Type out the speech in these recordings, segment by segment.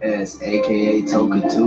S, aka Toka 2.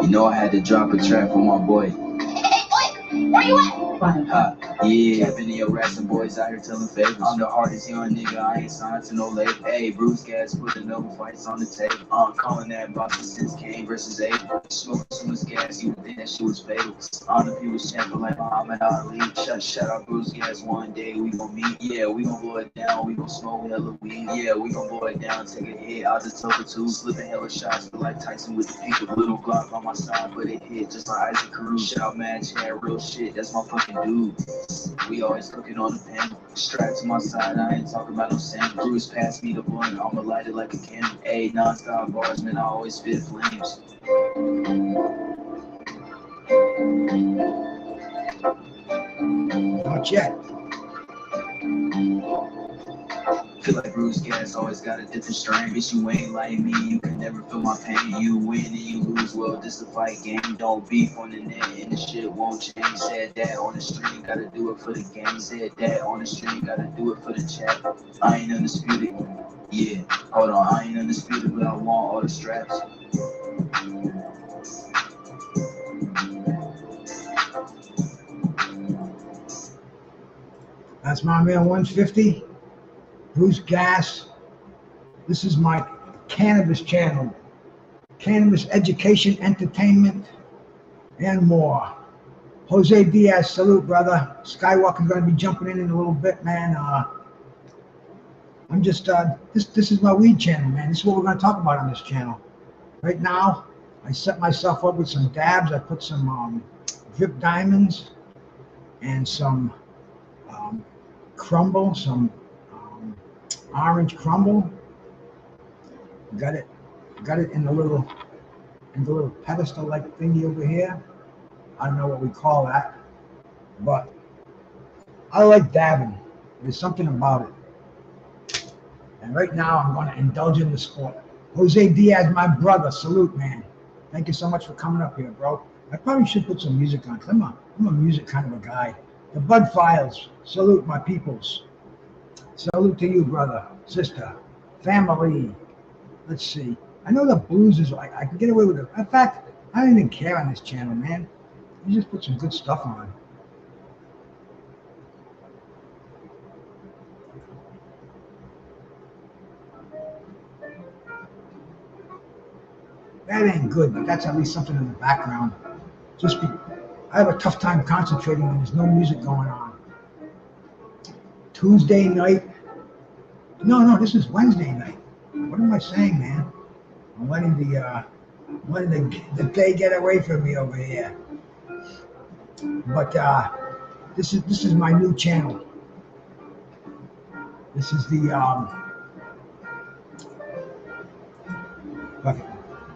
You know I had to drop a track for my boy. Where you at? Ha, yeah, been in your rats and boys out here telling favors. I'm the hardest young nigga, I ain't signed to no label. Hey, Bruce Gas putting double fights on the table. I'm calling that boxing since Kane versus Abel. Smoke too much gas, you would think that shit was fatal. All the people champion like Muhammad Ali. Shout out Bruce Gas, one day we gon' meet. Yeah, we gon' blow it down, we gon' smoke hella weed. Yeah, we gon' blow it down, take a hit out the Toka 2. Slipping hella shots, feel like Tyson with the people. Little Glock on my side, but it hit just like Isaac Carew. Shout match, yeah, real shit, that's my fucking dude. We always cooking on the pan. Strapped to my side, I ain't talking about no sand. Bruce pass me the blunt, I'ma light it like a candle. Ayy, non-stop bars, man, I always spit flames. Not yet. Feel like Bruce Gas always got a different strain. Bitch, you ain't like me, you can never feel my pain. You win and you lose, well, this a fight game. Don't beef on the net and the shit won't change. Said that on the stream, gotta do it for the game. Said that on the stream, gotta do it for the chat. I ain't undisputed. Yeah, hold on, I ain't undisputed, but I want all the straps. That's my man 150. Bruce Gas. This is my cannabis channel. Cannabis education, entertainment, and more. Jose Diaz, salute, brother. Skywalker's going to be jumping in a little bit, man. I'm just, this is my weed channel, man. This is what we're going to talk about on this channel. Right now, I set myself up with some dabs. I put some drip diamonds and some crumble, some orange crumble. Got it in the little pedestal like thingy over here. I don't know what we call that, but I like dabbing. There's something about it. And right now I'm going to indulge in the sport. Jose Diaz, my brother, salute, man. Thank you so much for coming up here, bro. I probably should put some music on. I'm a music kind of a guy. The Bud Files, salute my peoples. Salute to you, brother, sister, family. Let's see. I know the blues is like, I can get away with it. In fact, I don't even care on this channel, man. You just put some good stuff on. That ain't good, but that's at least something in the background. I have a tough time concentrating when there's no music going on. Tuesday night. No, this is Wednesday night. What am I saying, man? I'm letting the day get away from me over here. But this is my new channel. This is the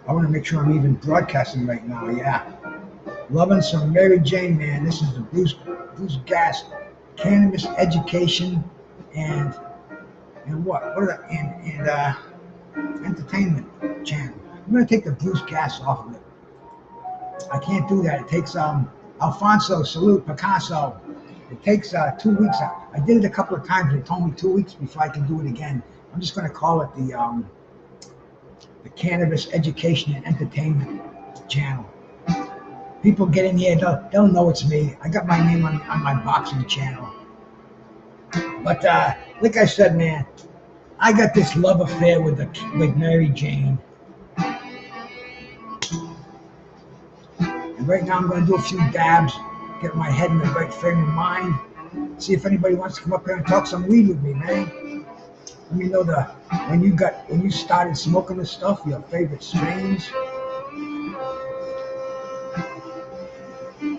I want to make sure I'm even broadcasting right now. Yeah, loving some Mary Jane, man. This is the Bruce Gas cannabis education and entertainment channel. I'm gonna take the Bruce Gas off of it. I can't do that. It takes Alfonso, salute, Picasso. It takes 2 weeks. I did it a couple of times. They told me 2 weeks before I can do it again. I'm just going to call it the Cannabis Education and Entertainment Channel. People get in here, they'll know it's me. I got my name on my boxing channel. But like I said, man, I got this love affair with Mary Jane. And right now I'm going to do a few dabs, get my head in the right frame of mind, see if anybody wants to come up here and talk some weed with me, man. Let me know when you started smoking this stuff, your favorite strains.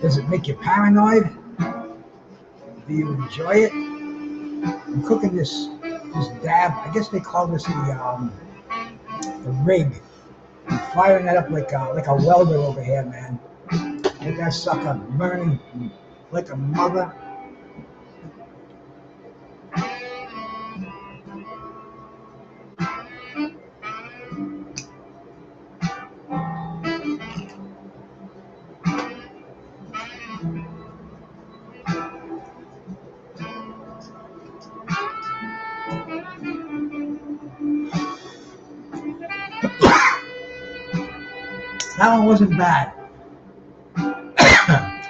Does it make you paranoid? Do you enjoy it? I'm cooking this dab. I guess they call this the rig. I'm firing that up like a welder over here, man. Get that sucker burning like a mother. That one wasn't bad.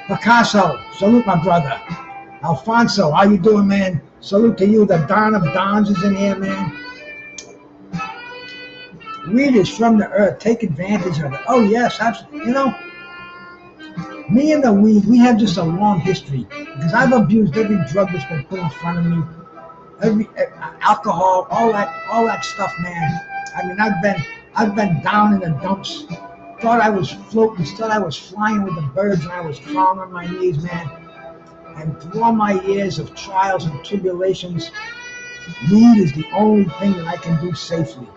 Picasso, salute my brother. Alfonso, how you doing, man? Salute to you. The Don of Dons is in here, man. Weed is from the earth. Take advantage of it. Oh, yes, absolutely. You know, me and the weed, we have just a long history because I've abused every drug that's been put in front of me, every alcohol, all that stuff, man. I mean, I've been down in the dumps. Thought I was floating, thought I was flying with the birds, and I was crawling on my knees, man. And through all my years of trials and tribulations, weed is the only thing that I can do safely.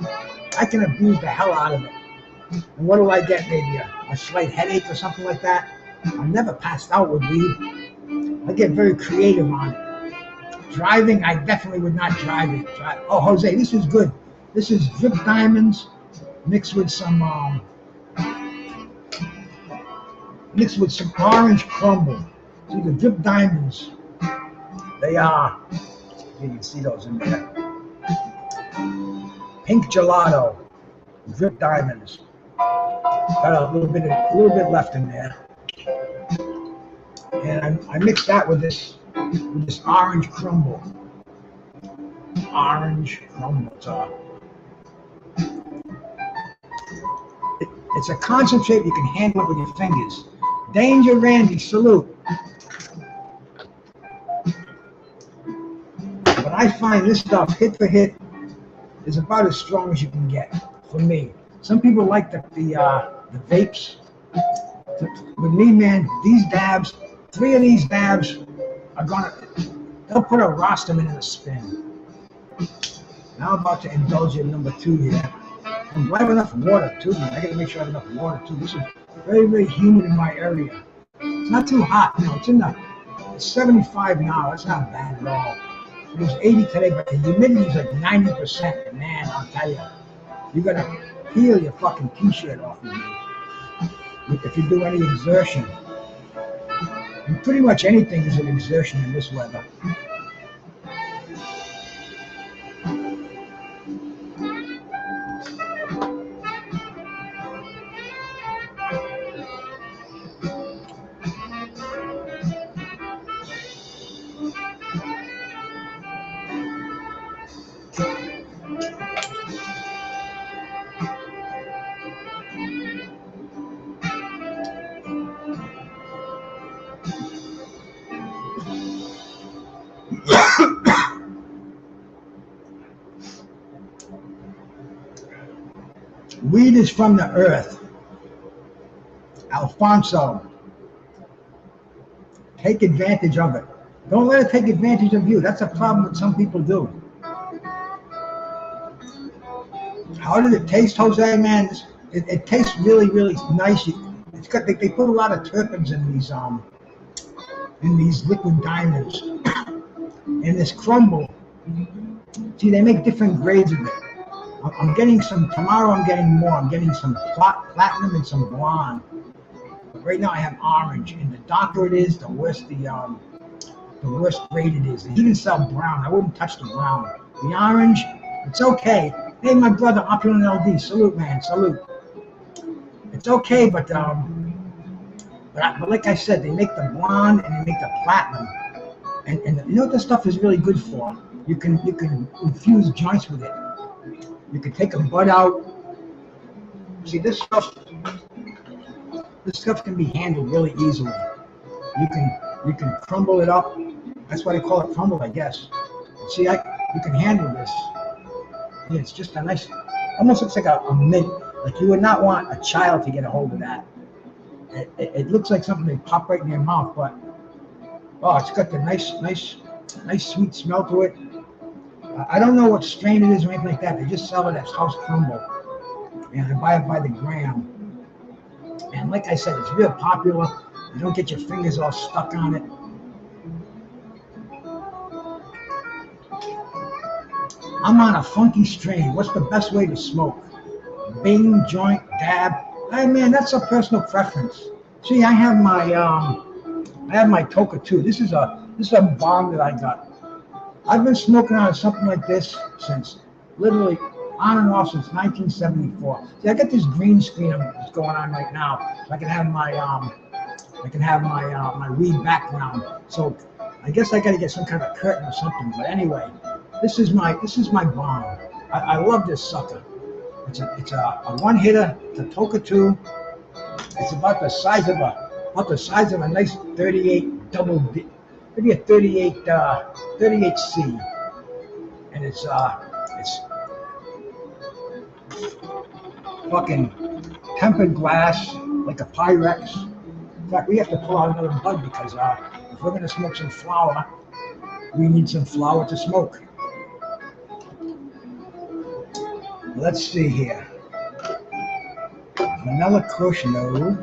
I can abuse the hell out of it. And what do I get? Maybe a slight headache or something like that. I'm never passed out with weed. I get very creative on it. Driving, I definitely would not drive it. Oh, Jose, this is good. This is drip diamonds mixed with some orange crumble. See the drip diamonds. They are. You can see those in there. Pink gelato, drip diamonds. Got a little bit left in there. And I mixed that with this orange crumble. Orange crumble. It's a concentrate. You can handle it with your fingers. Danger Randy, salute. But I find this stuff, hit for hit, is about as strong as you can get for me. Some people like the vapes. With me, man, these dabs, 3 of these dabs are they'll put a rostam in a spin. Now I'm about to indulge in number 2 here. And I have enough water too, man. I gotta make sure I have enough water too. This is very, very humid in my area. It's not too hot, you know, it's 75 now, that's not bad at all. It was 80 today, but the humidity is like 90%. And man, I'll tell you, you're gonna peel your fucking t-shirt off of you if you do any exertion. And pretty much anything is an exertion in this weather. Weed is from the earth. Alfonso, take advantage of it. Don't let it take advantage of you. That's a problem that some people do. How did it taste, Jose, man? It tastes really, really nice. It's got they put a lot of terpenes in these liquid diamonds. And this crumble. See, they make different grades of it. I'm getting some, tomorrow I'm getting more. I'm getting some platinum and some blonde. But right now I have orange. And the darker it is, the worse grade it is. They even sell brown. I wouldn't touch the brown. The orange, it's okay. Hey, my brother, Opulent LD, salute, man, salute. It's okay, but like I said, they make the blonde and they make the platinum. And you know what this stuff is really good for? You can infuse joints with it. You can take a bud out. See, this stuff can be handled really easily. You can crumble it up. That's why they call it crumble, I guess. See, you can handle this. Yeah, it's just a nice, almost looks like a mint. Like you would not want a child to get a hold of that. It looks like something they pop right in their mouth, but oh, it's got the nice sweet smell to it. I don't know what strain it is or anything like that. They just sell it as house crumble, and I buy it by the gram. And like I said, it's real popular. You don't get your fingers all stuck on it. I'm on a funky strain. What's the best way to smoke? Bing, joint, dab. Hey man, that's a personal preference. See, I have my Toka too. This is a bomb that I got. I've been smoking on something like this since literally on and off since 1974. See, I got this green screen that's going on right now, so I can have my weed background. So I guess I got to get some kind of curtain or something. But anyway, this is my bomb. I love this sucker. It's a one hitter. It's a Toka 2. It's about the size of a nice 38 double D, maybe a 38C, and it's fucking tempered glass like a Pyrex. In fact, we have to pull out another bud because if we're gonna smoke some flower, we need some flower to smoke. Let's see here. Vanilla Kush, no.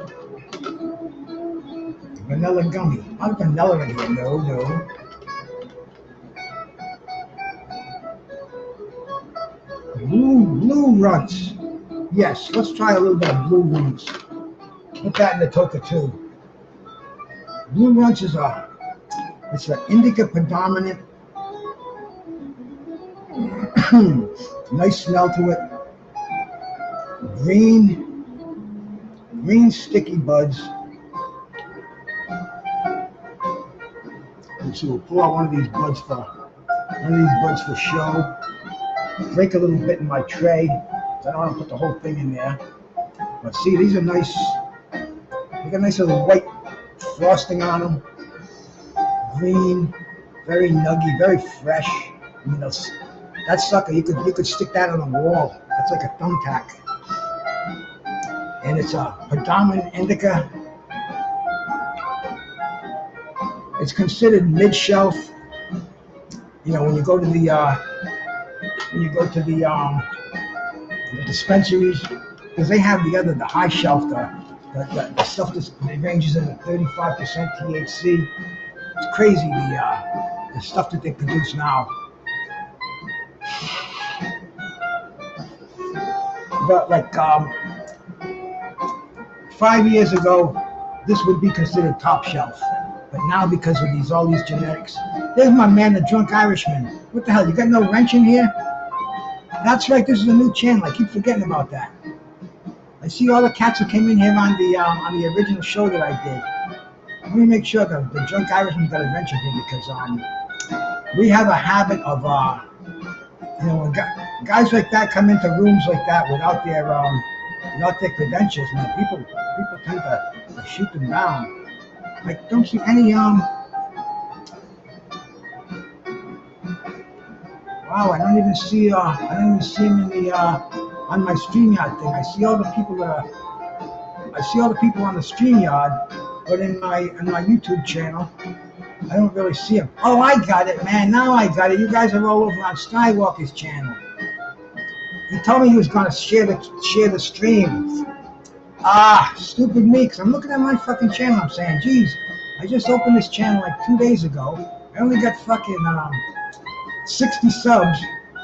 Vanilla gummy. Not vanilla in here, no. Blue runts. Yes, let's try a little bit of blue runts. Put that in the Toka 2. Blue runts is it's an indica predominant. Nice smell to it. Green sticky buds. And so we'll pull out one of these buds for show. Break a little bit in my tray. I don't want to put the whole thing in there. But see, these are nice. They got a nice little white frosting on them. Green, very nuggy, very fresh. I mean, that sucker, you could stick that on the wall. That's like a thumbtack. And it's a predominant indica. It's considered mid-shelf. You know, when you go to the dispensaries, because they have the high shelf, the stuff that ranges in the 35% THC. It's crazy the stuff that they produce now. But like 5 years ago, this would be considered top shelf. But now, because of all these genetics, there's my man, the Drunk Irishman. What the hell? You got no wrench in here? That's right. This is a new channel. I keep forgetting about that. I see all the cats who came in here on the original show that I did. Let me make sure that the Drunk Irishman got a wrench in here because we have a habit of when guys like that come into rooms like that without their credentials, man, people tend to shoot them down. I don't see any wow, I don't even see him in the on my StreamYard thing. I see all the people on the StreamYard, but in my YouTube channel, I don't really see them. Oh, I got it, man. Now I got it. You guys are all over on Skywalker's channel. He told me he was gonna share the stream. Stupid me, because I'm looking at my fucking channel. I'm saying, geez, I just opened this channel like 2 days ago. I only got fucking 60 subs,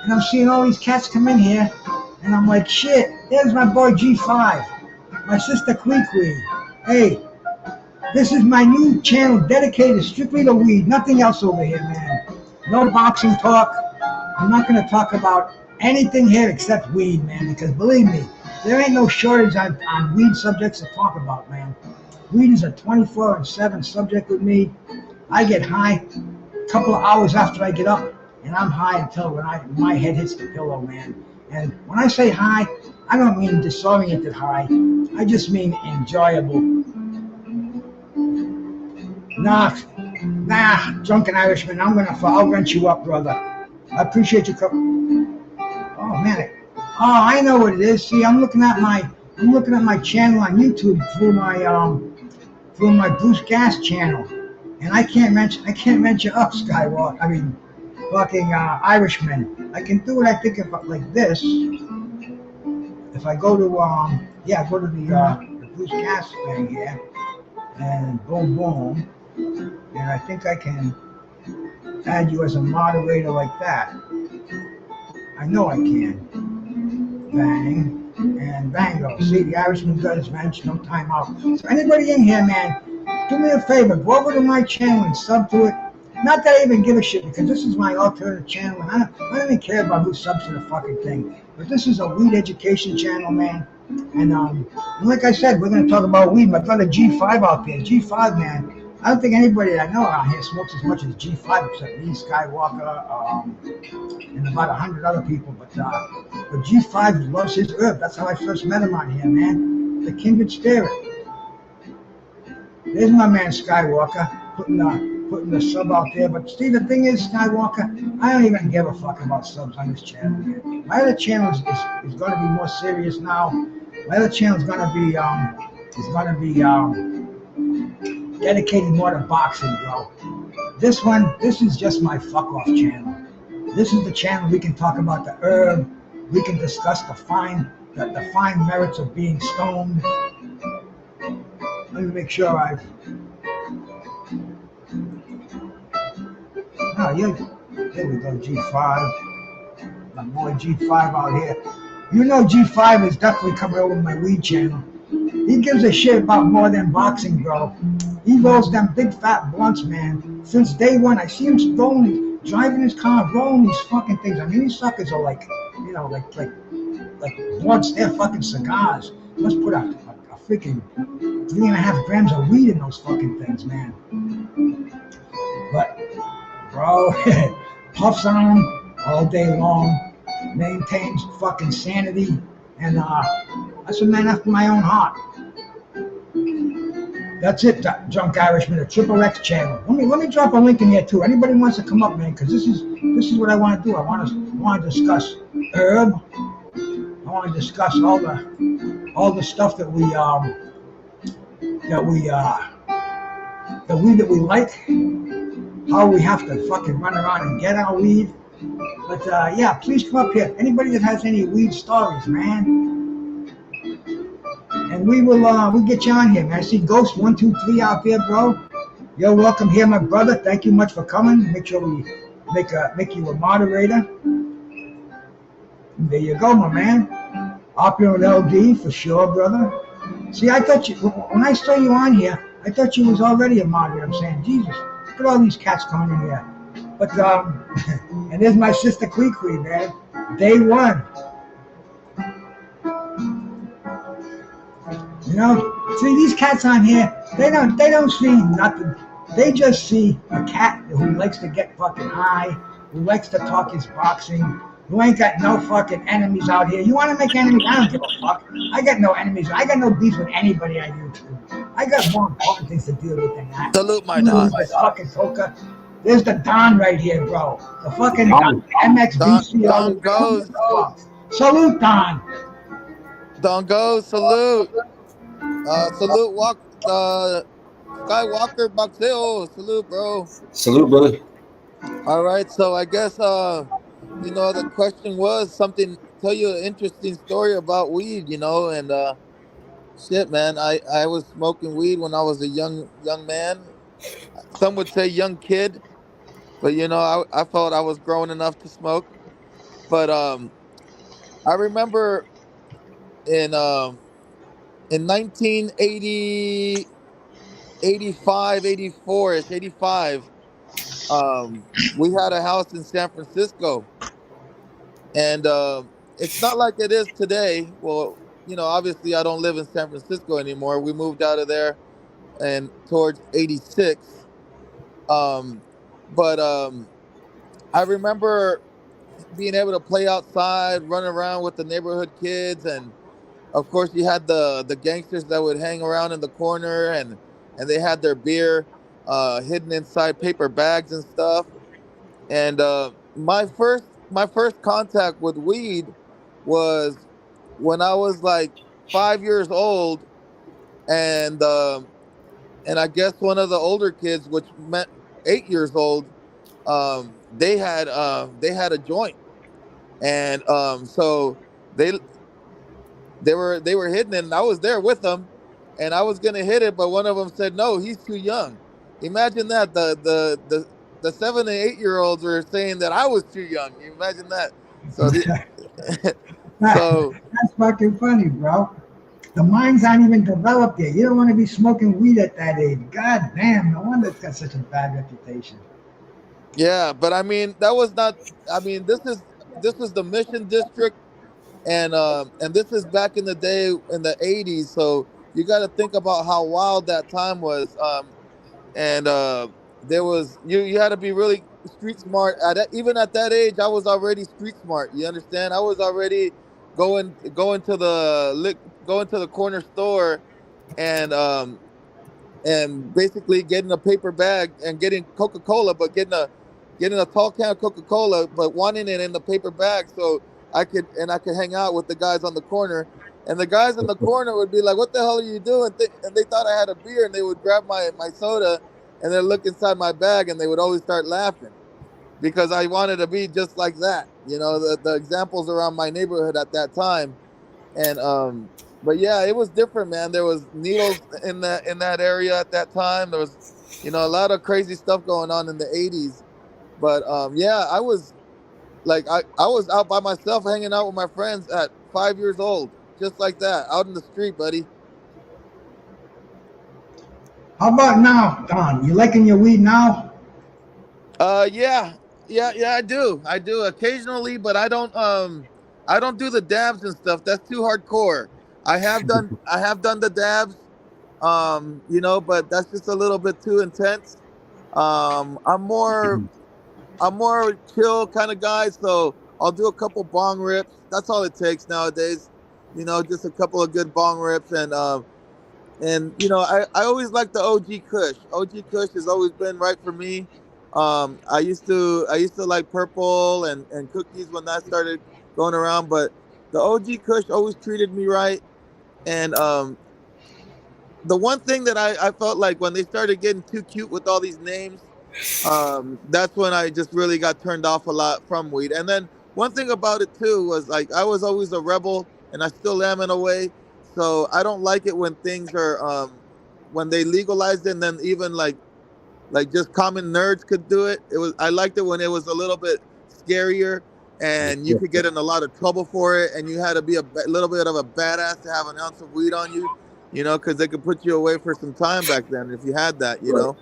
and I'm seeing all these cats come in here, and I'm like, shit, there's my boy G5, my sister Kwee. Hey, this is my new channel dedicated strictly to weed, nothing else over here, man. No boxing talk. I'm not going to talk about anything here except weed, man, because believe me, there ain't no shortage on weed subjects to talk about, man. Weed is a 24/7 subject with me. I get high a couple of hours after I get up, and I'm high until my head hits the pillow, man. And when I say high, I don't mean disoriented high. I just mean enjoyable. Nah, Drunken Irishman, I'll rent you up, brother. I appreciate you coming. Oh man, I know what it is. See, I'm looking at my channel on YouTube through my Bruce Gas channel, and I can't rent you up, Skywalker. I mean, fucking Irishman. I can do it. I think like this. If I go to go to the Bruce Gas thing here, and boom, and I think I can add you as a moderator like that. I know I can. Bang. And bango. See, the Irishman got his wrench, no time out. So anybody in here, man, do me a favor. Go over to my channel and sub to it. Not that I even give a shit because this is my alternative channel and I don't even care about who subs to the fucking thing. But this is a weed education channel, man. And like I said, we're gonna talk about weed. My brother G5 out there, G5 man. I don't think anybody that I know around here smokes as much as G5 except me, Skywalker, and about 100 other people. But G5 loves his herb. That's how I first met him on here, man. The kindred spirit. There's my man Skywalker putting the sub out there. But see, the thing is, Skywalker, I don't even give a fuck about subs on this channel. Man. My other channel is going to be more serious now. My other channel is going to be dedicated more to boxing, bro. This is just my fuck off channel. This is the channel we can talk about the herb. We can discuss the fine merits of being stoned. Let me make sure there we go, G5. My boy G5 out here. You know G5 is definitely coming over my weed channel. He gives a shit about more than boxing, bro. He rolls them big fat blunts, man. Since day one, I see him driving his car, rolling these fucking things. I mean, these suckers are like blunts. They're fucking cigars. He must put a freaking 3.5 grams of weed in those fucking things, man. But, bro, puffs on them all day long, maintains fucking sanity, and that's a man after my own heart. That's it, Drunk Irishman, the Triple X channel. Let me drop a link in here too. Anybody wants to come up, man, because this is what I want to do. I want to discuss herb. I want to discuss all the stuff that we like, how we have to fucking run around and get our weed. But yeah, please come up here. Anybody that has any weed stories, man. And we'll get you on here, man. I see Ghost 123 out there, bro. You're welcome here, my brother. Thank you much for coming. Make sure we make you a moderator. And there you go, my man. Opulent LD for sure, brother. See, I thought when I saw you on here, I thought you was already a moderator. I'm saying, Jesus, look at all these cats coming in here. But and there's my sister Kwee, man. Day one. You know, see these cats on here, they don't see nothing. They just see a cat who likes to get fucking high, who likes to talk his boxing, who ain't got no fucking enemies out here. You want to make enemies? I don't give a fuck. I got no enemies. I got no beef with anybody on YouTube. I got more important things to deal with than that. Salute my Don. Fucking coca. There's the Don right here, bro. The fucking MXBC. Don goes. Salute, Don. Don goes. Salute. Salute, Skywalker Boxeo. Salute, bro. Salute, brother. All right, so I guess the question was something. Tell you an interesting story about weed, and shit, man. I was smoking weed when I was a young man. Some would say young kid, but I felt I was grown enough to smoke. But I remember in 1980, 85, 84-ish, 85, we had a house in San Francisco. And it's not like it is today. Well, obviously I don't live in San Francisco anymore. We moved out of there and towards 86. But I remember being able to play outside, run around with the neighborhood kids, and of course you had the gangsters that would hang around in the corner, and they had their beer hidden inside paper bags and stuff. And my first contact with weed was when I was like 5 years old, and I guess one of the older kids, which meant 8 years old, they had a joint, and so they were hitting it, and I was there with them, and I was gonna hit it, but one of them said, "No, he's too young." Imagine that the 7 and 8 year olds were saying that I was too young. You imagine that? So so that's fucking funny, bro. The minds aren't even developed yet. You don't want to be smoking weed at that age. God damn, no wonder it's got such a bad reputation. Yeah, but I mean that was not. I mean this is the Mission District, and this is back in the day in the '80s. So you got to think about how wild that time was. And there was you had to be really street smart. Even at that age, I was already street smart. You understand? I was already going to the corner store and basically getting a paper bag and getting Coca Cola, but getting a tall can of Coca Cola, but wanting it in the paper bag so I could hang out with the guys on the corner. And the guys in the corner would be like, "What the hell are you doing?" And they thought I had a beer, and they would grab my soda, and then look inside my bag, and they would always start laughing because I wanted to be just like that. You know, the examples around my neighborhood at that time, and but yeah, it was different, man. There was needles in that area at that time. There was, a lot of crazy stuff going on in the '80s. But yeah, I was like, I was out by myself, hanging out with my friends at 5 years old, just like that, out in the street, buddy. How about now, Don? You liking your weed now? Yeah, yeah, I do occasionally, but I don't do the dabs and stuff. That's too hardcore. I have done the dabs, but that's just a little bit too intense. I'm more chill kind of guy, so I'll do a couple bong rips. That's all it takes nowadays. Just a couple of good bong rips, and I always like the OG Kush. OG Kush has always been right for me. I used to like purple and cookies when that started going around, but the OG Kush always treated me right. And the one thing that I felt like when they started getting too cute with all these names, that's when I just really got turned off a lot from weed. And then one thing about it too was like I was always a rebel, and I still am in a way. So I don't like it when things are when they legalized it, and then even like just common nerds could do it. I liked it when it was a little bit scarier, and you could get in a lot of trouble for it, and you had to be a little bit of a badass to have an ounce of weed on you, because they could put you away for some time back then if you had that, Right.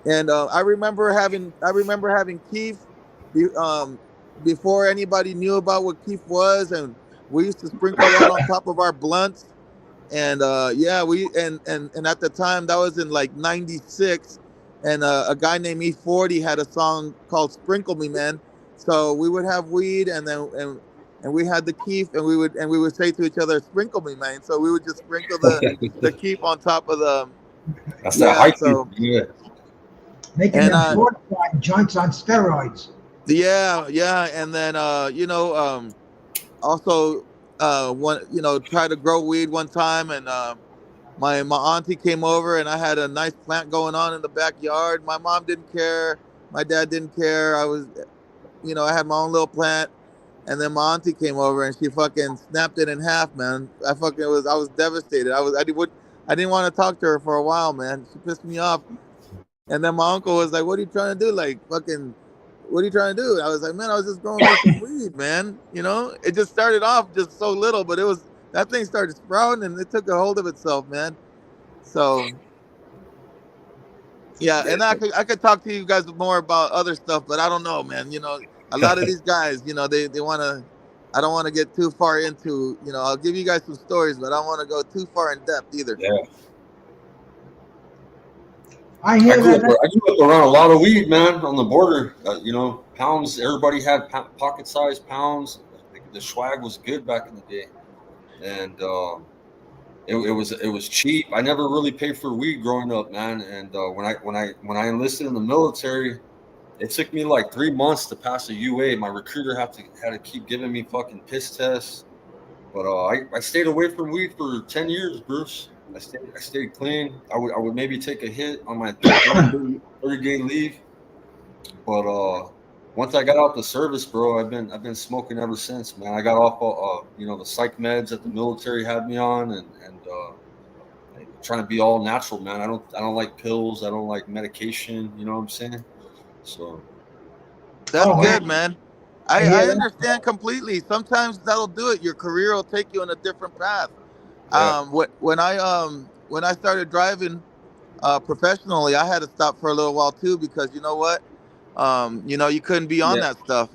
And I remember having Keef be, before anybody knew about what Keef was, and we used to sprinkle that on top of our blunts. And yeah, we and at the time that was in like '96, and a guy named E40 had a song called "Sprinkle Me, Man." So we would have weed, and we had the Keef, and we would say to each other, "Sprinkle me, man." So we would just sprinkle the Keef on top of the That's that yeah. hype. So Yeah. Making and them fortified joints on steroids. yeah, and then also one tried to grow weed one time, and my auntie came over, and I had a nice plant going on in the backyard. My mom didn't care, my dad didn't care. I had my own little plant, and then my auntie came over, and she fucking snapped it in half, man. I was devastated. I didn't want to talk to her for a while, man. She pissed me off. And then my uncle was like, "What are you trying to do? Like, fucking, what are you trying to do?" I was like, "Man, I was just growing me some weed, man. It just started off just so little, but that thing started sprouting, and it took a hold of itself, man." So yeah, and I could talk to you guys more about other stuff, but I don't know, man. A lot of these guys, they want to. I don't want to get too far into. I'll give you guys some stories, but I don't want to go too far in depth either. Yeah. I hear that. I grew up around a lot of weed, man, on the border. Pounds. Everybody had pocket-sized pounds. The swag was good back in the day, and it was cheap. I never really paid for weed growing up, man. And when I enlisted in the military, it took me like 3 months to pass a UA. My recruiter had to keep giving me fucking piss tests. But I stayed away from weed for 10 years, Bruce. I stayed clean. I would maybe take a hit on my 30-day leave. But once I got out the service, bro, I've been smoking ever since, man. I got off the psych meds that the military had me on, and trying to be all natural, man. I don't like pills. I don't like medication. You know what I'm saying? So That's Oh, good, man. I I hear that. understand completely. Sometimes that'll do it. Your career will take you in a different path. yeah, When I started driving professionally, I had to stop for a little while too because you know what? You couldn't be on Yeah, that stuff,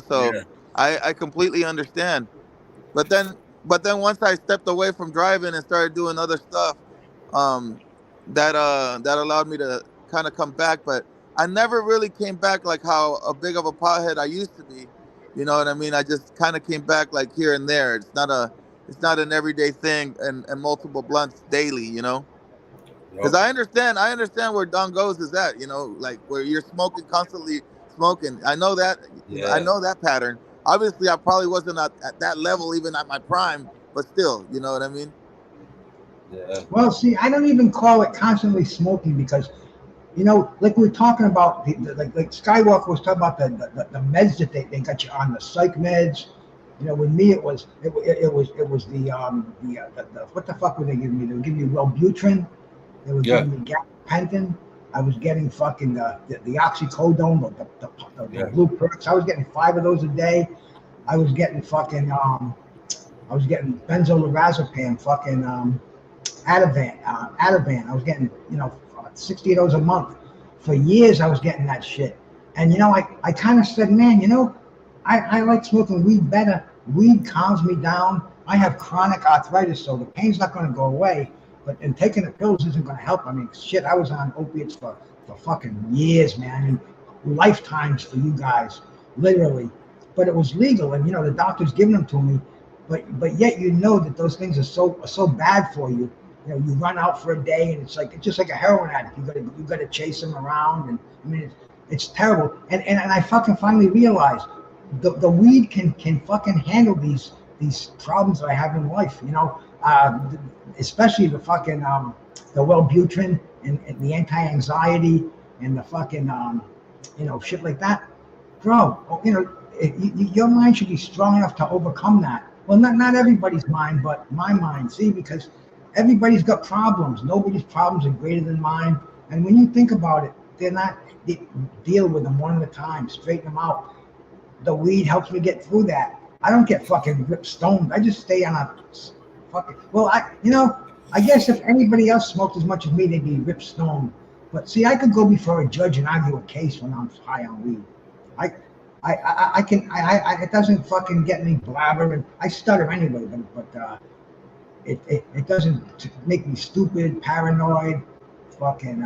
so yeah, I completely understand. But then once I stepped away from driving and started doing other stuff, um, that allowed me to kind of come back. But I never really came back like how a big of a pothead I used to be. You know what I mean? I just kind of came back like here and there. It's not an everyday thing and multiple blunts daily. Because yep, I understand where Don goes is at. Like where you're smoking constantly smoking. I know that. I yeah, know that pattern. Obviously, I probably wasn't at that level even at my prime, but still, you know what I mean? yeah, Well, see, I don't even call it constantly smoking because, like we were talking about, like Skywalker was talking about the meds that they got you on, the psych meds. With me it was the what the fuck were they giving me? They were giving me Wellbutrin. They were yeah, giving me gabapentin. I was getting fucking the oxycodone, the yeah, blue perks. I was getting 5 of those a day. I was getting fucking I was getting benzodiazepam, fucking Ativan. I was getting 60 of those a month. For years I was getting that shit. And I kind of said, man, I like smoking weed better. Weed calms me down. I have chronic arthritis, so the pain's not going to go away. And taking the pills isn't going to help. I mean, shit, I was on opiates for fucking years, man. I mean, lifetimes for you guys, literally. But it was legal, and the doctor's giving them to me. But yet that those things are so bad for you. You run out for a day, and it's just like a heroin addict. You gotta chase them around, and I mean it's terrible. And I fucking finally realized the weed can fucking handle these problems that I have in life. Especially the fucking the Wellbutrin and the anti-anxiety and the fucking shit like that, bro. Your mind should be strong enough to overcome that. Well, not everybody's mind, but my mind. See, because everybody's got problems. Nobody's problems are greater than mine. And when you think about it, they're not deal with them one at a time, straighten them out. The weed helps me get through that. I don't get fucking ripped stoned. I just stay on a fucking. Well, I guess if anybody else smoked as much as me, they'd be ripped stoned. But see, I could go before a judge and argue a case when I'm high on weed. I, I can, it doesn't fucking get me blabbering. I stutter anyway, but it doesn't make me stupid, paranoid, fucking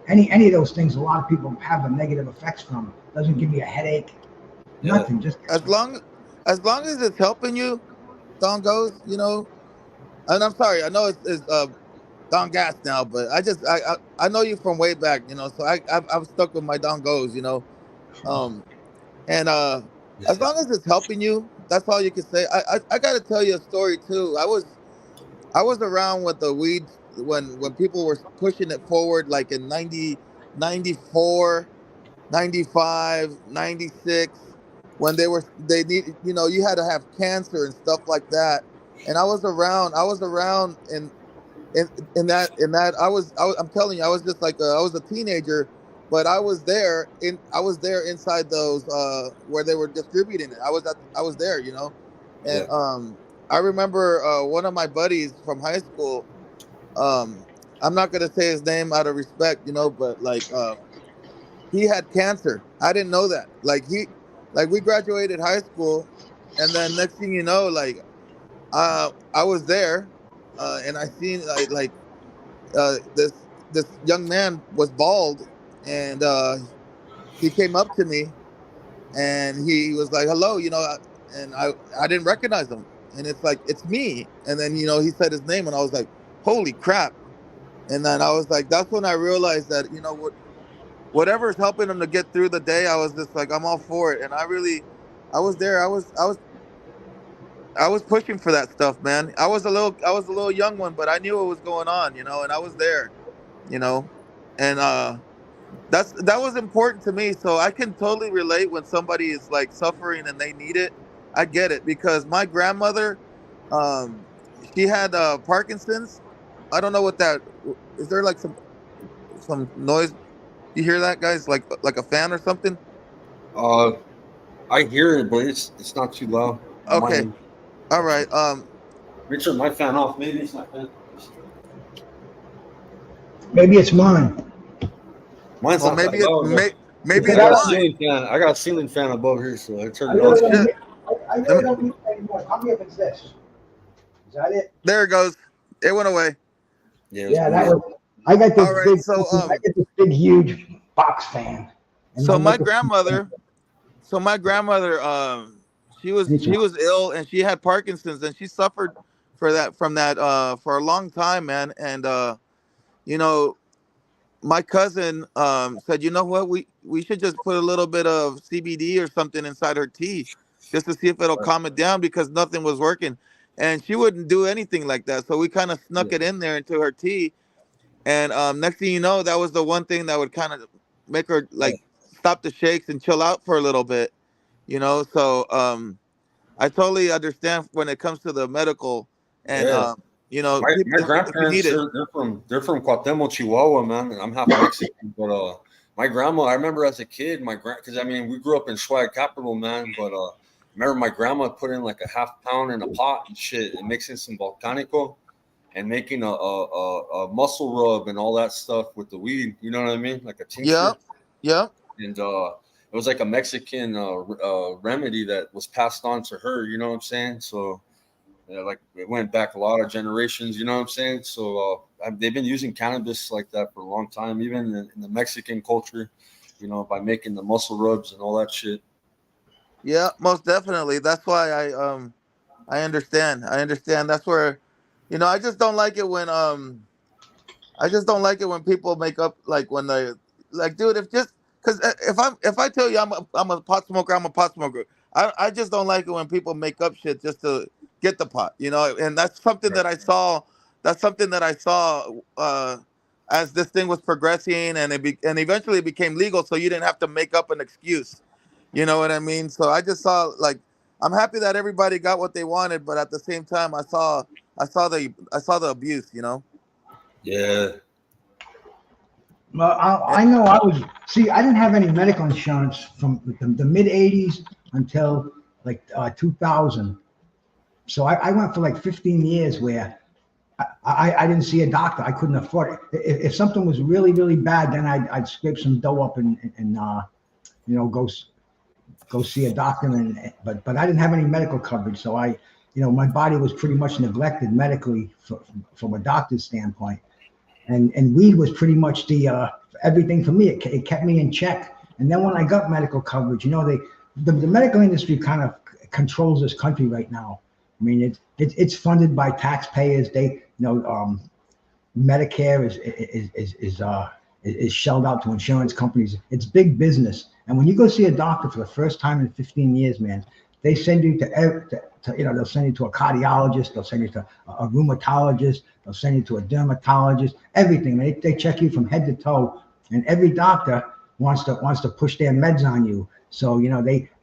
any of those things. A lot of people have the negative effects from. Doesn't give me a headache, yeah, nothing. Just As long as it's helping you, Don goes. And I'm sorry, I know it's Don Gas now, but I know you from way back. So I'm stuck with my Don goes. And as long as it's helping you, that's all you can say. I got to tell you a story too. I was around with the weed when people were pushing it forward, like in 90, 94, 95, 96, when they need you had to have cancer and stuff like that. And I was around in that I'm telling you, I was just like I was a teenager, but I was there inside those where they were distributing it. I was there, and yeah, I remember one of my buddies from high school. I'm not gonna say his name out of respect, but like he had cancer. I didn't know that. Like we graduated high school, and then next thing you know, like I was there, and I seen this young man was bald, and he came up to me, and he was like, "Hello," and I didn't recognize him, and it's like it's me, and then he said his name, and I was like, "Holy crap!" And then I was like, that's when I realized that whatever's helping him to get through the day, I was just like, I'm all for it, and I was there, I was pushing for that stuff, man. I was a little young one, but I knew what was going on, and I was there, you know, and that was important to me. So I can totally relate when somebody is like suffering and they need it. I get it because my grandmother, um, she had Parkinson's. I don't know what that is. There like some noise? You hear that, guys? Like a fan or something? uh, I hear it, but it's not too loud on my Okay, end. all right. Let me turn my fan off. Maybe it's my fan. maybe it's mine. Mine's Well, not that maybe it loud may though. Maybe Because it's I got a mine. ceiling fan. I got a ceiling fan above here, so I I turned it Oh really on. don't shit! need, I Let really me, don't need it anymore. Tell me if it's this. Is that it? there it goes. It went away. Yeah, it was Yeah, that booted. was. I got this All right. big, I get this big, huge box fan, and my So my microphone. grandmother, so my grandmother, she was ill and she had Parkinson's and she suffered from that for a long time, man. And you know, my cousin said, you know what, we should just put a little bit of CBD or something inside her tea, just to see if it'll Right. calm it down because nothing was working, and she wouldn't do anything like that. So we kind of Yeah. snuck it in there into her tea, and next thing you know, that was the one thing that would kind of make her Right. like stop the shakes and chill out for a little bit, So I totally understand when it comes to the medical, and Yeah. My if you need grandparents it. they're from Cuauhtemoc, Chihuahua, man. And I'm half Mexican, but my grandma, I remember as a kid, because I mean we grew up in Swag capital, man. But I remember my grandma put in like a half pound in a pot and shit, and mixing some volcanico and making a muscle rub and all that stuff with the weed. You know what I mean? Like a Yep, tincture, yep. and it was like a Mexican remedy that was passed on to her. You know what I'm saying? So like it went back a lot of generations. You know what I'm saying? So they've been using cannabis like that for a long time, even in the Mexican culture. By making the muscle rubs and all that shit. Yeah, most definitely. That's why I understand. I understand. That's where, I just don't like it when I just don't like it when people make up like when they like, dude. If just because if I tell you I'm a pot smoker, I'm a pot smoker. I just don't like it when people make up shit just to get the pot, And that's something Right. that I saw. That's something that I saw as this thing was progressing, and and eventually it became legal, so you didn't have to make up an excuse. You know what I mean? So I just saw like I'm happy that everybody got what they wanted, but at the same time, I saw the abuse. Yeah. Well, I know I was. See, I didn't have any medical insurance from the mid '80s until like 2000. So I went for like 15 years where I didn't see a doctor. I couldn't afford it. If something was really, really bad, then I'd scrape some dough up and go see a doctor. But I didn't have any medical coverage, so my body was pretty much neglected medically from a doctor's standpoint. And weed was pretty much the everything for me. It kept me in check. And then when I got medical coverage, the medical industry kind of controls this country right now. I mean, it's funded by taxpayers. Medicare is shelled out to insurance companies. It's big business. And when you go see a doctor for the first time in 15 years, man, they send you they'll send you to a cardiologist, they'll send you to a rheumatologist, they'll send you to a dermatologist, everything. They check you from head to toe, and every doctor wants to push their meds on you. So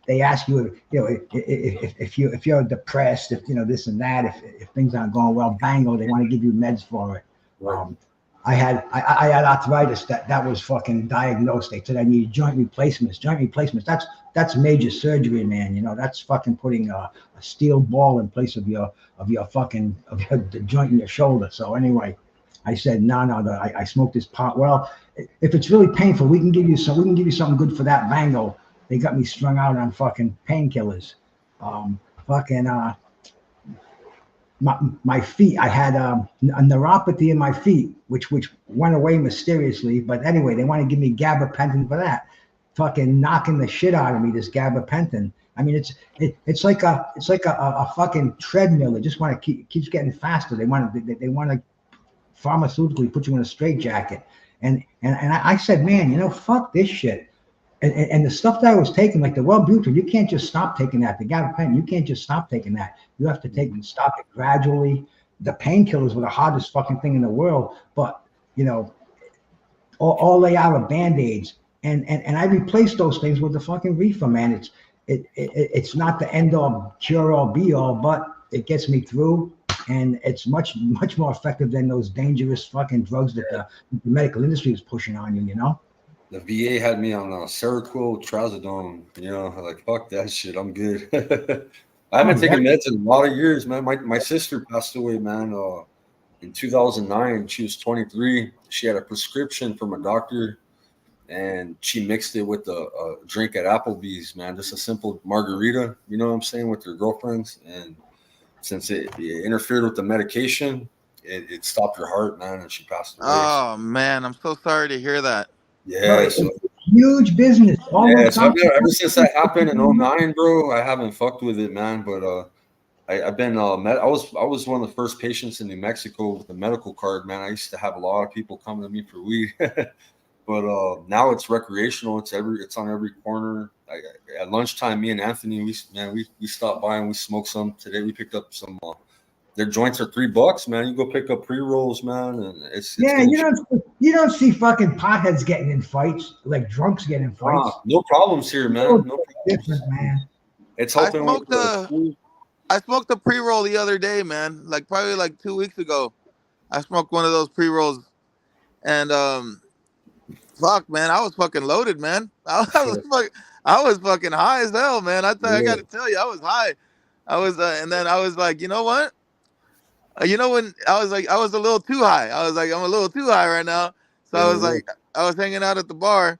they ask you if you're depressed, if this and that, if things aren't going well, bango, they want to give you meds for it. Right. I had arthritis that was fucking diagnosed. They said I needed joint replacements. Joint replacements. That's major surgery, man. That's fucking putting a steel ball in place of your the joint in your shoulder. So anyway, I said no. I smoked this pot. Well, if it's really painful, we can give you something good for that. Bango. They got me strung out on fucking painkillers. Fucking my feet. I had a neuropathy in my feet, which went away mysteriously. But anyway, they want to give me gabapentin for that. Fucking knocking the shit out of me. This gabapentin. I mean, it's like a fucking treadmill. They just want to keeps getting faster. They want to pharmaceutically put you in a straitjacket. And I said, man, fuck this shit. And the stuff that I was taking, like the Wellbutrin, you can't just stop taking that. The gabapentin, you can't just stop taking that. You have to stop it gradually. The painkillers were the hardest fucking thing in the world, but all they are band-aids. And I replaced those things with the fucking reefer, man. It's not the end all cure all be all, but it gets me through, and it's much more effective than those dangerous fucking drugs that the medical industry is pushing on you. The VA had me on Seroquel, Trazodone. Like fuck that shit. I'm good. I haven't taken meds in a lot of years, man. My sister passed away, man. In 2009, she was 23. She had a prescription from a doctor, and she mixed it with a drink at Applebee's, man. Just a simple margarita, you know what I'm saying, with her girlfriends. And since it interfered with the medication, it stopped her heart, man, and she passed away. So, Oh man, I'm so sorry to hear that. Bro, yeah, so it's huge business. All yeah, those so I've doctors. never, ever since that happened in '09, bro, I haven't fucked with it, man. But I've been I was one of the first patients in New Mexico with a medical card, man. I used to have a lot of people coming to me for weed. But now it's recreational. It's on every corner. At lunchtime, me and Anthony, we stopped by and we smoked some today. We picked up some. Their joints are $3, man. You go pick up pre-rolls, man, and it's Yeah, getting you don't see fucking potheads getting in fights, like drunks getting in fights. no problems here, man. No Different, problems. man. It's I helping with smoked the a food. I smoked a pre roll the other day, man. Like probably like 2 weeks ago. I smoked one of those pre rolls, and fuck, man, I was fucking loaded, man. I was fucking high as hell, man. I got Yeah, to tell you, I was high. I was, and then I was like, you know what? You know when I was like, I was a little too high. I was like, I'm a little too high right now. So I yeah, was yeah. like, I was hanging out at the bar,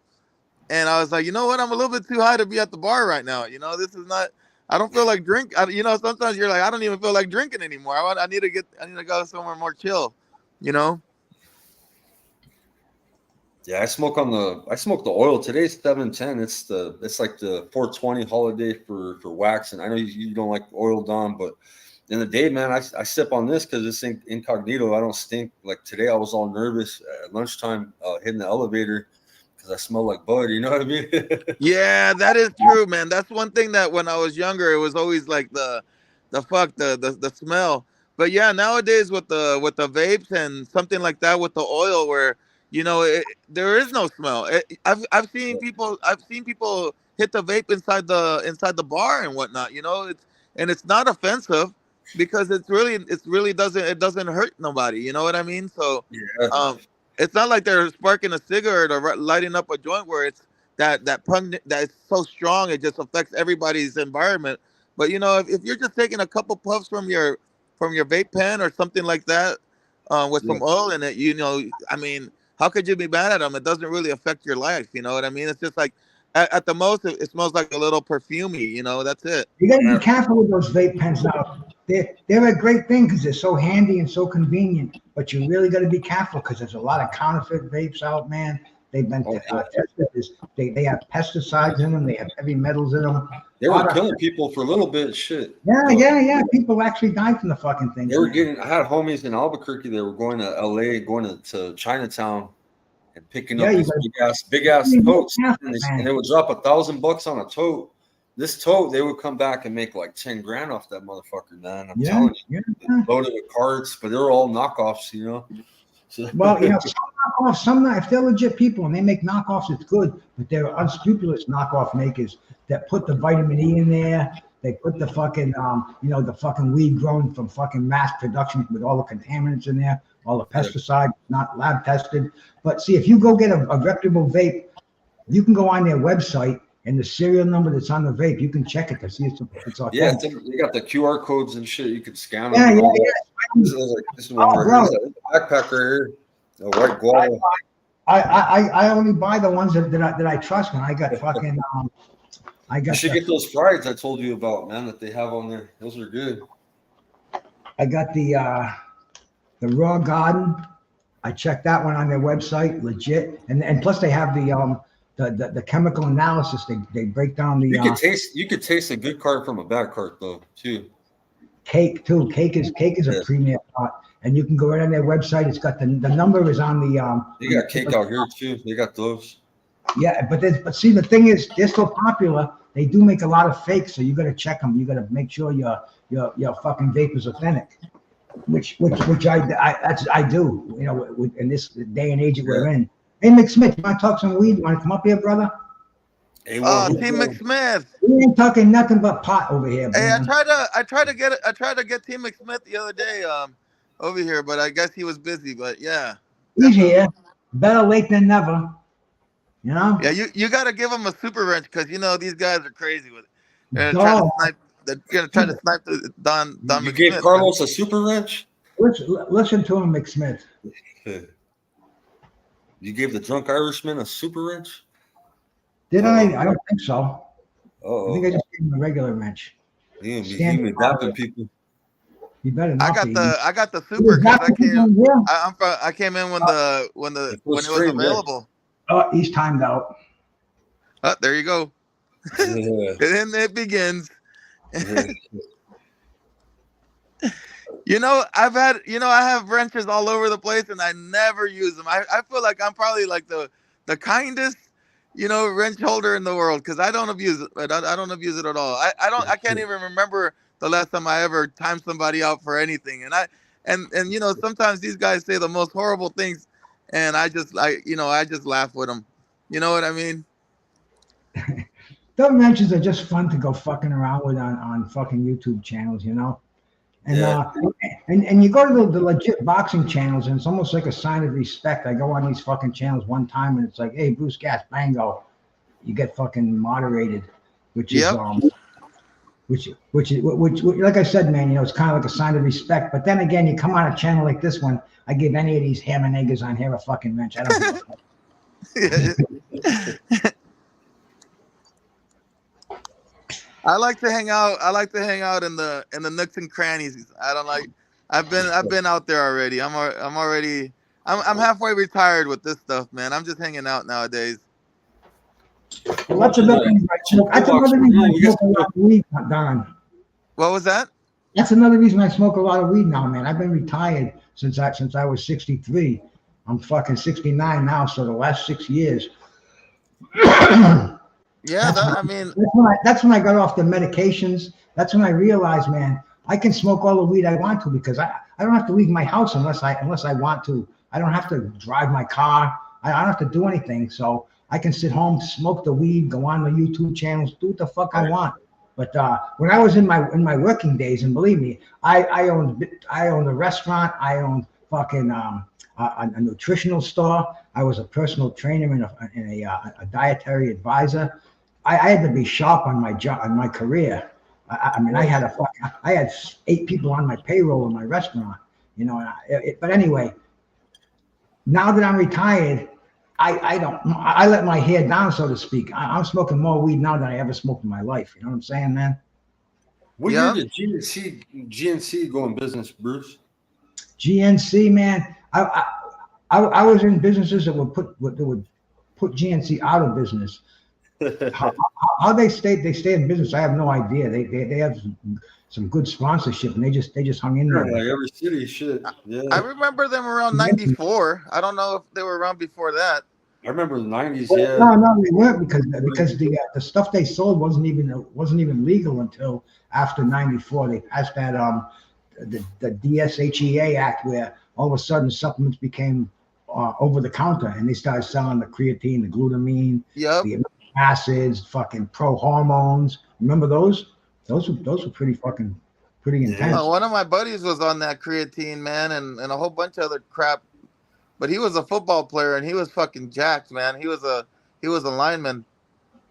and I was like, you know what? I'm a little bit too high to be at the bar right now. You know, this is not. I don't feel like drink. You know, sometimes you're like, I don't even feel like drinking anymore. I need to get. I need to go somewhere more chill. You know. Yeah, I smoke the oil. Today's 710. It's like the 420 holiday for wax. And I know you don't like oil, Don, but in the day, man, I sip on this because it's incognito. I don't stink. Like today, I was all nervous at lunchtime hitting the elevator because I smell like bud. You know what I mean? Yeah, that is true, man. That's one thing that when I was younger, it was always like the smell. But yeah, nowadays with the vapes and something like that with the oil, where there is no smell. I've seen people hit the vape inside the bar and whatnot. It's not offensive because it doesn't hurt nobody. You know what I mean? So, Yeah, um, it's not like they're sparking a cigarette or lighting up a joint where it's that pungent that is so strong it just affects everybody's environment. But if you're just taking a couple puffs from your vape pen or something like that, with yeah, some oil in it, I mean, how could you be mad at them? It doesn't really affect your life. You know what I mean? It's just like at the most it smells like a little perfumey. That's it. You got to be yeah. careful with those vape pens now. They're a great thing because they're so handy and so convenient. But you really got to be careful because there's a lot of counterfeit vapes out, man. They've been Oh, tested. They have pesticides in them. They have heavy metals in them. they were killing people for a little bit. Shit. Yeah. People actually died from the fucking things. They were Man. getting. I had homies in Albuquerque. They were going to LA, going to Chinatown, and picking Yeah, up you these got big ass to be totes, careful, and man. they would drop $1,000 on a tote. This tote, they would come back and make like 10 grand off that motherfucker, man. I'm telling you, loaded with carts, but they were all knockoffs, you know. So, Well, some knockoffs, some not. If they're legit people and they make knockoffs, it's good. But they're unscrupulous knockoff makers that put the vitamin E in there. They put the fucking, the fucking weed grown from fucking mass production with all the contaminants in there, all the pesticides, not lab tested. But see, if you go get a reputable vape, you can go on their website and the serial number that's on the vape, you can check it to see it's yeah, authentic. they got the QR codes and shit. You could scan them. Yeah, and yeah, all that. yeah. This is one Oh, right bro. here. This is a backpack right here. A white guava. I only buy the ones that I trust, man. I got fucking I You got should get those frieds I told you about, man, that they have on there. Those are good. I got the Raw Garden. I checked that one on their website, legit. And plus they have the chemical analysis. They break down the You could taste a good cart from a bad cart though, too. cake too. Cake is a premier pot. And you can go right on their website. It's got the number is on the They got cake out here too. They got those. Yeah, but see, the thing is, they're so popular. They do make a lot of fakes, so you got to check them. You got to make sure your fucking vape is authentic, which I do. In this day and age that we're in. Hey, McSmith, you want to talk some weed? You want to come up here, brother? Hey, Team McSmith. We ain't talking nothing but pot over here, Hey, man. I tried to get Team McSmith the other day over here, but I guess he was busy. But yeah, He's here. Better late than never. You know? Yeah, you got to give him a super wrench because these guys are crazy with it. They're gonna try to snipe the Don You McSmith. gave Carlos a super wrench? Listen to him, McSmith. You gave the drunk Irishman a super wrench? Did I? I don't think so. I think I Oh, just gave him a regular wrench. he Standard. be dapping people. You better I not got be. the He super was because I zapping people came. in here. I came in It was when it was straight red. available. Oh, he's timed out. Oh, there you go. Yeah. And then it begins. Yeah. I have wrenches all over the place and I never use them. I feel like I'm probably like the kindest, wrench holder in the world because I don't abuse it. I don't abuse it at all. I can't even remember the last time I ever timed somebody out for anything. And sometimes these guys say the most horrible things and I just laugh with them. You know what I mean? Those wrenches are just fun to go fucking around with on fucking YouTube channels, you know. And Yeah. and you go to the legit boxing channels, and it's almost like a sign of respect. I go on these fucking channels one time, and it's like, hey, Bruce Gas, bango, you get fucking moderated, which is Yep. which like I said, man, it's kind of like a sign of respect. But then again, you come on a channel like this one, I give any of these ham and eggers on here a fucking wrench. I don't give a fuck. I like to hang out. I like to hang out in the nooks and crannies. I don't like. I've been out there already. I'm halfway retired with this stuff, man. I'm just hanging out nowadays. Well, that's another reason I smoke. That's another reason I smoke a lot of weed, Don. What was that? That's another reason I smoke a lot of weed now, man. I've been retired since I was 63. I'm fucking 69 now, so the last 6 years. Yeah, That's when I got off the medications. That's when I realized, man, I can smoke all the weed I want to because I don't have to leave my house unless I want to. I don't have to drive my car. I don't have to do anything. So I can sit home, smoke the weed, go on the YouTube channels, do what the fuck I want. But when I was in my working days, and believe me, I owned a restaurant. I owned fucking a nutritional store. I was a personal trainer and a dietary advisor. I had to be sharp on my job, on my career. I mean, I had 8 people on my payroll in my restaurant, but anyway, now that I'm retired, I let my hair down, so to speak. I'm smoking more weed now than I ever smoked in my life. You know what I'm saying, man? What year did GNC go in business, Bruce? GNC, man. I was in businesses that would put GNC out of business. How they stay in business, I have no idea. They have some good sponsorship, and they just hung in there. Like every city, shit. Yeah. I remember them around '94. I don't know if they were around before that. I remember the '90s. Well, Yeah. No, they weren't because the stuff they sold wasn't even legal until after '94. They passed that the DSHEA Act, where all of a sudden supplements became over the counter, and they started selling the creatine, the glutamine, the acids, fucking pro hormones. Remember those? Those were pretty intense. Yeah, one of my buddies was on that creatine, man, and a whole bunch of other crap. But he was a football player and he was fucking jacked, man. He was a lineman,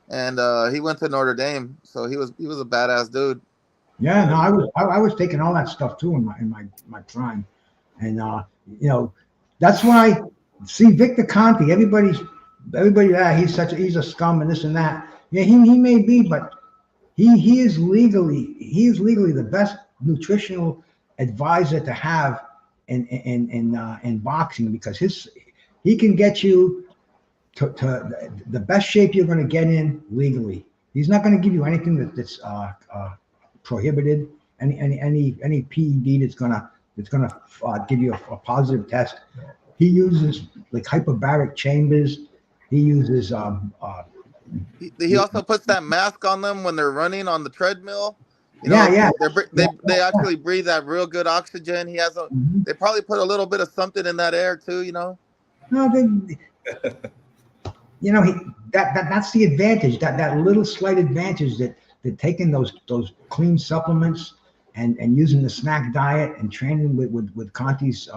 and he went to Notre Dame, so he was a badass dude. Yeah, no, I was taking all that stuff too in my prime, and that's why see Victor Conti. Everybody, he's a scum and this and that. Yeah, he may be, but he is legally the best nutritional advisor to have in boxing, because he can get you to the best shape you're going to get in legally. He's not going to give you anything that's prohibited. Any PED that's gonna give you a positive test. He uses like hyperbaric chambers. He uses he also puts that mask on them when they're running on the treadmill. They actually breathe that real good oxygen. He has they probably put a little bit of something in that air too, No, that's the advantage. That little slight advantage that taking those clean supplements and using the snack diet and training with Conti's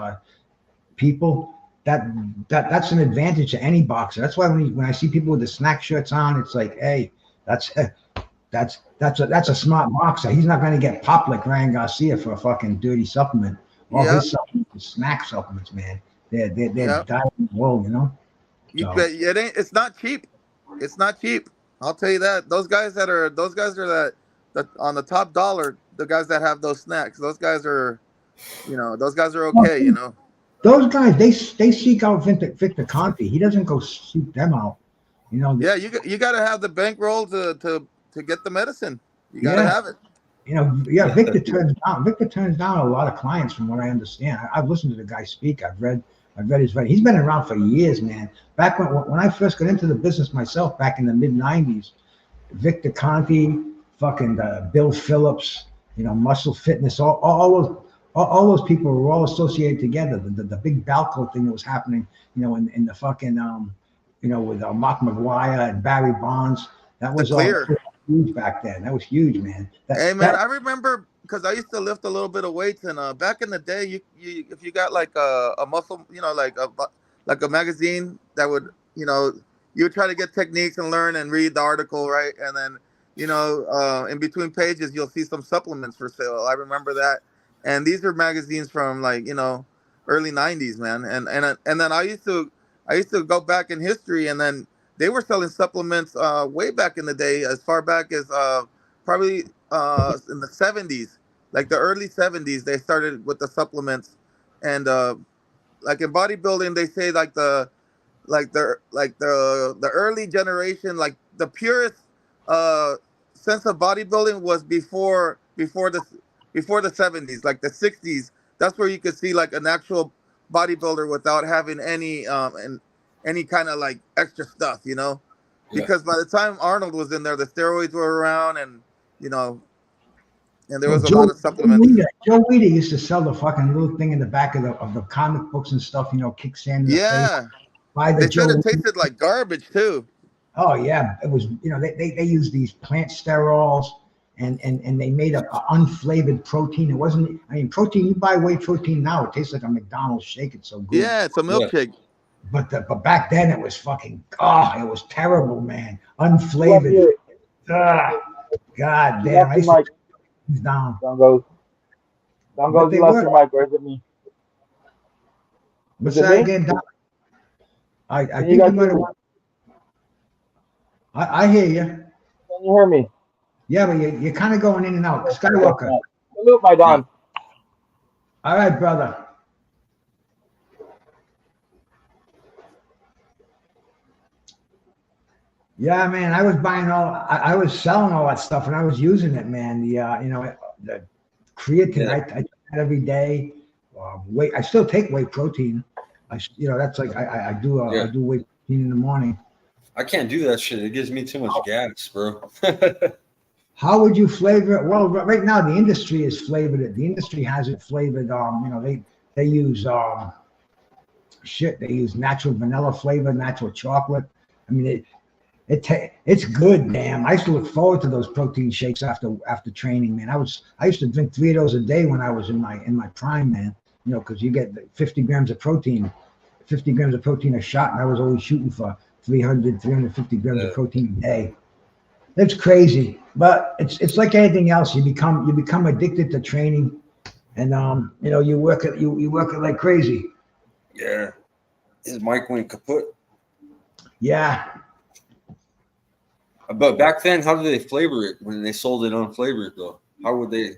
people. That's an advantage to any boxer. That's why when I see people with the snack shirts on, it's like, hey, that's a smart boxer. He's not going to get popped like Ryan Garcia for a fucking dirty supplement. All his supplements are snack supplements, man. They're diet in the world, So, it ain't. It's not cheap. It's not cheap. I'll tell you that. Those guys are that on the top dollar. The guys that have those snacks. Those guys are, those guys are well, okay. You know. those guys, they seek out Victor Conti. He doesn't go seek them out. You know, Yeah, you got to have the bankroll to get the medicine. You got to yeah, have it. yeah. Victor turns down a lot of clients, from what I understand. I've listened to the guy speak. I've read his writing. He's been around for years, man. Back when I first got into the business myself, back in the mid '90s, Victor Conti, fucking Bill Phillips, Muscle Fitness, all those people were all associated together. The big Balco thing that was happening, in the fucking with Mark McGuire and Barry Bonds. That The was all clear. huge back then. That was huge, man. Hey man, I remember because I used to lift a little bit of weights, and back in the day, you if you got like a muscle, like a magazine that would, you would try to get techniques and learn and read the article, right? And then, in between pages, you'll see some supplements for sale. I remember that, and these are magazines from like early '90s, man. And then I used to go back in history, and then they were selling supplements way back in the day, as far back as probably in the 70s, like the early 70s, they started with the supplements. And like in bodybuilding, they say like the early generation, like the purest uh sense of bodybuilding was before the 70s, like the 60s. That's where you could see like an actual bodybuilder without having any kind of like extra stuff, Yeah. because by the time Arnold was in there, the steroids were around, and you know and there Well, was a lot of supplements. Joe Weider used to sell the fucking little thing in the back of the comic books and stuff. Kick sand in the face. Yeah, Buy the they said Joe. it tasted like garbage too. Oh yeah, it was. They used these plant sterols, and they made a unflavored protein. It wasn't. I mean, protein. You buy whey protein now, it tastes like a McDonald's shake. It's so good. Yeah, it's a Yeah. milkshake. But back then it was fucking. Oh, it was terrible, man. Unflavored. God damn. I used to he's down. Don't go. Don't go. But they You lost were. your mic, or is it me? What's Is it that me? again, Doc? I Can think you you guys might hear have. me? I hear you. Can you hear me? Yeah, but you're kind of going in and out. Skywalker. Salute, my Don. All right, brother. Yeah, man. I was buying I was selling all that stuff, and I was using it, man. The creatine. Yeah. I take that every day. I still take whey protein. That's like I do. Yeah. I do whey protein in the morning. I can't do that shit. It gives me too much gas, bro. How would you flavor it? Well, right now the industry has flavored it. The industry has it flavored. They use They use natural vanilla flavor, natural chocolate. I mean, it's good, damn. I used to look forward to those protein shakes after training, man. I used to drink 3 of those a day when I was in my prime, man. Because you get 50 grams of protein a shot, and I was always shooting for 350 grams of protein a day. It's crazy, but it's like anything else. You become addicted to training, and you work it like crazy. Yeah. His mic went kaput. Yeah. But back then, how did they flavor it when they sold it unflavored though? How would they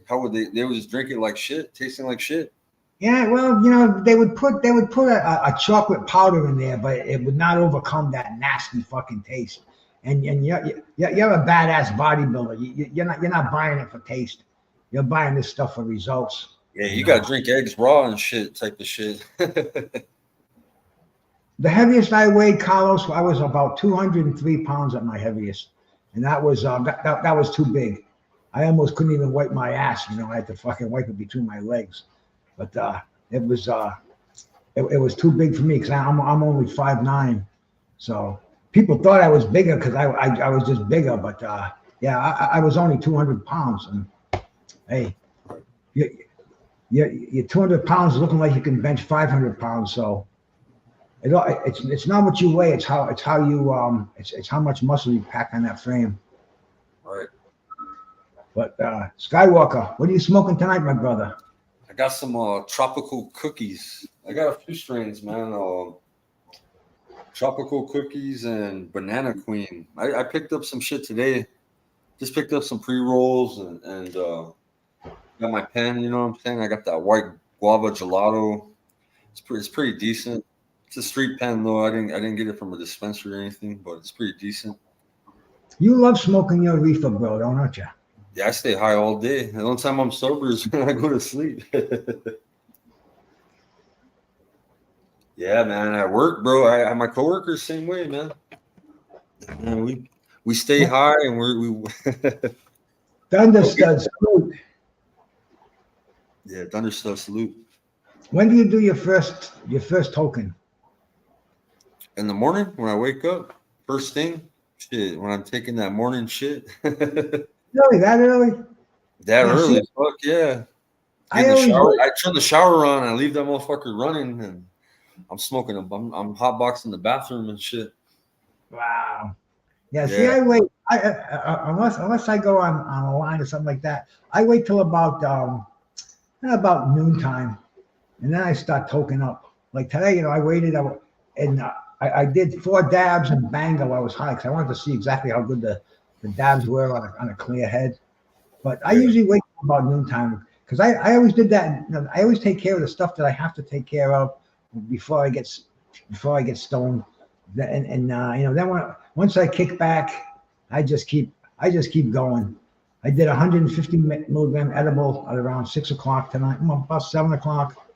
they would just drink it like shit, tasting like shit? Yeah, well, they would put a chocolate powder in there, but it would not overcome that nasty fucking taste. And you're a badass bodybuilder. You're not buying it for taste. You're buying this stuff for results. Yeah, you gotta drink eggs raw and shit, type of shit. The heaviest I weighed, Carlos, I was about 203 pounds at my heaviest, and that was that was too big. I almost couldn't even wipe my ass. I had to fucking wipe it between my legs. But it was too big for me because I'm only 5'9", so people thought I was bigger because I was just bigger. But I was only 200 pounds, and hey, you're 200 pounds looking like you can bench 500 pounds. So it's not what you weigh; it's how much muscle you pack on that frame. Right. But Skywalker, what are you smoking tonight, my brother? I got some tropical cookies. I got a few strains, man. Tropical cookies and banana queen. I picked up some shit today. Just picked up some pre-rolls and got my pen, you know what I'm saying? I got that white guava gelato. It's pretty decent. It's a street pen though. I didn't get it from a dispensary or anything, but it's pretty decent. You love smoking your reefer, bro, don't you? Yeah, I stay high all day. The only time I'm sober is when I go to sleep. Yeah, man. At work, bro. I my coworkers same way, man. Man, we stay high and we Thunder studs. Salute. yeah, thunder stuff salute. When do you do your first token? In the morning when I wake up, first thing, shit. When I'm taking that morning shit, that Really, that early? early, See, fuck yeah. I Get in the always shower. I turn the shower on. And I leave that motherfucker running, and I'm smoking. I'm hotboxing the bathroom and shit. wow. Yeah, see, Yeah, I wait. Unless I go on a line or something like that, I wait till about noontime, and then I start toking up. Like today, I waited and I did 4 dabs and bango. I was high because I wanted to see exactly how good the dabs were on a clear head. But I yeah, usually wait till about noontime because I always did that. I always take care of the stuff that I have to take care of before I get stoned. And then once I kick back, I just keep going. I did 150 milligram edible at around 6 o'clock tonight. About 7 o'clock.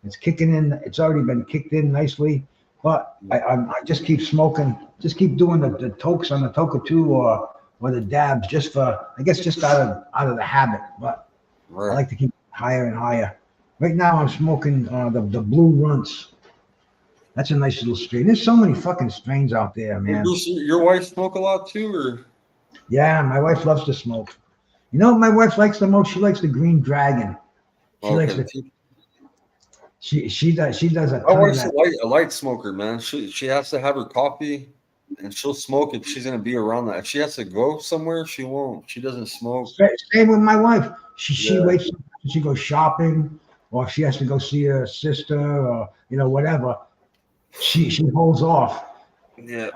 It's kicking in. It's already been kicked in nicely. But I just keep smoking. Just keep doing the tokes on the Toka 2 or the dabs just out of the habit. But I right. like to keep higher and higher. Right now I'm smoking the Blue Runts. That's a nice little strain. There's so many fucking strains out there, Hey, man. Bruce, your wife smoke a lot too, or Yeah, my wife loves to smoke. You know what my wife likes the most? She likes the Green Dragon. She likes okay? the she does a My ton of wife's that. a light smoker, man. She has to have her coffee, and she'll smoke if she's gonna be around that. If she has to go somewhere, she won't. She doesn't smoke. Same with my wife. She Yeah, waits until she goes shopping, or if she has to go see her sister, or whatever. She holds off. yeah.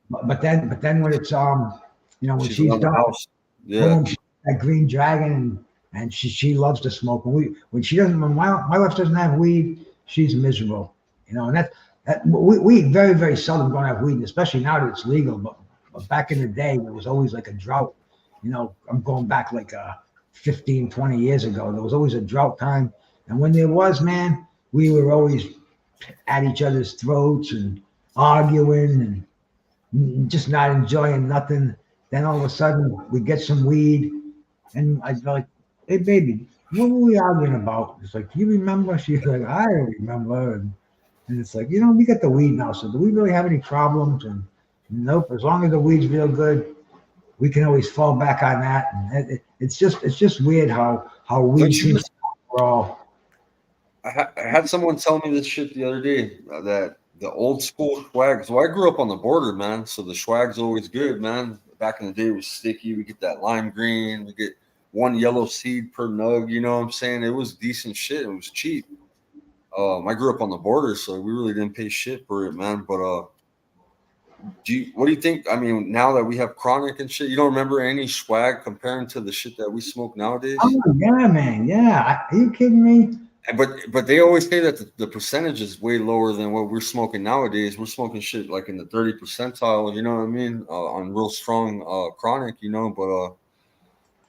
But then when it's when She's she's around the done, house. Yeah, boom, that Green Dragon, and she loves to smoke. When she doesn't, when my wife doesn't have weed, she's miserable. And that we very very seldom don't have weed, especially now that it's legal. But back in the day, there was always like a drought. I'm going back like 15, 20 years ago. There was always a drought time, and when there was, man, we were always at each other's throats and arguing and just not enjoying nothing. Then all of a sudden we get some weed, and I was like, "Hey, baby, what were we arguing about?" It's like, "Do you remember?" She's like, "I don't remember." And it's like, we got the weed now, so do we really have any problems? And nope, as long as the weed's real good, we can always fall back on that. And it's just weird how weed don't you seems just? to all. I had someone tell me this shit the other day that the old school swag. So I grew up on the border, man. So the swag's always good, man. Back in the day, it was sticky. We get that lime green. We get one yellow seed per nug. You know what I'm saying? It was decent shit. It was cheap. I grew up on the border, so we really didn't pay shit for it, man. But what do you think? I mean, now that we have chronic and shit, you don't remember any swag comparing to the shit that we smoke nowadays? Oh yeah, man, yeah. Are you kidding me? But they always say that the percentage is way lower than what we're smoking nowadays. We're smoking shit like in the 30 percentile, you know what I mean? On real strong chronic, but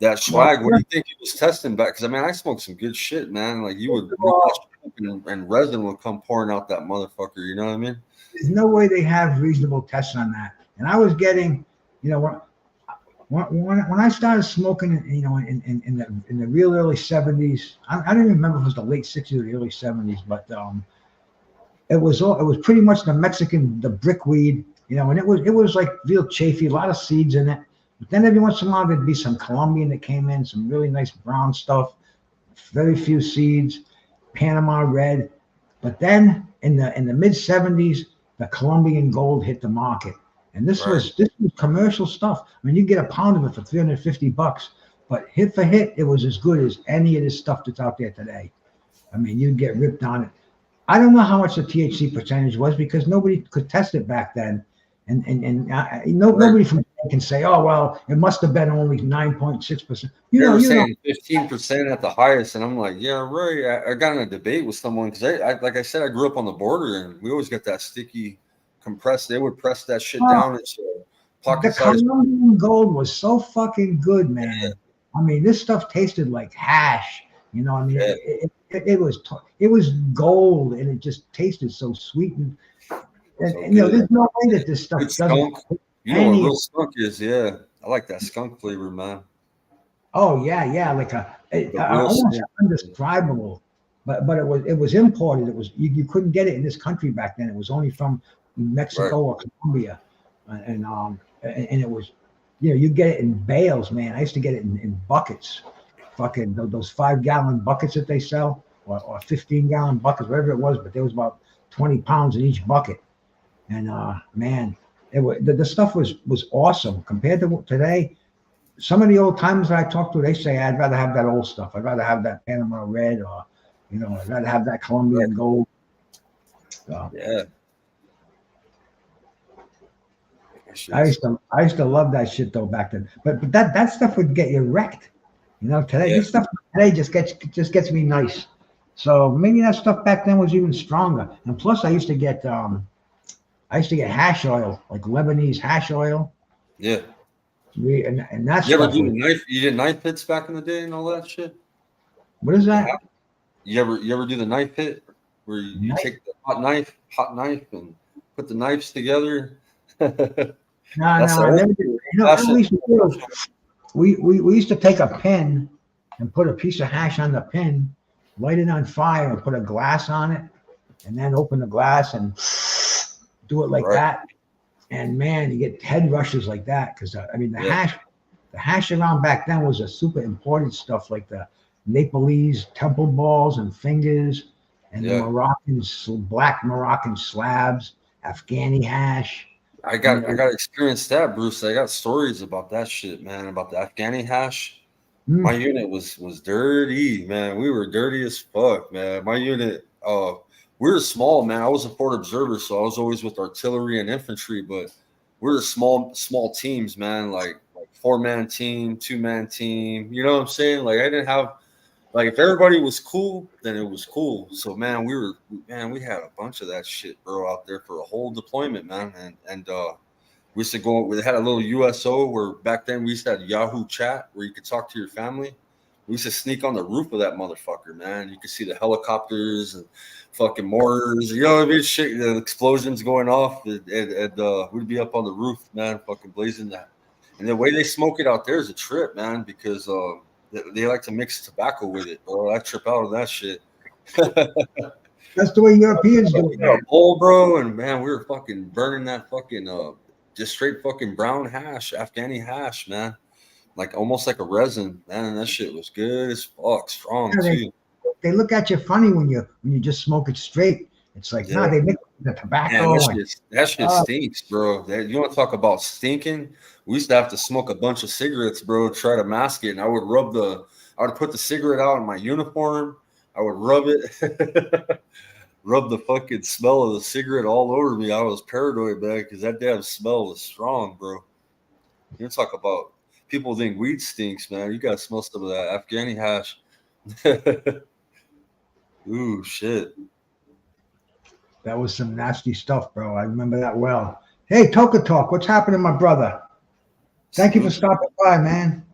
that Well, swag, what do you think he was testing back? Because I mean, I smoked some good shit, man. Like you would roll that shit and resin would come pouring out that motherfucker, you know what I mean? there's no way they have reasonable tests on that. And I was getting, when I started smoking, in the real early '70s, I don't even remember if it was the late '60s or the early '70s, but it was pretty much the brick weed, and it was like real chafy, a lot of seeds in it. But then every once in a while there'd be some Colombian that came in, some really nice brown stuff, very few seeds, Panama red. But then in the mid '70s, the Colombian gold hit the market. And this Right. was commercial stuff. I mean, you get a pound of it for $350, but hit for hit, it was as good as any of this stuff that's out there today. I mean, you'd get ripped on it. I don't know how much the THC percentage was because nobody could test it back then, Right. nobody from can say, oh well, it must have been only 9.6%. They were You know, saying 15% at the highest, and I'm like, yeah, right. I got in a debate with someone because like I said, I grew up on the border, and we always got that sticky compressed. They would press that shit oh, down into the pocket size. Colombian gold was so fucking good, man. I mean, this stuff tasted like hash. You know, I mean, Yeah, it was gold, and it just tasted so sweet so you know, good. there's no way that this stuff Good doesn't skunk. You know what any. real skunk is? Yeah, I like that skunk flavor, man. Oh yeah, like The real almost skunk. undescribable. But it was imported. It was you couldn't get it in this country back then. It was only from Right. Mexico or Colombia, and it was, you know, you get it in bales, man. I used to get it in buckets, fucking those 5 gallon buckets that they sell, or 15 gallon buckets, whatever it was. But there was about 20 pounds in each bucket, and man, the stuff was awesome compared to today. Some of the old timers that I talk to, they say I'd rather have that old stuff. I'd rather have that Panama Red, or you know, I'd rather have that Right. Colombian Gold. So Yeah. That shit's I used to love that shit though back then. But that stuff would get you wrecked. You know, today yeah. this stuff today just gets me nice. So maybe that stuff back then was even stronger. And plus, I used to get hash oil, like Lebanese hash oil. Yeah. And that You ever stuff do the was, knife? You did knife hits back in the day and all that shit. what is The that? half- You ever do the knife hit where you Night? take the hot knife, and put the knives together? No, That's the I old never did. school You know what we fashioned. used to do? We used to take a pin and put a piece of hash on the pin, light it on fire, and put a glass on it, and then open the glass and do it like Right. that. And man, you get head rushes like that because I mean Yeah. the hash around back then was a super imported stuff like the Nepalese temple balls and fingers, and the Yeah. black Moroccan slabs, Afghani hash. I You got I know, got to experience that, Bruce. I got stories about that shit, man. About the Afghani hash. My mm, unit was dirty, man. We were dirty as fuck, man. My unit, we were small, man. I was a port observer, so I was always with artillery and infantry, but we were small teams, man. Like 4-man team, 2-man team. You know what I'm saying? Like I didn't have like if everybody was cool, then it was cool. So man, we had a bunch of that shit, bro, out there for a whole deployment, man. And we used to go. We had a little USO where back then we used to have Yahoo Chat where you could talk to your family. We used to sneak on the roof of that motherfucker, man. You could see the helicopters and fucking mortars. You know what I mean? Shit, the explosions going off, and we'd be up on the roof, man, fucking blazing that. And the way they smoke it out there is a trip, man, because they like to mix tobacco with it, bro. I trip out of that shit. that's the way Europeans do it, We got man. a bowl, bro, and man, we were fucking burning that fucking just straight fucking brown hash, Afghani hash, man. Like almost like a resin, man. And that shit was good as fuck, strong Yeah, too. they look at you funny when you just smoke it straight. It's like, no, Yeah, they mix the man, tobacco and that shit uh, stinks, bro. You want to talk about stinking? We used to have to smoke a bunch of cigarettes, bro, to try to mask it. And I would put the cigarette out in my uniform. I would rub it, rub the fucking smell of the cigarette all over me. I was paranoid, man, because that damn smell was strong, bro. You talk about people think weed stinks, man. You gotta smell some of that Afghani hash. Ooh, shit. that was some nasty stuff, bro. I remember that well. Hey, Toka Talk, what's happening, my brother? Thank you for Salute. stopping by, man.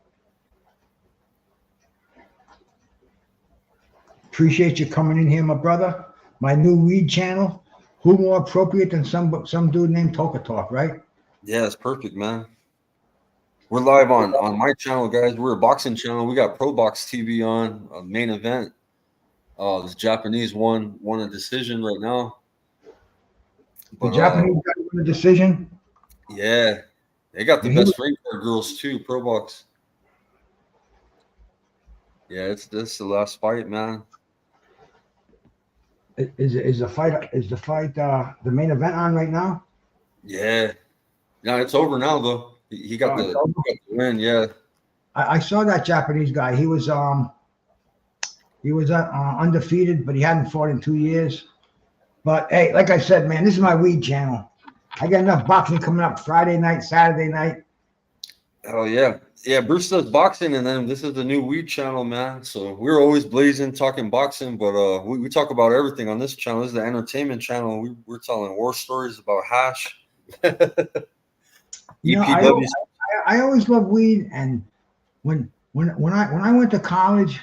Appreciate you coming in here, my brother. My new weed channel. Who more appropriate than some dude named Toka Talk, right? Yeah, it's perfect, man. We're live on my channel, guys. We're a boxing channel. We got Pro Box TV on main event. This Japanese won a decision right now, The but Japanese guy won a decision. yeah, they got the And he best ring card girls too. Pro Box. Yeah, it's this the last fight, man. is the main event on right now? Yeah, no, it's over now though. He got Oh, it's the over. win. Yeah, I saw that Japanese guy. He was undefeated, but he hadn't fought in 2 years. But hey, like I said, man, this is my weed channel. I got enough boxing coming up Friday night, Saturday night. Oh yeah, yeah. Bruce does boxing, and then this is the new weed channel, man. So we're always blazing talking boxing, but we talk about everything on this channel. This is the entertainment channel. We're telling war stories about hash, You know, EPW. I always love weed, and when I went to college,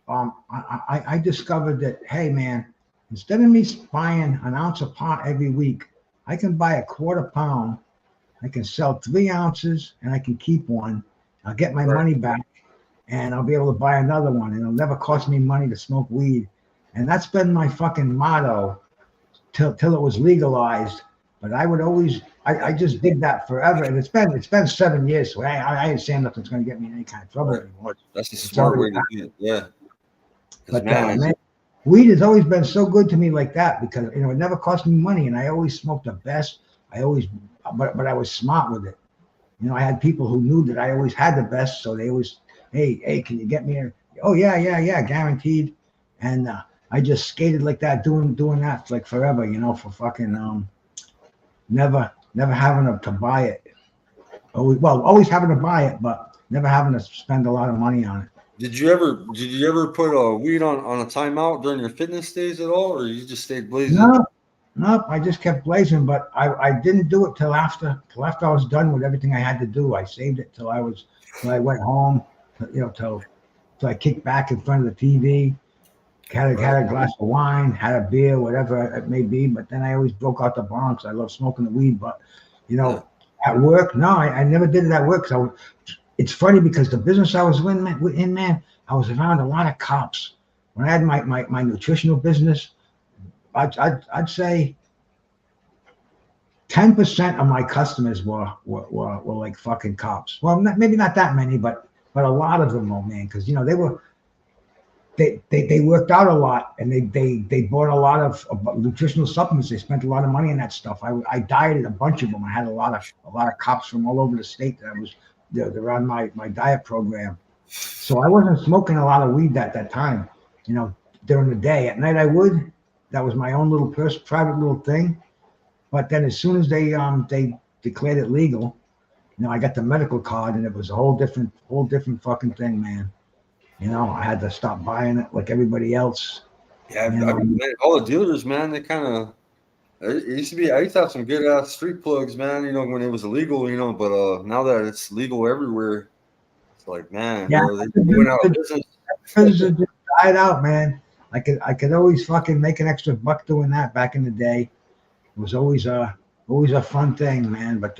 I discovered that, hey man, instead of me buying an ounce of pot every week, I can buy a quarter pound. I can sell 3 ounces, and I can keep one. I'll get my Right. money back, and I'll be able to buy another one, and it'll never cost me money to smoke weed. And that's been my fucking motto till it was legalized. But I would always, I just did that forever, and it's been 7 years, so I ain't saying nothing's going to get me in any kind of trouble Right. anymore. That's the It's smart already way to do it. Yeah. Because But man, man, weed has always been so good to me like that because it never cost me money, and I always smoked the best. I always, but I was smart with it. I had people who knew that I always had the best, so they always, hey, can you get me a? Oh yeah, guaranteed. And I just skated like that, doing that like forever, for fucking never having to buy it. Always having to buy it, but never having to spend a lot of money on it. did you ever put a weed on a timeout during your fitness days at all, or you just stayed blazing? No, no, I just kept blazing, but I didn't do it till after I was done with everything I had to do. I saved it till I went home, till I kicked back in front of the TV, Right. had a glass of wine, had a beer, whatever it may be. But then I always broke out the Bronx. I love smoking the weed, but you Yeah. know, at work, no, I never did it at work. So it's funny because the business I was in, man, I was around a lot of cops. When I had my nutritional business, I'd say 10% of my customers were like fucking cops. Well, maybe not that many, but a lot of them, oh man, because they worked out a lot, and they bought a lot of nutritional supplements. They spent a lot of money on that stuff. I dieted a bunch of them. I had a lot of cops from all over the state that they're on my diet program. So I wasn't smoking a lot of weed at that time, you know, during the day. At night I would. That was my own little private little thing. But then as soon as they declared it legal, I got the medical card, and it was a whole different fucking thing, man. I had to stop buying it like everybody else. Yeah, You I know, mean, man, all the dealers, man, they kind of. It used to be. I used to have some good ass street plugs, man. When it was illegal, but now that it's legal everywhere, it's like, man, yeah, bro, they went out of the business. business just died out, man. I could always fucking make an extra buck doing that back in the day. It was always a fun thing, man. But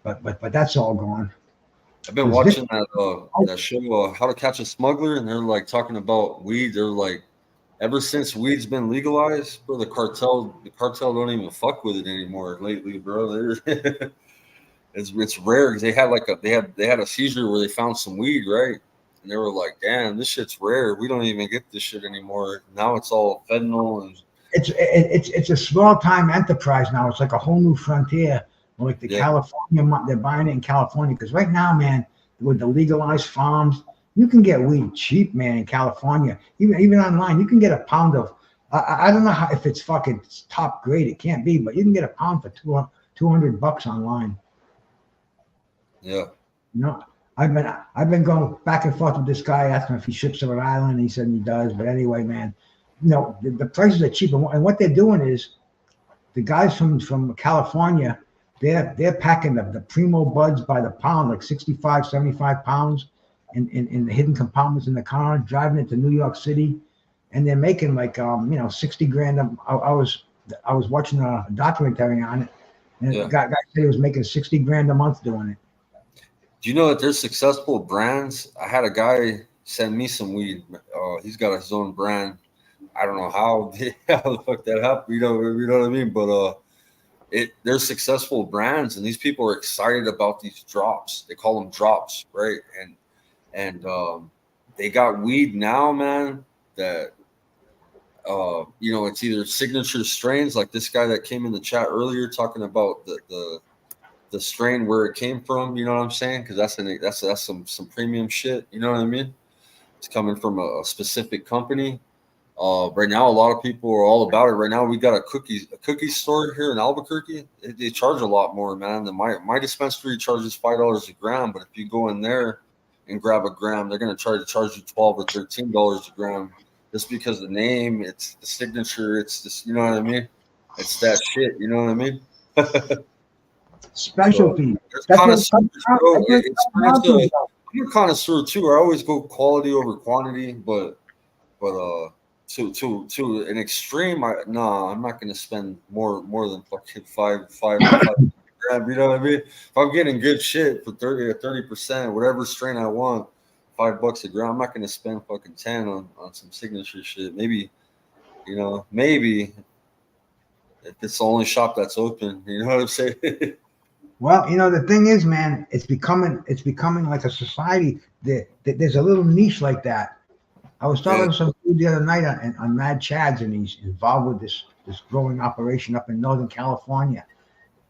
but that's all gone. I've been Because this, watching that show, How to Catch a Smuggler, and they're like talking about weed. They're like, ever since weed's been legalized, bro, the cartel don't even fuck with it anymore lately, bro. It's rare because they had a seizure where they found some weed, right? And they were like, damn, this shit's rare. We don't even get this shit anymore. Now it's all fentanyl and it's a small time enterprise now. It's like a whole new frontier. Like the yeah, California, they're buying it in California because right now, man, with the legalized farms, you can get weed cheap, man, in California. Even online, you can get a pound of. I don't know if it's fucking top grade. It can't be, but you can get a pound for 200 bucks online. yeah. You know, I've been going back and forth with this guy, asking if he ships to Rhode Island. He said he does, but anyway, man, the prices are cheap, and what they're doing is the guys from California, they're packing the primo buds by the pound, like 65, 75 pounds in the hidden compartments in the car, driving it to New York City, and they're making like 60 grand. I was watching a documentary on it, and the Yeah. guy said he was making 60 grand a month doing it. Do you know that there's successful brands? I had a guy send me some weed. He's got his own brand. I don't know how how the fuck that happened. You know what I mean? But there's successful brands, and these people are excited about these drops. They call them drops, right? And they got weed now, man. That it's either signature strains, like this guy that came in the chat earlier talking about the strain where it came from. You know what I'm saying? Because that's some premium shit. You know what I mean? It's coming from a specific company. Right now, a lot of people are all about it. Right now, we got a cookie store here in Albuquerque. They charge a lot more, man. My dispensary charges $5 a gram, but if you go in there and grab a gram, they're gonna try to charge you $12 or $13 a gram, just because the name, it's the signature, it's just, you know what I mean? It's that shit, you know what I mean? So Specialty. there's That's what connoisseurs, bro. that's what It's comes down to. I'm a connoisseur too. I always go quality over quantity, but to an extreme, I'm not gonna spend more than fucking five grand. You know what I mean? If I'm getting good shit for 30%, whatever strain I want, $5 a gram, I'm not gonna spend fucking 10 on some signature shit. Maybe, maybe if it's the only shop that's open, you know what I'm saying? Well, the thing is, man, it's becoming like a society that there's a little niche like that. I was Yeah, talking to some dude the other night on Mad Chads, and he's involved with this growing operation up in Northern California.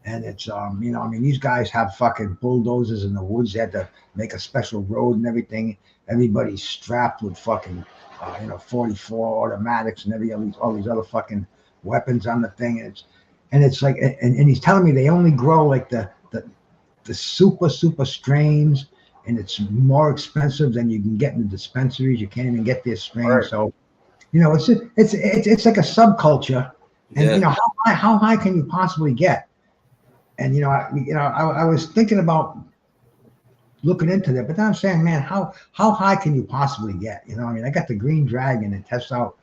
And it's I mean, these guys have fucking bulldozers in the woods. They had to make a special road and everything. Everybody's strapped with fucking 44 automatics and all these other fucking weapons on the thing. And it's like, and he's telling me they only grow like the super strains, and it's more expensive than you can get in the dispensaries. You can't even get this all strain. right. So it's like a subculture. And Yeah, how high can you possibly get? And I was thinking about looking into that, but then I'm saying, man, how high can you possibly get? I mean, I got the Green Dragon and tests out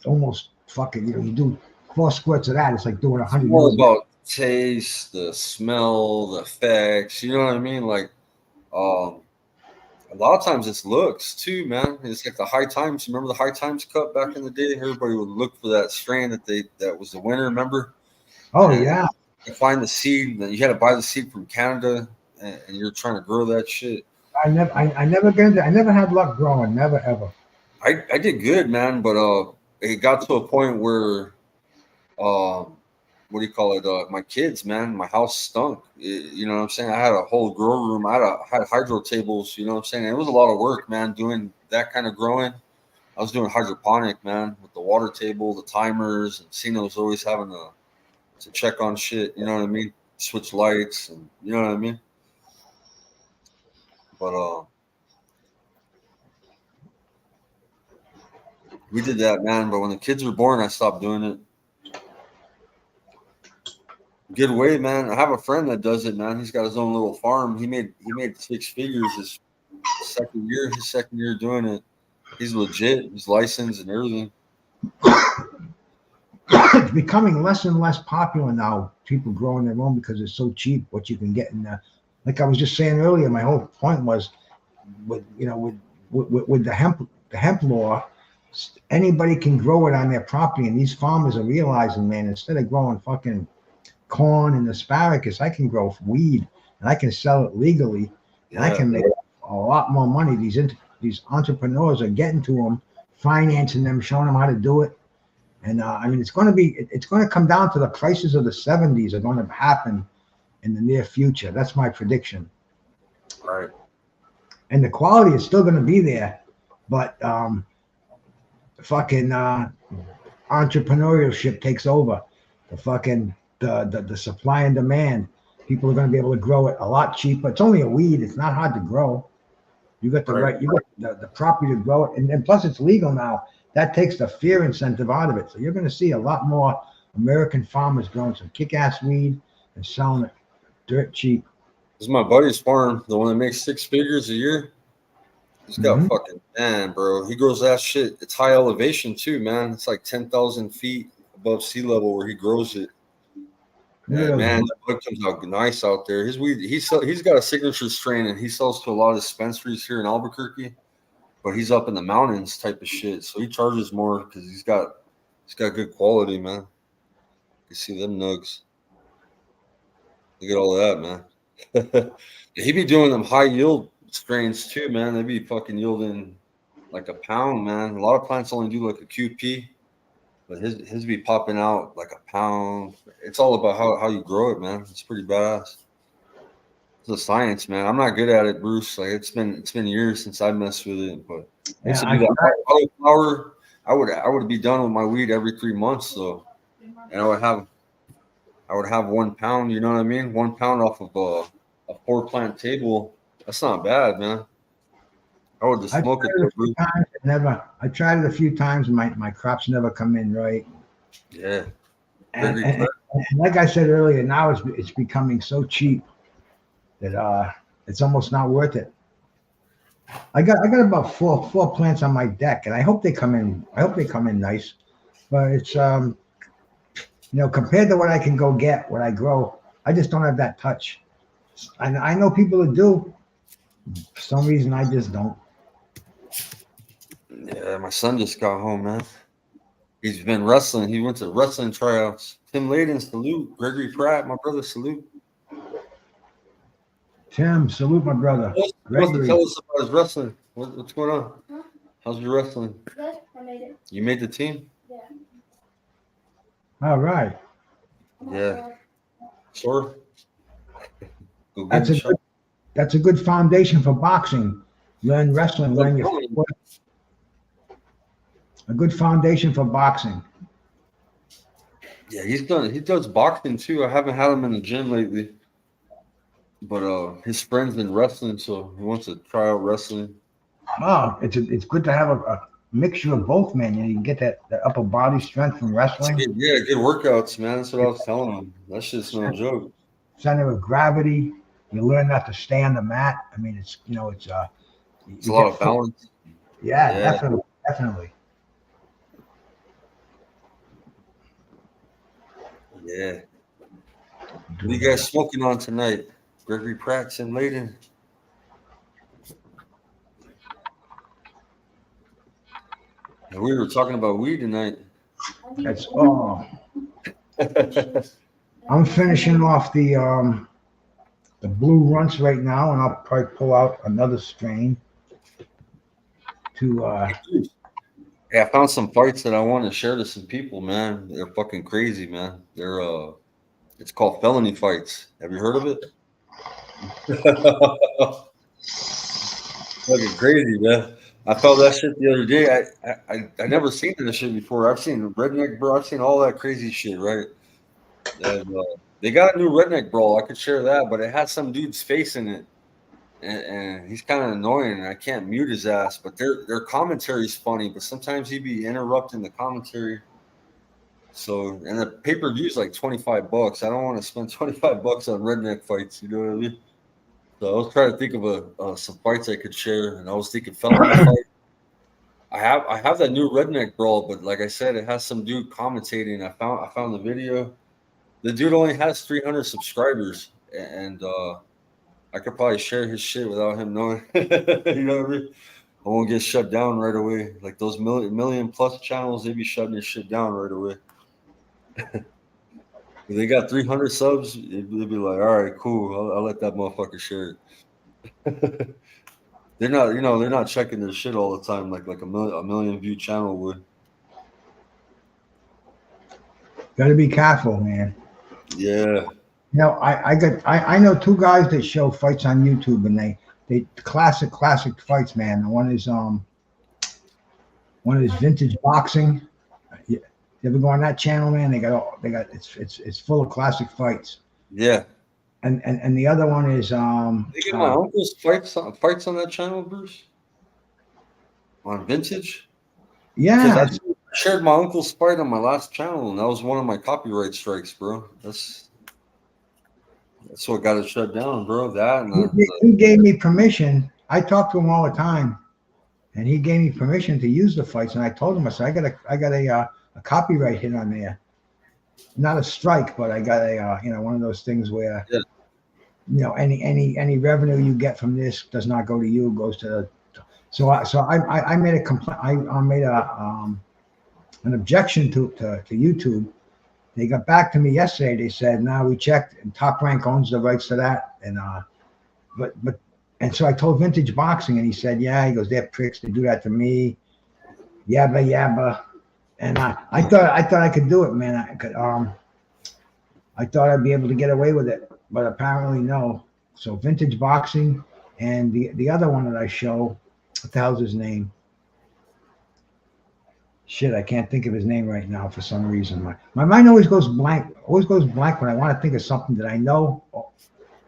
almost fucking. You do 4 squirts of that, it's like doing it's 100 more milligrams. about taste, the smell, the effects. You know what I mean? Like, um, a lot of times it's looks too, man. It's like the High Times. Remember the High Times Cup back in the day? Everybody would look for that strain that was the winner. Remember? Oh And yeah, you find the seed. Then you had to buy the seed from Canada, and you're trying to grow that shit. I never had luck growing, never ever. I did good, man, but it got to a point where what do you call it? My kids, man, my house stunk. You know what I'm saying? I had a whole grow room. I had hydro tables. You know what I'm saying? It was a lot of work, man, doing that kind of growing. I was doing hydroponic, man, with the water table, the timers, and Cena was always having to check on shit. You know what I mean? Switch lights, and you know what I mean. But we did that, man. But when the kids were born, I stopped doing it. Good way, man. I have a friend that does it, man. He's got his own little farm. He made 6 figures his second year doing it. He's legit. He's licensed and everything. It's becoming less and less popular now. People growing their own because it's so cheap. What you can get in the, like I was just saying earlier, my whole point was with the hemp law, anybody can grow it on their property, and these farmers are realizing, man, instead of growing fucking corn and asparagus, I can grow weed and I can sell it legally, and I Yeah, can make a lot more money. These entrepreneurs are getting to them, financing them, showing them how to do it. And I mean, it's going to come down to the prices of the '70s are going to happen in the near future. That's my prediction. right. And the quality is still going to be there, but fucking entrepreneurship takes over. The fucking the supply and demand. People are going to be able to grow it a lot cheaper. It's only a weed. It's not hard to grow. You got the Right. right. You got the property to grow it, and plus it's legal now. That takes the fear incentive out of it. So you're going to see a lot more American farmers growing some kick-ass weed and selling it dirt cheap. This is my buddy's farm, the one that makes 6 figures a year. He's got Hmm. fucking man, bro. He grows that shit. It's high elevation too, man. It's like 10,000 feet above sea level where he grows it. Look at And those. man, the bud comes out nice out there. His weed, he's got a signature strain, and he sells to a lot of dispensaries here in Albuquerque. But he's up in the mountains type of shit, so he charges more because he's got good quality, man. You see them nugs. Look at all that, man. He be doing them high yield strains too, man. They be fucking yielding like a pound, man. A lot of plants only do like a QP, but his be popping out like a pound. It's all about how you grow it, man. It's pretty badass. It's a science, man. I'm not good at it, Bruce. Like it's been years since I messed with it, but I used Yeah, to do that autoflower. I would be done with my weed every 3 months, so, and I would have 1 pound. You know what I mean? 1 pound off of a 4 plant table. That's not bad, man. I would just I tried smoke it it a though, few bro. times. I tried it a few times. My crops never come in right. Yeah, And, Gregory and, Pratt. and like I said earlier, now it's becoming so cheap that it's almost not worth it. I got about four plants on my deck, and I hope they come in. I hope they come in nice. But it's compared to what I can go get, what I grow, I just don't have that touch. And I know people that do. For some reason, I just don't. Yeah, my son just got home, man. He's been wrestling. He went to wrestling tryouts. Tim Layden, salute. Gregory Pratt, my brother, salute. Tim, salute my brother, He wants to Gregory. tell us about his wrestling. What's going on? How's your wrestling? Good. I made it. You made the team? Yeah. All right, Yeah. Sure. Go get that's in a shot. that's a good foundation for boxing. Learn wrestling, learn your footwork. A good foundation for boxing. Yeah, he does boxing too. I haven't had him in the gym lately. But his friend's been wrestling, so he wants to try out wrestling. Oh, it's good to have a mixture of both, man. You can get that upper body strength from wrestling, Yeah, good workouts, man. That's what I was telling him. That shit's no joke. center of gravity. You learn not to stay on the mat. I mean, it's It's a you lot get of balance. yeah, Yeah, definitely. yeah. What are you guys smoking on tonight? Gregory Pratt and Layden. And we were talking about weed tonight. That's oh, I'm finishing off the blue runts right now, and I'll probably pull out another strain to Yeah, I found some fights that I want to share to some people, man. They're fucking crazy, man. It's called felony fights. Have you heard of it? Fucking crazy, man. I felt that shit the other day. I never seen this shit before. I've seen redneck bro. I've seen all that crazy shit, right? And they got a new redneck brawl. I could share that, but it had some dude's face in it, and he's kind of annoying. And I can't mute his ass, but their commentary's funny. But sometimes he be interrupting the commentary. So and the pay per view is like $25. I don't want to spend $25 on redneck fights. You know what I mean? So I was trying to think of some fights I could share, and I was thinking felony fight. I have that new redneck brawl, but like I said, it has some dude commentating. I found the video. The dude only has 300 subscribers, and I could probably share his shit without him knowing. You know what I mean? I won't get shut down right away. Like those million plus channels, they be shutting their shit down right away. If they got 300 subs, they'd be like, all right, cool. I'll let that motherfucker share it. They're not checking their shit all the time like a million view channel would. got to be careful, man. Yeah. I know two guys that show fights on YouTube, and they classic fights, man. One is vintage boxing. You ever go on that channel, man? They got it's full of classic fights. Yeah. And the other one is They get my uncle's fights on that channel, Bruce? On vintage? Because yeah, I shared my uncle's fight on my last channel, and that was one of my copyright strikes, bro. That's what got it shut down, bro. That and he gave me permission. I talk to him all the time, and he gave me permission to use the fights. And I told him, I said, I got a copyright hit on there, not a strike, but I got a one of those things where yeah. Any revenue you get from this does not go to you, it goes to. I made a complaint. I made an objection to YouTube. They got back to me yesterday. They said, "No, we checked, and Top Rank owns the rights to that." And and so I told Vintage Boxing, and he said, "Yeah." He goes, "They're pricks. They do that to me." Yabba. And I thought I could do it, man. I thought I'd be able to get away with it, but apparently no. So Vintage Boxing and the other one that I show, what the hell's his name? Shit, I can't think of his name right now for some reason. My mind always goes blank. Always goes blank when I want to think of something that I know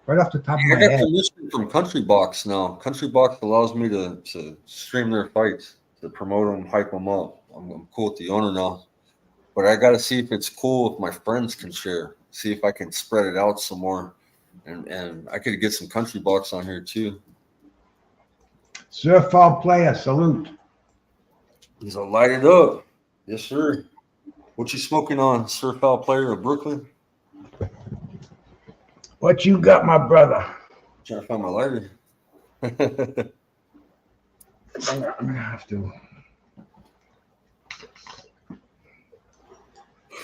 right off the top of I my got head. permission from Country Box now. Country Box allows me to stream their fights, to promote them, hype them up. I'm cool with the owner now, but I got to see if it's cool if my friends can share. See if I can spread it out some more, and I could get some Country Box on here too. Surf foul player, salute. He's all light it up. Yes, sir. What you smoking on, Surf Foul Player of Brooklyn? What you got, my brother? Trying to find my lighter. I'm gonna have to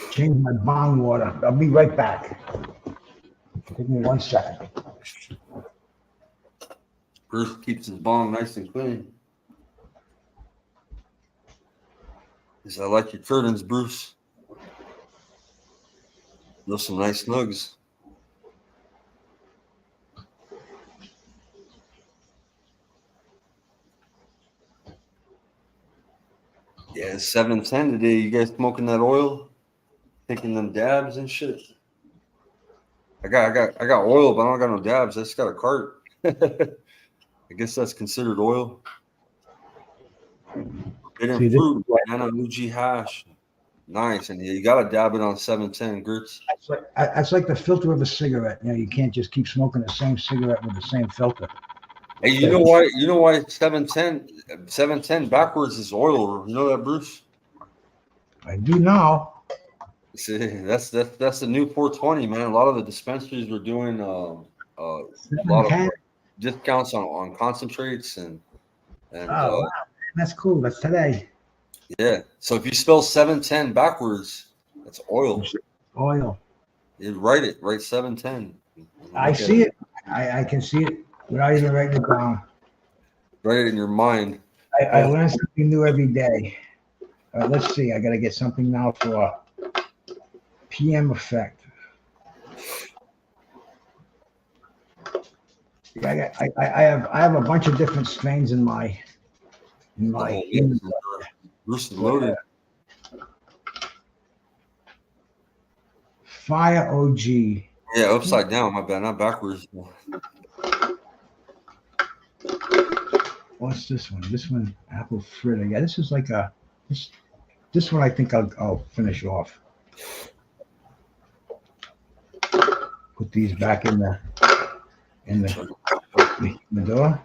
change my bong water. I'll be right back. Give me 1 second. Bruce keeps his bong nice and clean. Is I like your curtains, Bruce. Those some nice nugs. Yeah, it's 7:10 today. You guys smoking that oil? Taking them dabs and shit. I got oil, but I don't got no dabs. I just got a cart. I guess that's considered oil. Forbidden See, this, fruit, banana Muji hash. Nice. And you gotta dab it on 710 grits. that's like the filter of a cigarette. You know, you can't just keep smoking the same cigarette with the same filter. Hey, you know why? You know why 710 backwards is oil? You know that, Bruce? I do now. See, that's the new 420, man. A lot of the dispensaries were doing a lot of 710. discounts on concentrates and Oh, wow. That's cool. That's today. yeah. So if you spell 710 backwards, that's oil. Oil. You write 710. I see it. I can see it without even writing it down. Write it in your mind. I learn something new every day. Let's see. I got to get something now for PM effect. Yeah, I have a bunch of different strains in my Bruce is loaded. Fire OG. Yeah, upside down. My bad, not backwards. What's this one? This one, apple fritter. Yeah, this is like this one. I think I'll finish off. Put these back in the door.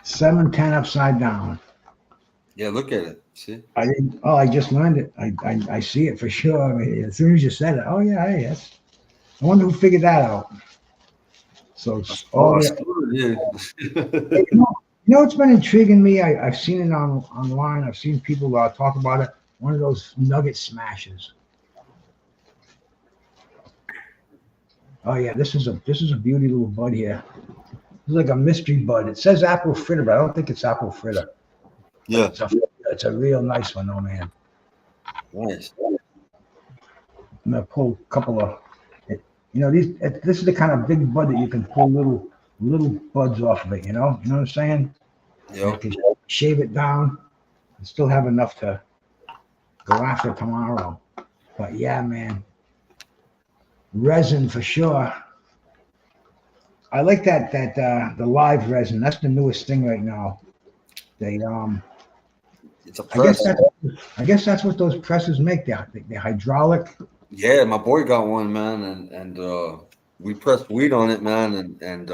$7.10 upside down. Yeah, look at it. See? I didn't. Oh, I just learned it. I see it for sure. I mean, as soon as you said it. Oh yeah, hey, yes. I wonder who figured that out. So Yeah. You know, it's been intriguing me. I've seen it online. I've seen people talk about it. One of those nugget smashes. Oh yeah, this is a beauty little bud here. It's like a mystery bud. It says apple fritter, but I don't think it's apple fritter. Yeah. It's a real nice one, though, man. Nice. I'm gonna pull a couple of. You know, this is the kind of big bud that you can pull little buds off of it. You know what I'm saying? Yeah. You can shave it down and still have enough to go after tomorrow. But yeah, man, resin for sure. I like that the live resin. That's the newest thing right now. They It's a press. I guess that's what those presses make. They're hydraulic. Yeah, my boy got one, man, and we pressed weed on it, man, and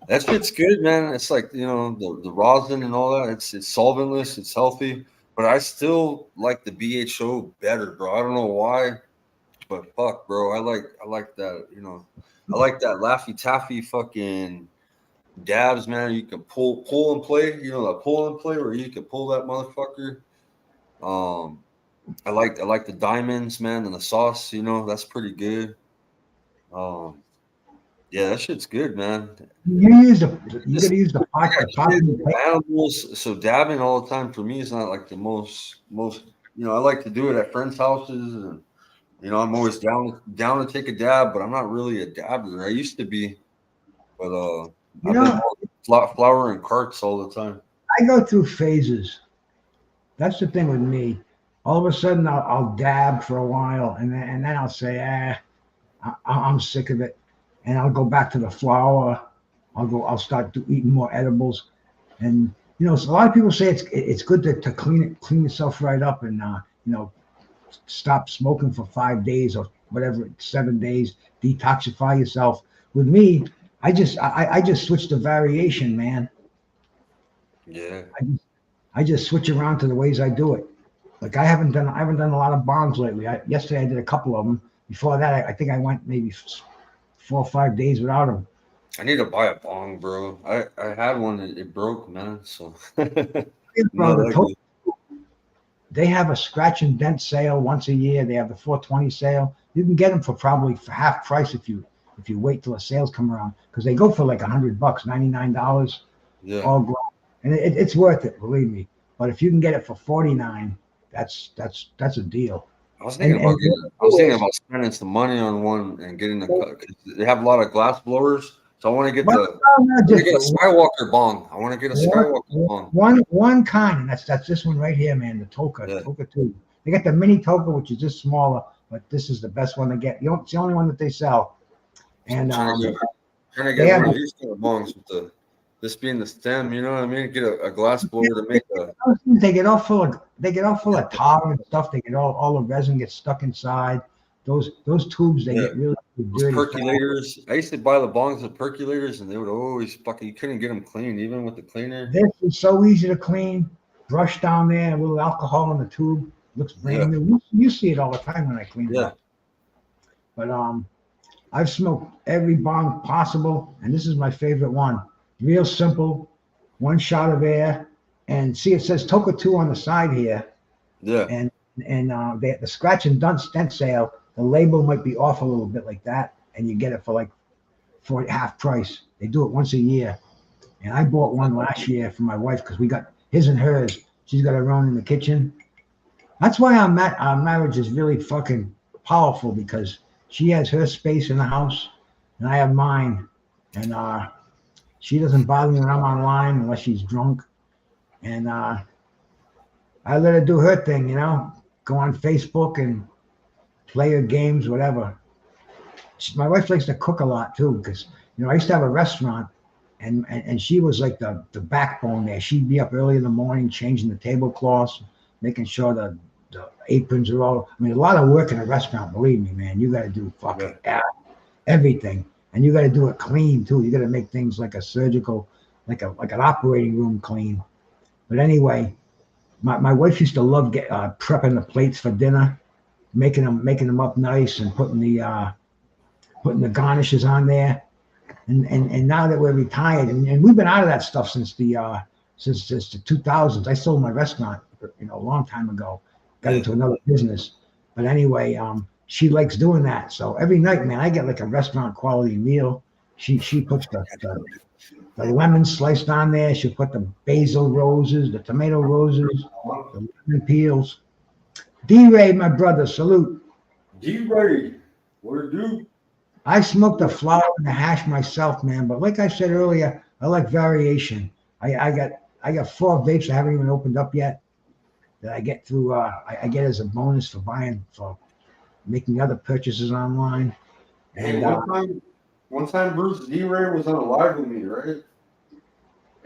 that shit's good, man. It's like, you know, the rosin and all that. It's solventless, it's healthy, but I still like the BHO better, bro. I don't know why, but fuck, bro, I like that, you know, I like that Laffy Taffy fucking dabs, man. You can pull and play, you know, that pull and play where you can pull that motherfucker. I like the diamonds, man, and the sauce. You know, that's pretty good. Yeah, that shit's good, man. You gotta use the pot. Animals. So dabbing all the time for me is not like the most. You know, I like to do it at friends' houses, and you know, I'm always down to take a dab, but I'm not really a dabber. I used to be, But You I've been know, flowering carts all the time. I go through phases. That's the thing with me. All of a sudden, I'll dab for a while, and then I'll say, I'm sick of it, and I'll go back to the flower. I'll start eating more edibles, and so a lot of people say it's good to clean yourself right up, and stop smoking for 5 days or whatever, 7 days, detoxify yourself. With me, I just switch the variation, man. Yeah. I just switch around to the ways I do it. Like I haven't done a lot of bongs lately. Yesterday I did a couple of them. Before that, I think I went maybe 4 or 5 days without them. I need to buy a bong, bro. I had one, it broke, man. So Bro, not ugly. they have a scratch and dent sale once a year. They have the 420 sale. You can get them for probably for half price if you wait till the sales come around, because they go for like $100, $99, Yeah. all grown, and it's worth it, believe me. But if you can get it for 49, that's a deal. I was And thinking about spending some money on one and getting the cut, 'cause they have a lot of glass blowers. So I want to get Well, no, I want to just get a Skywalker bong. I want to get a Skywalker bong. one kind, and that's this one right here, man. The Yeah. Toka 2. They got the mini Toka, which is just smaller, but this is the best one to get. It's the only one that they sell. And Trying to they get have one of these kind of bongs with this being the stem. You know what I mean? Get a glass blower to make a. they get all full of tar and stuff. They get all the resin gets stuck inside. Those tubes they Yeah. get really Those dirty. percolators. I used to buy the bongs with percolators, and they would always fucking. You couldn't get them clean, even with the cleaner. This is so easy to clean. Brush down there, a little alcohol in the tube. Looks Yeah. brand new. You see it all the time when I clean it Yeah. up. But I've smoked every bong possible, and this is my favorite one. Real simple, one shot of air, and see it says Toka 2 on the side here, Yeah. and the scratch and dent sale, the label might be off a little bit like that, and you get it for like half price. They do it once a year, and I bought one last year for my wife because we got his and hers. She's got her own in the kitchen. That's why our marriage is really fucking powerful, because she has her space in the house and I have mine. And she doesn't bother me when I'm online unless she's drunk. And I let her do her thing, go on Facebook and play her games, whatever. My wife likes to cook a lot too, because I used to have a restaurant, and she was like the backbone there. She'd be up early in the morning changing the tablecloths, making sure the aprons are all. I mean, a lot of work in a restaurant. Believe me, man. You got to do fucking everything, and you got to do it clean too. You got to make things like a surgical, like an operating room clean. But anyway, my wife used to love prepping the plates for dinner, making them up nice, and putting the garnishes on there. And now that we're retired, and we've been out of that stuff since the 2000s. I sold my restaurant, a long time ago. Got into another business, but anyway, she likes doing that. So every night, man, I get like a restaurant quality meal. She puts the lemon sliced on there. She'll put the basil roses, the tomato roses, the lemon peels. D-Ray, my brother, salute. D-Ray, what do? I smoke the flower and the hash myself, man. But like I said earlier, I like variation. I got 4 vapes I haven't even opened up yet that I get through. I get as a bonus for making other purchases online. And one time, Bruce D-Ray was on a live with me, right?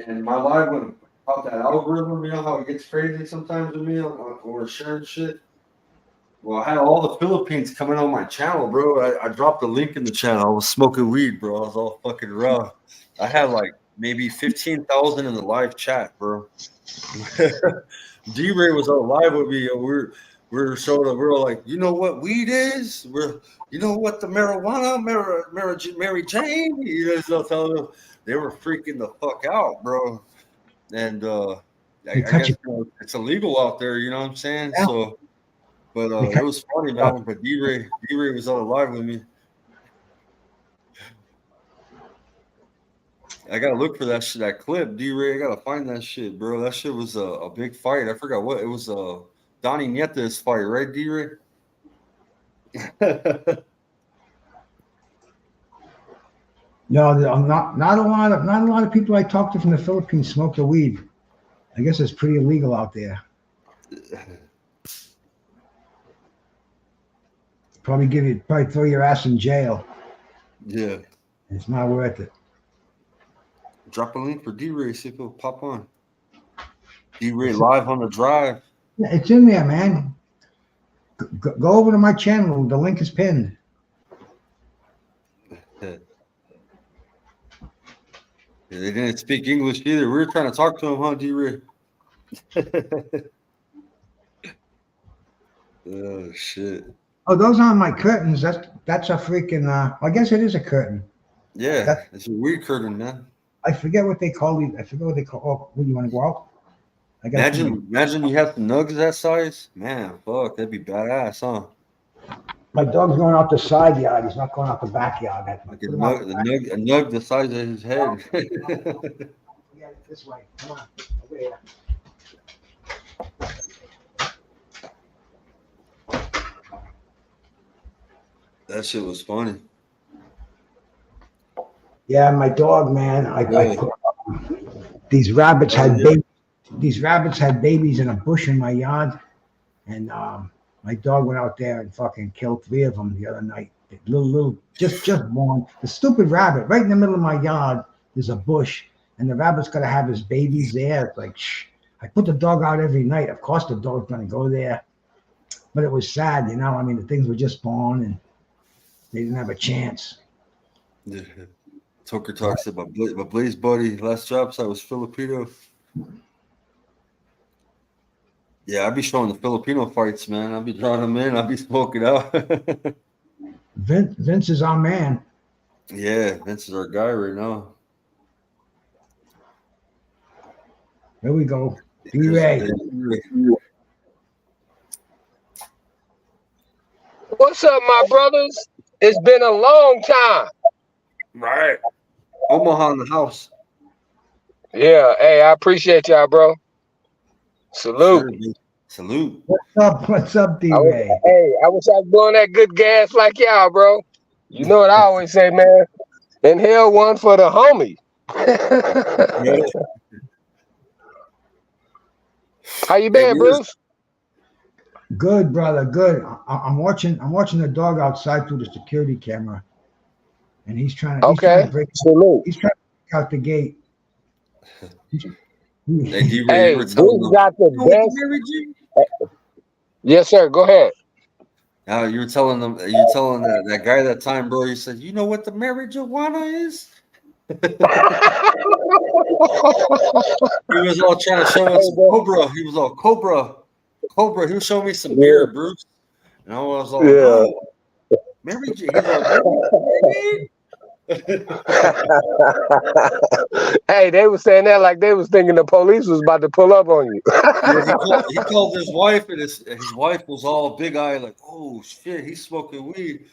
And my live went out that algorithm. You know how it gets crazy sometimes with me when we're sharing shit. Well, I had all the Philippines coming on my channel, bro. I dropped a link in the channel. I was smoking weed, bro. I was all fucking raw. I had like maybe 15,000 in the live chat, bro. D-Ray was on live with me, and we're like, you know what weed is? You know what the marijuana, Mary Jane? So telling them, they were freaking the fuck out, bro. And I guess it's illegal out there. You know what I'm saying? Yeah. So. But it was funny, man. But D-Ray was on live with me. I gotta look for that clip, D-Ray. I gotta find that shit, bro. That shit was a big fight. I forgot what it was. Donnie Nieta's fight, right, D-Ray? No, not a lot of people I talk to from the Philippines smoke the weed. I guess it's pretty illegal out there. Probably throw your ass in jail. Yeah. It's not worth it. Drop a link for D-Ray, see if it'll pop on. D-Ray live on the drive. Yeah, it's in there, man. Go over to my channel. The link is pinned. Yeah. Yeah, they didn't speak English either. We were trying to talk to him, huh, D-Ray? Oh, shit. Oh, those aren't my curtains. That's a freaking. I guess it is a curtain. Yeah, That it's a weird curtain, man. I forget what they call these. I forget what they call. Oh, what, you want to go out? I gotta put Imagine you had the nugs that size. Man, fuck, that'd be badass, huh? my dog's going out the side yard. He's not going out the backyard. Like a nug the size of his head. Yeah, this way. Come on, over here. That shit was funny. Yeah, my dog, man. Yeah. These rabbits had Yeah. babies. These rabbits had babies in a bush in my yard, and my dog went out there and fucking killed 3 of them the other night. Little, just born. The stupid rabbit, right in the middle of my yard. There's a bush, and the rabbit's gonna have his babies there. It's like, shh. I put the dog out every night. Of course, the dog's gonna go there, but it was sad, you know. I mean, the things were just born, and they didn't have a chance. Yeah. Toker talks about my Blaze buddy. Last drops, I was Filipino. Yeah, I'd be showing the Filipino fights, man. I'd be drawing them in. I'd be smoking out. Vince is our man. Yeah, Vince is our guy right now. There we go. D-Ray. What's up, my brothers? It's been a long time. Right. Omaha in the house. Yeah, hey, I appreciate y'all, bro. Salute. Sure, salute. What's up, I wish, D-Ray? hey, I wish I was doing that good gas like y'all, bro. You know what I always say, man? Inhale one for the homie. How you been, Bruce? Good, brother. Good. I'm watching the dog outside through the security camera, and he's trying to break. Salute. He's trying to break out the gate. Hey, Bruce got the best. Yes, sir. Go ahead. Now you were telling that guy that time, bro. You said, you know what the marijuana is? He was all trying to show us Cobra. He was all Cobra. He was showing me some beer, Bruce. And I was all, no, Mary Jane. He's all, hey, they were saying that like they was thinking the police was about to pull up on you. Yeah, he called his wife, and his wife was all big eyed, like, oh shit, he's smoking weed.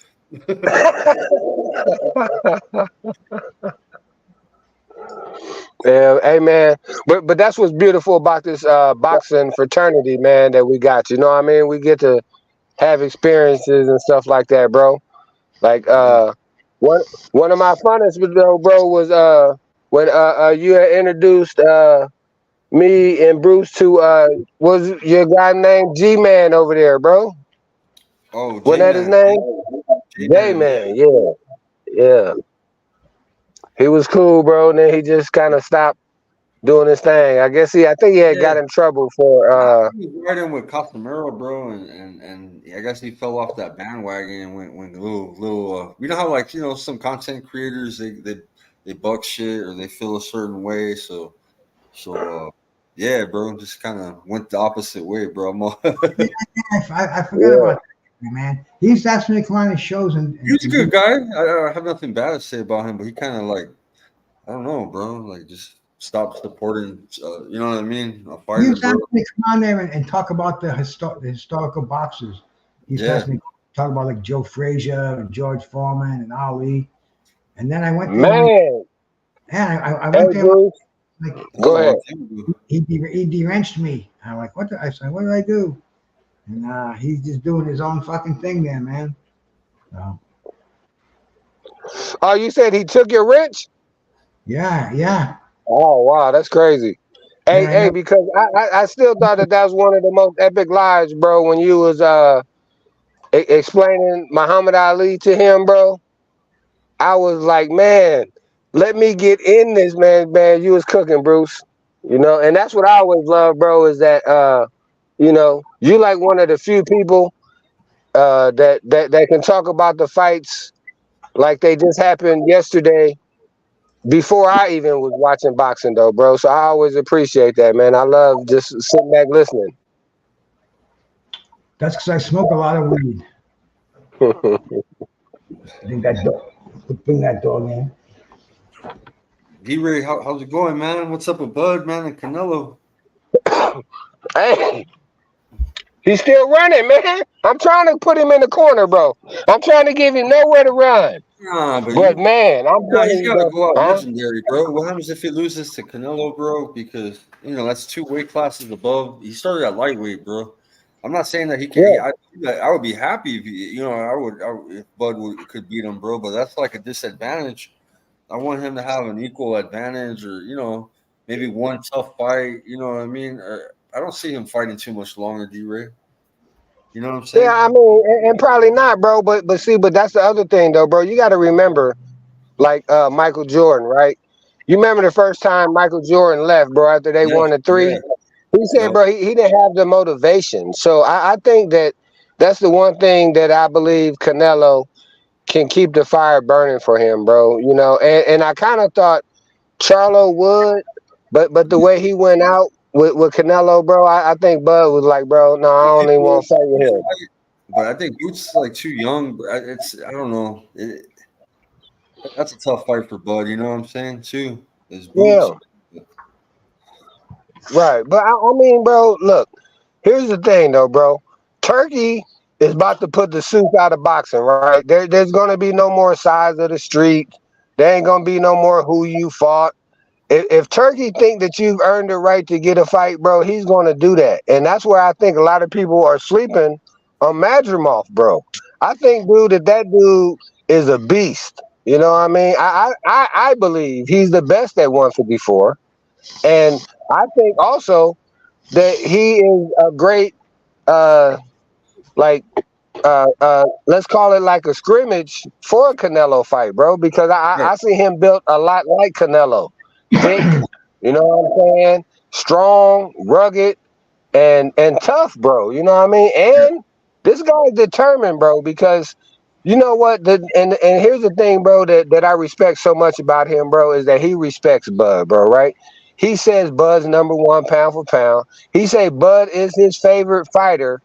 Yeah, hey man, but that's what's beautiful about this boxing fraternity, man, that we got. You know what I mean? We get to have experiences and stuff like that, bro. Like one of my funnest though, bro, was when you had introduced me and Bruce to was your guy named G-Man over there, bro? Oh, wasn't that his name? J-Man, yeah. He was cool, bro, and then he just kind of stopped doing his thing. I think he had got in trouble for he was right in with Casamero, bro, and I guess he fell off that bandwagon and went little you know how, like, you know, some content creators they buck shit or they feel a certain way, so yeah, bro, just kind of went the opposite way, bro. I forgot about that, man. He used to ask me to come on his shows, and he's a good guy. I have nothing bad to say about him, but he kind of, like, I don't know, bro, like, just stop supporting, you know what I mean? He used to ask me to come on there and talk about the historical boxers. He used to ask me to talk about, like, Joe Frazier and George Foreman and Ali. And then I went there. I went there. Like, go ahead. He derenched me. I'm like, I said, what did I do? And he's just doing his own fucking thing there, man. So. Oh, you said he took your wrench? Yeah. Oh wow, that's crazy. Hey, Yeah, I hey, know. because I still thought that was one of the most epic lives, bro. When you was explaining Muhammad Ali to him, bro, I was like, man, let me get in this, man. Man, you was cooking, Bruce. You know, and that's what I always love, bro. Is that you know, you like one of the few people that can talk about the fights like they just happened yesterday before I even was watching boxing, though, bro. So I always appreciate that, man. I love just sitting back listening. That's because I smoke a lot of weed. I think that dog. Bring that dog in. D-Ray, how's it going, man? What's up with Bud, man, and Canelo? Hey, he's still running, man. I'm trying to put him in the corner, bro. I'm trying to give him nowhere to run. Nah, but But man, I'm nah, telling he's you, got to bro. go out Huh? legendary, bro. What happens if he loses to Canelo, bro? Because that's 2 weight classes above. He started at lightweight, bro. I'm not saying that he can. Yeah. I would be happy if if Bud could beat him, bro. But that's like a disadvantage. I want him to have an equal advantage, or maybe one tough fight. You know what I mean? I don't see him fighting too much longer, D-Ray. You know what I'm Yeah, saying? I mean, and probably not, bro. But see, but that's the other thing, though, bro. You got to remember, like Michael Jordan, right? You remember the first time Michael Jordan left, bro, after they Yeah, won the yeah, three? He said, yep. bro, he didn't have the motivation. So I think that that's the one thing that I believe Canelo can keep the fire burning for him, bro. You know, and I kind of thought Charlo would, but the way he went out with Canelo, bro, I think Bud was like, bro, no, I don't even want to fight with him. But I think Boots is like too young. But I don't know. That's a tough fight for Bud. You know what I'm saying? Too is Boots. Yeah, right. But I mean, bro, look, here's the thing, though, bro. Turkey is about to put the suit out of boxing, right? There's going to be no more size of the street. There ain't going to be no more who you fought. If Turkey think that you've earned the right to get a fight, bro, he's going to do that. And that's where I think a lot of people are sleeping on Madrimov, bro. I think, dude, that dude is a beast. You know what I mean? I believe he's the best at 154. And I think also that he is a great, like, let's call it like a scrimmage for a Canelo fight, bro, because Right. I see him built a lot like Canelo. Thick, you know what I'm saying? Strong, rugged, and tough, bro. You know what I mean? Yeah. And this guy's determined, bro, because you know what? And here's the thing, bro, that I respect so much about him, bro, is that he respects Bud, bro, right? He says Bud's number one pound for pound. He say Bud is his favorite fighter.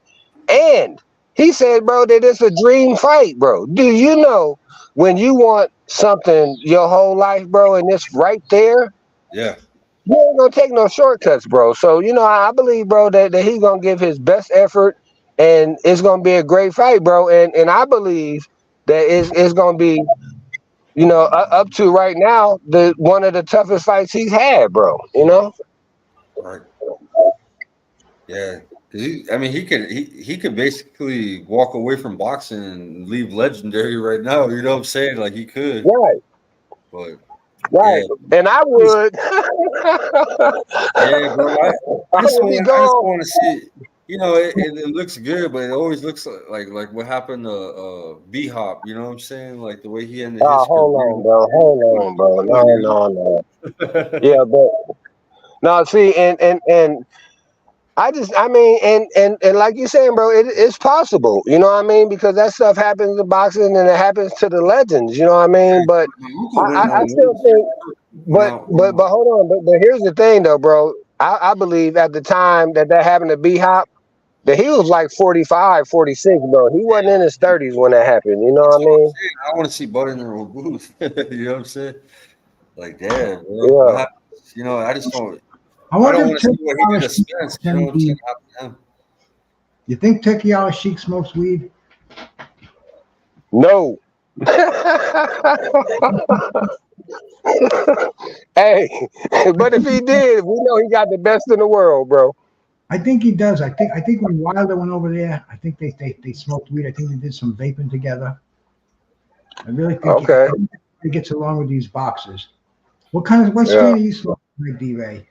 And he said, bro, that it's a dream fight, bro. Do you know when you want something your whole life, bro, and it's right there, Yeah. you ain't gonna take no shortcuts, bro. So, you know, I believe, bro, that he's gonna give his best effort and it's gonna be a great fight, bro. And I believe that it's gonna be, you know, up to right now, the one of the toughest fights he's had, bro. You know? Right. Yeah. Because I mean, he could basically walk away from boxing and leave legendary right now. You know what I'm saying? Like he could, Right, but yeah, right. And I would. yeah, bro. I would be I just gone. want to see. It looks good, but it always looks like what happened to B Hop. You know what I'm saying? Like the way he ended Oh, his career. hold on, bro. Hold on, bro. Come on, No, no, no. you Yeah, but no, see, and I just, I mean, and like you saying, bro, it's possible. You know what I mean? Because that stuff happens in boxing and it happens to the legends. You know what I mean? But my uncle went I out. still think, Went out. but hold on. But here's the thing, though, bro. I believe at the time that happened to B Hop, that he was like 45, 46, bro. He wasn't in his 30s when that happened. You know what That's I what I'm mean? saying. I want to see Bud in the booth. You know what I'm saying? Like, damn, bro. What Yeah. happens? I just don't. I I wonder don't if want to see Turkey what he did to Sheik Spence. You know can what I'm saying? be. Happen to him. You think Turkey Sheik smokes weed? No. Hey, I but if think he did, we know he got the best in the world, bro. I think he does. I think when Wilder went over there, I think they smoked weed. I think they did some vaping together. I really think Okay. he gets along with these boxers. What strain Yeah. are you smoking, D-Ray?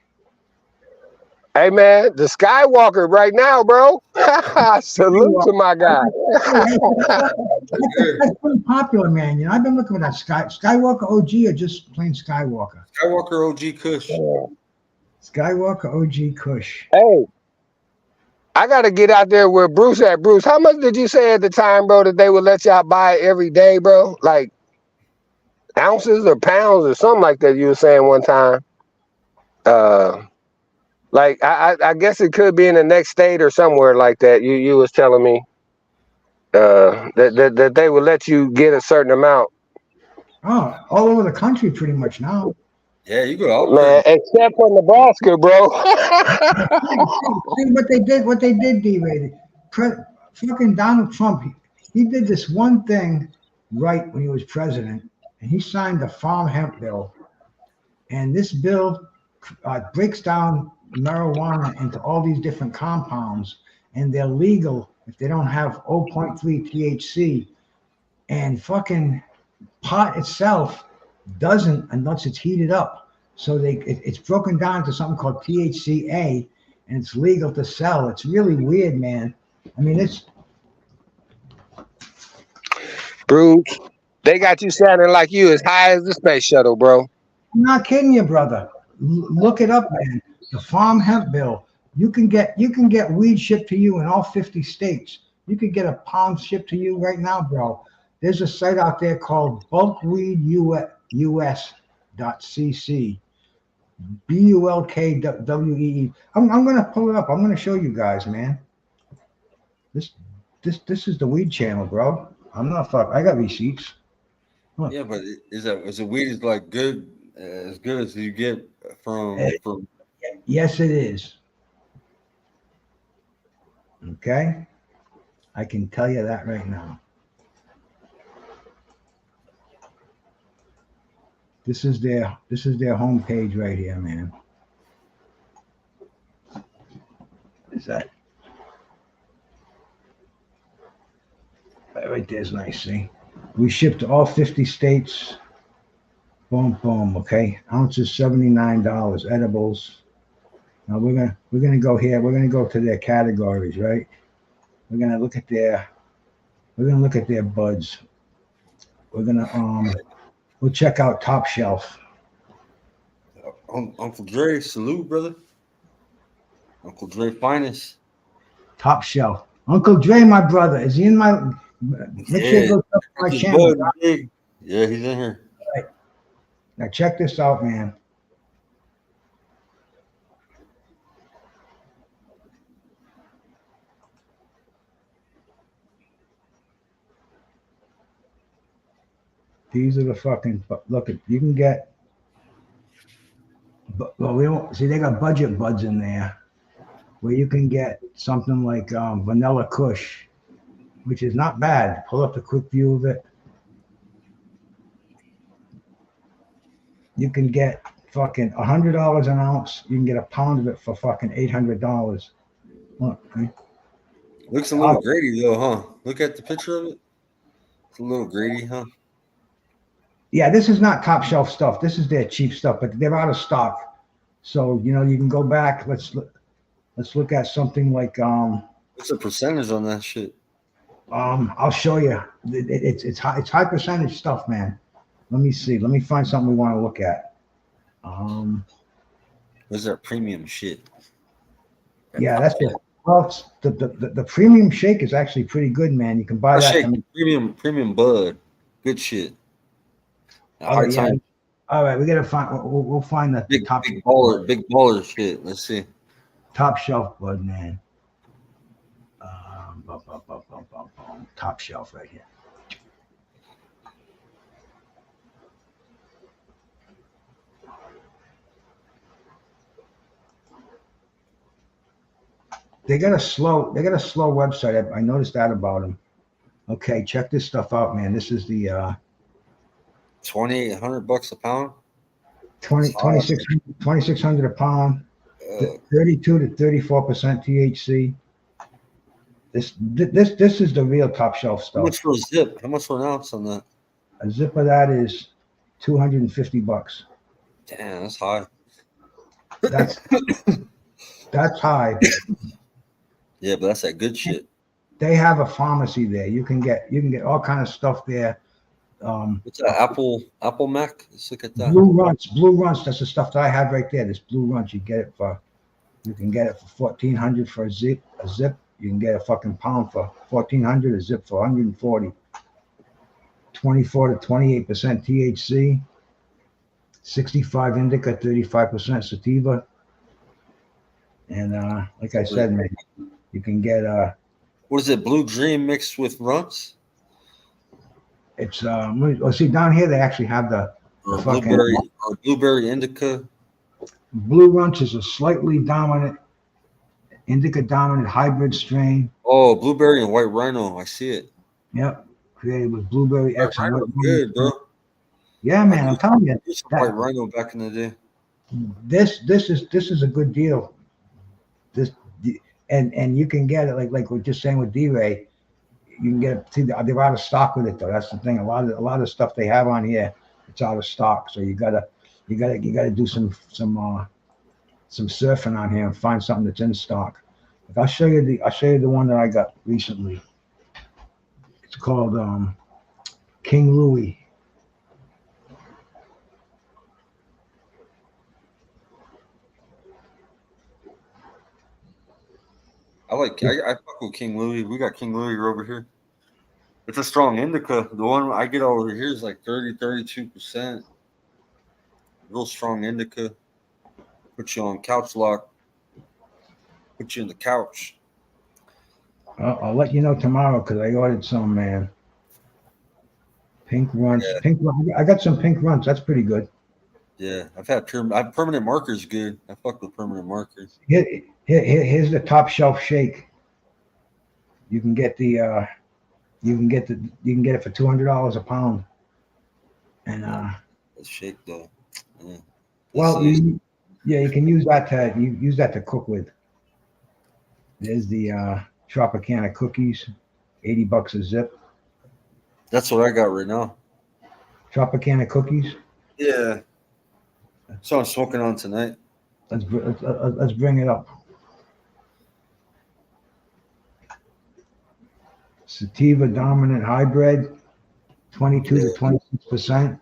Hey man, the Skywalker right now, bro. Salute to my guy. That's pretty popular, man. You know, I've been looking for that Skywalker OG or just plain Skywalker. Skywalker OG Kush. Skywalker OG Kush. Hey, I gotta get out there where Bruce at. Bruce, how much did you say at the time, bro, that they would let y'all buy every day, bro? Like ounces or pounds or something like that. You were saying one time. Like I guess it could be in the next state or somewhere like that. You was telling me that they would let you get a certain amount. Oh, all over the country pretty much now. Yeah, you go out Man, there. except for Nebraska, bro. See what they did, D-Ray. Fucking Donald Trump, he did this one thing right when he was president, and he signed the Farm Hemp Bill. And this bill breaks down marijuana into all these different compounds, and they're legal if they don't have 0.3 THC. And fucking pot itself doesn't unless it's heated up. So it's broken down to something called THCA, and it's legal to sell. It's really weird, man. I mean, it's Bruce, they got you sounding like you as high as the space shuttle, bro. I'm not kidding you, brother. Look it up, man. The Farm Hemp Bill. You can get weed shipped to you in all 50 states. You could get a pound shipped to you right now, bro. There's a site out there called bulkweedus.cc. BULKWEE. I'm gonna pull it up. I'm gonna show you guys, man. This is the weed channel, bro. I'm not fuck. I got receipts. Look. Yeah, but is the weed is like good as you get from Yes, it is. Okay, I can tell you that right now. This is their homepage right here, man. Is that right there's nice, see? We ship to all 50 states. Boom, boom. Okay, ounces $79. Edibles. Now we're gonna go here. We're gonna go to their categories, right? We're gonna look at their buds. We're gonna we'll check out Top Shelf. Uncle Dre. Salute, brother. Uncle Dre finest. Top Shelf. Uncle Dre, my brother, is he in my? Make sure you go to my channel. Yeah, he's in here. Right. Now check this out, man. These are the fucking look at you can get. Well, we don't see they got budget buds in there, where you can get something like Vanilla Kush, which is not bad. Pull up the quick view of it. You can get fucking $100 an ounce. You can get a pound of it for fucking $800. Look, okay? Looks a little Grady though, huh? Look at the picture of it. It's a little Grady, huh? Yeah, this is not top shelf stuff. This is their cheap stuff, but they're out of stock. So you know you can go back. Let's look at something like What's the percentage on that shit? I'll show you. It's high percentage stuff, man. Let me see. Let me find something we want to look at. What's that premium shit? Yeah, that's it. Well, the premium shake is actually pretty good, man. You can buy that. Shake, premium bud, good shit. Oh, yeah. All right, we gotta find. We'll find the big top big baller shit. Let's see. Top shelf bud, man. Top shelf right here. They got a slow website. I noticed that about them. Okay, check this stuff out, man. This is the $2,800 a pound. 2,600 a pound. 32 to 34% THC. This is the real top shelf stuff. How much for a zip? How much for an ounce on that? A zip of that is $250. Damn, that's high. That's high. Yeah, but that's that good shit. They have a pharmacy there. You can get all kind of stuff there. What's that? Apple Mac? Let's look at that. Blue Runts. That's the stuff that I have right there. This Blue Runts, you can get it for $1,400 for a zip. You can get a fucking pound for $1,400. A zip for $140. 24 to 28% THC. 65 indica, 35% sativa. And like I said, man, you can get what is it? Blue Dream mixed with runts? It's see down here they actually have the blueberry indica. Blue Runts is a slightly dominant indica dominant hybrid strain. Oh, blueberry and white rhino. I see it. Yep, created with blueberry X and white good, bro. Yeah, man, I'm telling you. White rhino back in the day. This is a good deal. And you can get it like we're just saying with D-Ray. You can get it. See, they're out of stock with it though. That's the thing. A lot of stuff they have on here, it's out of stock. So you gotta do some surfing on here and find something that's in stock. Like I'll show you the one that I got recently. It's called King Louis. I fuck with King Louis. We got King Louis over here. It's a strong indica. The one I get over here is like 32%. Real strong indica. Put you on couch lock. Put you in the couch. I'll let you know tomorrow because I ordered some, man. Pink Runts. Yeah. I got some Pink Runts. That's pretty good. Yeah, I've had permanent markers. Good. I fuck with permanent markers. Here's the top shelf shake. You can get it for $200 a pound. And let's shake though. Yeah. Well, you can use that to cook with. There's the Tropicana cookies, $80 a zip. That's what I got right now. Tropicana cookies. Yeah. So I'm smoking on tonight. Let's bring it up. Sativa dominant hybrid, 22 to 26%.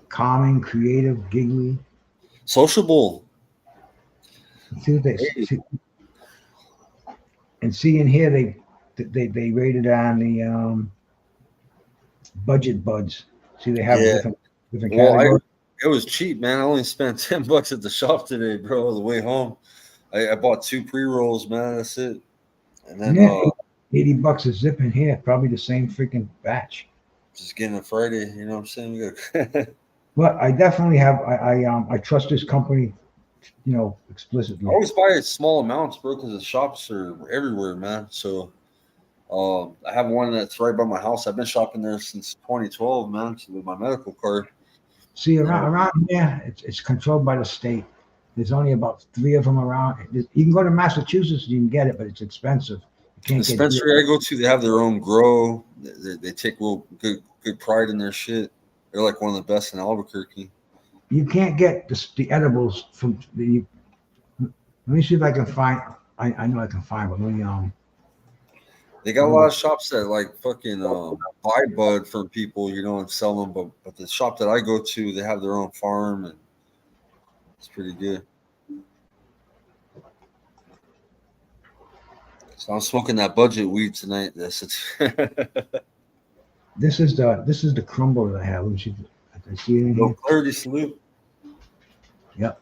Calming, creative, giggly. Sociable. See, in here they rated on the budget buds. See, they have different categories. It was cheap, man. I only spent $10 at the shop today, bro. On the way home, I bought 2 pre-rolls, man. That's it. And then $80 a zip in here, probably the same freaking batch. Just getting a Friday, you know what I'm saying? But I definitely have. I trust this company, explicitly. I always buy small amounts, bro, because the shops are everywhere, man. So I have one that's right by my house. I've been shopping there since 2012, man, with my medical card. See, around here, it's controlled by the state. There's only about 3 of them around. You can go to Massachusetts and you can get it, but it's expensive. The dispensary I go to, they have their own grow. They take real good pride in their shit. They're like one of the best in Albuquerque. You can't get the edibles from the. Let me see if I can find. I know I can find, but let me They got a lot of shops that like fucking buy bud from people, and sell them. But the shop that I go to, they have their own farm, and it's pretty good. So I'm smoking that budget weed tonight. This is the crumble that I have. Let me see. I see it in here. Clarity Salute. Yep.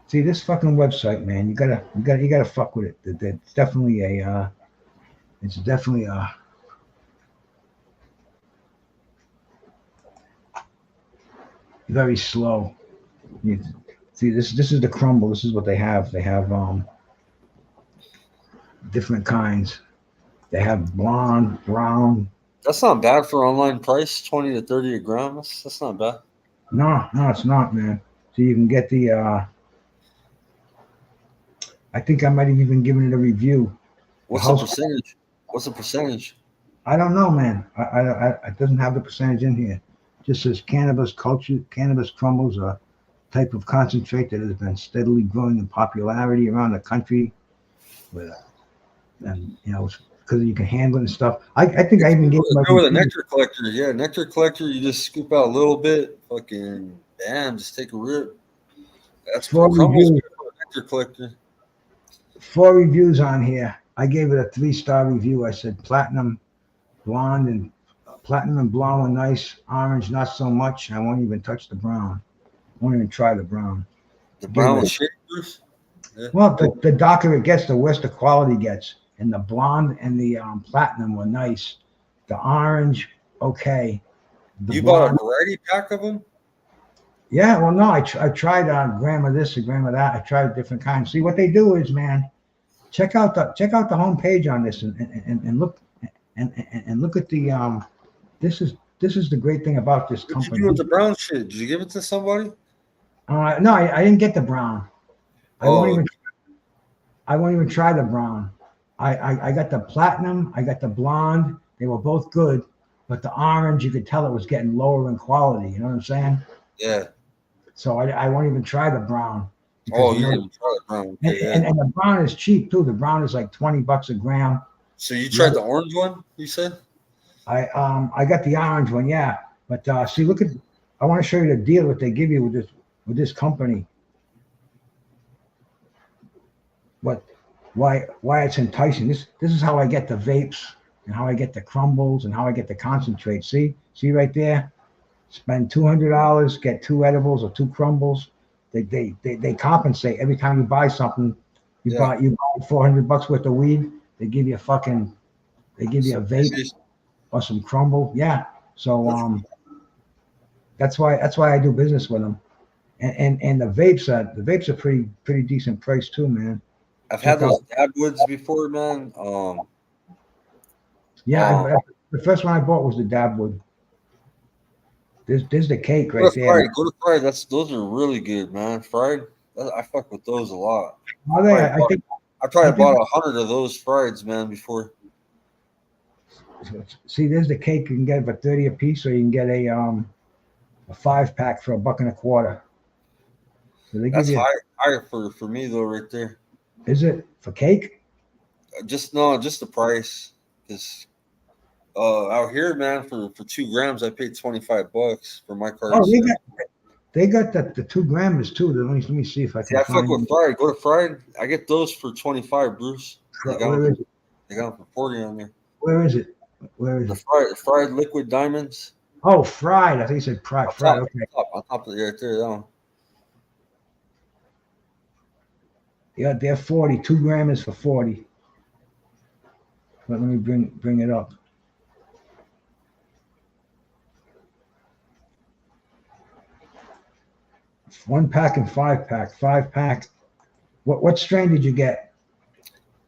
See this fucking website, man. You gotta fuck with it. It's definitely very slow. See this is the crumble. This is what they have. They have different kinds. They have blonde, brown. That's not bad for online price. 20 to 30 a gram. That's not bad. No, it's not, man. So you can get the. I think I might have even given it a review. What's the house- percentage? What's the percentage? I don't know, man. It doesn't have the percentage in here. It just says cannabis crumbles, a type of concentrate that has been steadily growing in popularity around the country. With, and because you can handle it and stuff. I think I even gave Go with a nectar collector. Yeah, nectar collector. You just scoop out a little bit. Fucking bam, just take a rip. That's four crumbles reviews. for a nectar collector. 4 reviews on here. I gave it a 3-star review. I said platinum blonde and blonde were nice. Orange, not so much. I won't even touch the brown. Won't even try the brown. The brown was shit, Bruce. Yeah. Well, the darker it gets, the worse the quality gets. And the blonde and the platinum were nice. The orange, okay. The You blonde, bought a variety pack of them? yeah. Well, no, I tried a gram of this, a gram of that. I tried different kinds. See what they do is, man, check out the homepage on this and look and look at the This is the great thing about this What'd company. you do with the brown shit? Did you give it to somebody? No, I didn't get the brown. I Oh, won't even try the brown. I got the platinum. I got the blonde. They were both good, but the orange, you could tell it was getting lower in quality. You know what I'm saying? yeah. So I won't even try the brown. Oh, you didn't try the brown. Okay, yeah. And the brown is cheap too. The brown is like $20 a gram. So you tried the orange one? You said? I got the orange one, yeah. But see, look at. I want to show you the deal that they give you with this company. Why it's enticing. This is how I get the vapes and how I get the crumbles and how I get the concentrate. See right there. Spend $200, get 2 edibles or 2 crumbles. They compensate every time you buy something. You buy $400 worth of weed. They give you a vape or some crumble. Yeah. So that's why I do business with them. And the vapes are pretty decent price too, man. I've had those dab woods before, man. The first one I bought was the Dabwood. There's the cake right there. Go to fried. Those are really good, man. Fried. I fuck with those a lot. Are they? I probably bought 100 of those frieds, man, before. See, there's the cake. You can get it for 30 a piece, or you can get a 5-pack for $1.25. So they That's higher for me though, right there. Is it for cake? Just the price. Because out here, man, for 2 grams, I paid $25 for my card. Oh, they got the 2 grams too. Let me see if I can. Yeah, I fuck with fried. Go to fried. I get those for 25, Bruce. They got them for 40 on there. Where is it? Where is it? Fried liquid diamonds. Oh, fried. I think you said fried. Okay. On top of it right there, that one. Yeah, they're 40. 2 grams is for 40. But let me bring it up. One pack and 5-pack. 5-pack. What strain did you get?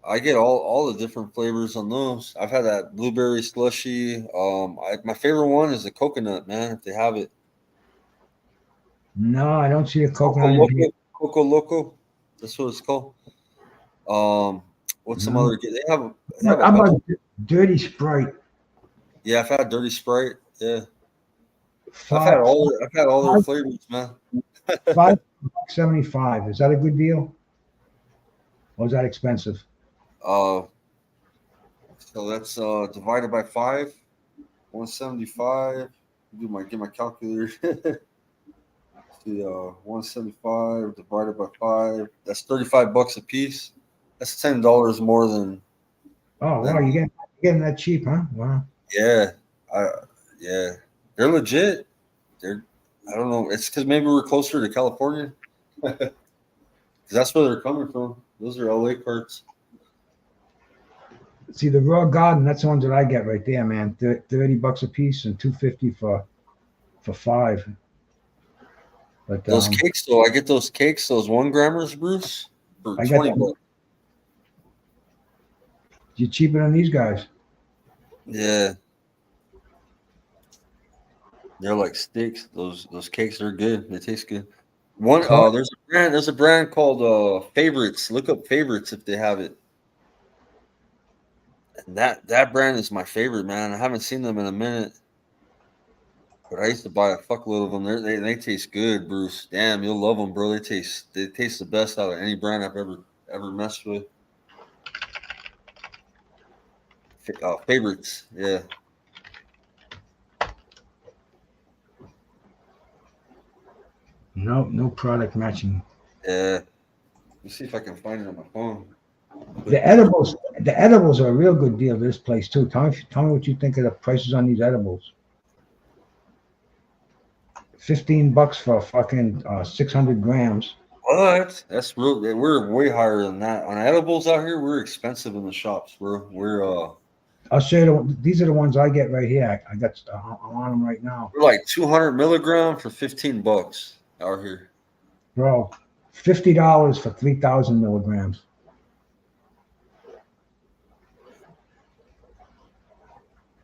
I get all the different flavors on those. I've had that blueberry slushy. My favorite one is the coconut, man. If they have it. No, I don't see a coconut. Coco Loco. That's what it's called. What's some other? They have. How about Dirty Sprite? Yeah, I've had Dirty Sprite. Yeah, I've had all their flavors, man. $5.75. Is that a good deal? Or is that expensive? So that's divided by 5, 175. Get my calculator. See, 175 divided by 5. That's $35 a piece. That's $10 more than. Oh wow, you're getting that cheap, huh? Wow. Yeah, yeah, they're legit. I don't know. It's because maybe we're closer to California. Because that's where they're coming from. Those are LA carts. See, the Raw Garden, that's the ones that I get right there, man. $30 a piece and $2.50 for 5. But those cakes, though, I get those cakes, those 1 grammers, Bruce, for $20. You're cheaper than these guys. Yeah. They're like sticks. Those cakes are good. They taste good. One Clark? there's a brand called Favorites. Look up Favorites if they have it. And that brand is my favorite, man. I haven't seen them in a minute. But I used to buy a fuckload of them. They taste good, Bruce. Damn, you'll love them, bro. They taste the best out of any brand I've ever messed with. Favorites, yeah. No product matching. Yeah. Let me see if I can find it on my phone. The edibles are a real good deal. This place too. Tell me what you think of the prices on these edibles. $15 for fucking 600 grams. What? That's real. We're way higher than that. On edibles out here, we're expensive in the shops, bro. I'll show you. These are the ones I get right here. I got. I'm on them right now, We're like 200 milligram for $15 out here. bro. $50 for 3,000 milligrams.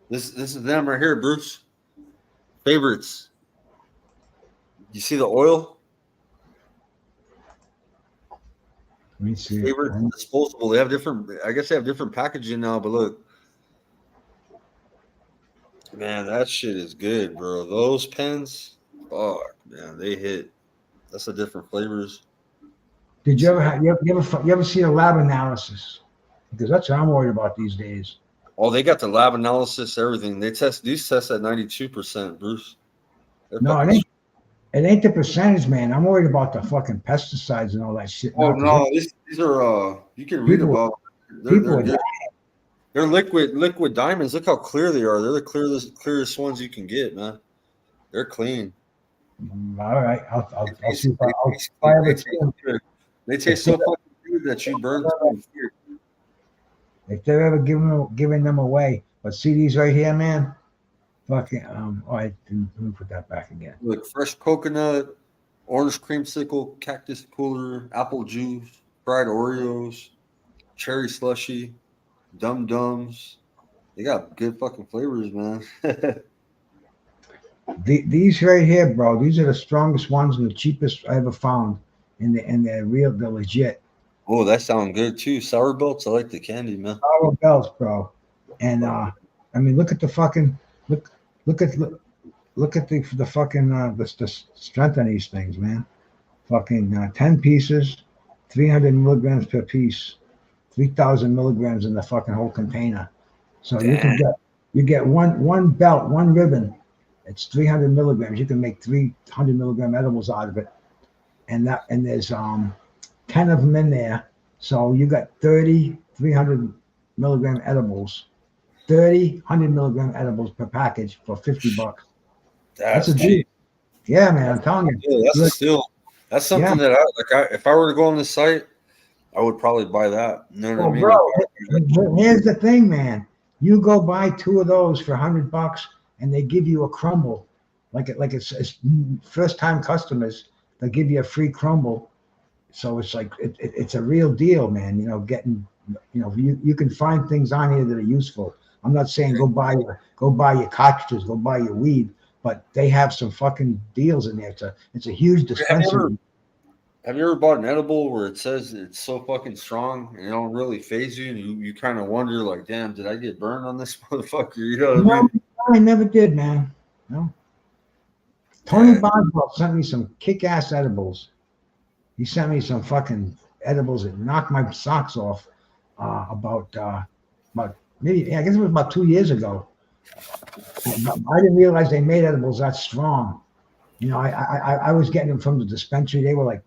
This is them right here, Bruce. Favorites. You see the oil? Let me see. Favorite disposable. They have different. I guess they have different packaging now. But look, man, that shit is good, bro. Those pens, fuck, man, they hit. That's the different flavors. Did you ever have, you ever see a lab analysis? Because that's what I'm worried about these days. Oh, they got the lab analysis, everything. They test these tests at 92%, Bruce. No, it ain't the percentage, man. I'm worried about the fucking pesticides and all that shit. Oh no, these are you can read People- about. They're good. They're liquid diamonds. Look how clear they are. They're the clearest ones you can get, man. They're clean. All right, I'll see if They taste so fucking good that you burn through fear. if they're ever giving them away. But see these right here, man. Fucking all right, let me put that back again. Look, fresh coconut, orange creamsicle, cactus cooler, apple juice, fried Oreos, cherry slushy, Dum Dums. They got good fucking flavors, man. These right here, bro. These are the strongest ones and the cheapest I ever found. And they're legit. Oh, that sounds good too. Sour belts. I like the candy, man. Sour belts, bro. And I mean, look at the fucking look at the fucking the strength on these things, man. Fucking 10 pieces, 300 milligrams per piece, 3,000 milligrams in the fucking whole container. So you get one belt, one ribbon. It's 300 milligrams. You can make 300 milligram edibles out of it, and there's 10 of them in there. So you got 30 300 milligram edibles, 30 100 milligram edibles per package for $50. That's a deal. Yeah, man, I'm telling you. Yeah, that's a steal. That's something that if I were to go on the site, I would probably buy that. You know what I mean? Bro, here's the thing, man. You go buy 2 of those for $100, and they give you a crumble, like it's first time customers. They give you a free crumble, so it's like it's a real deal, man. You know, you can find things on here that are useful. I'm not saying go buy your cartridges, go buy your weed, but they have some fucking deals in there. It's a huge dispensary. Have you ever bought an edible where it says it's so fucking strong and it don't really phase you, and you kind of wonder, like, damn, did I get burned on this motherfucker? You know what I mean? I never did, man. No. Tony Boswell sent me some kick-ass edibles. He sent me some fucking edibles that knocked my socks off about maybe, I guess it was about 2 years ago. I didn't realize they made edibles that strong. You know, I was getting them from the dispensary. They were like,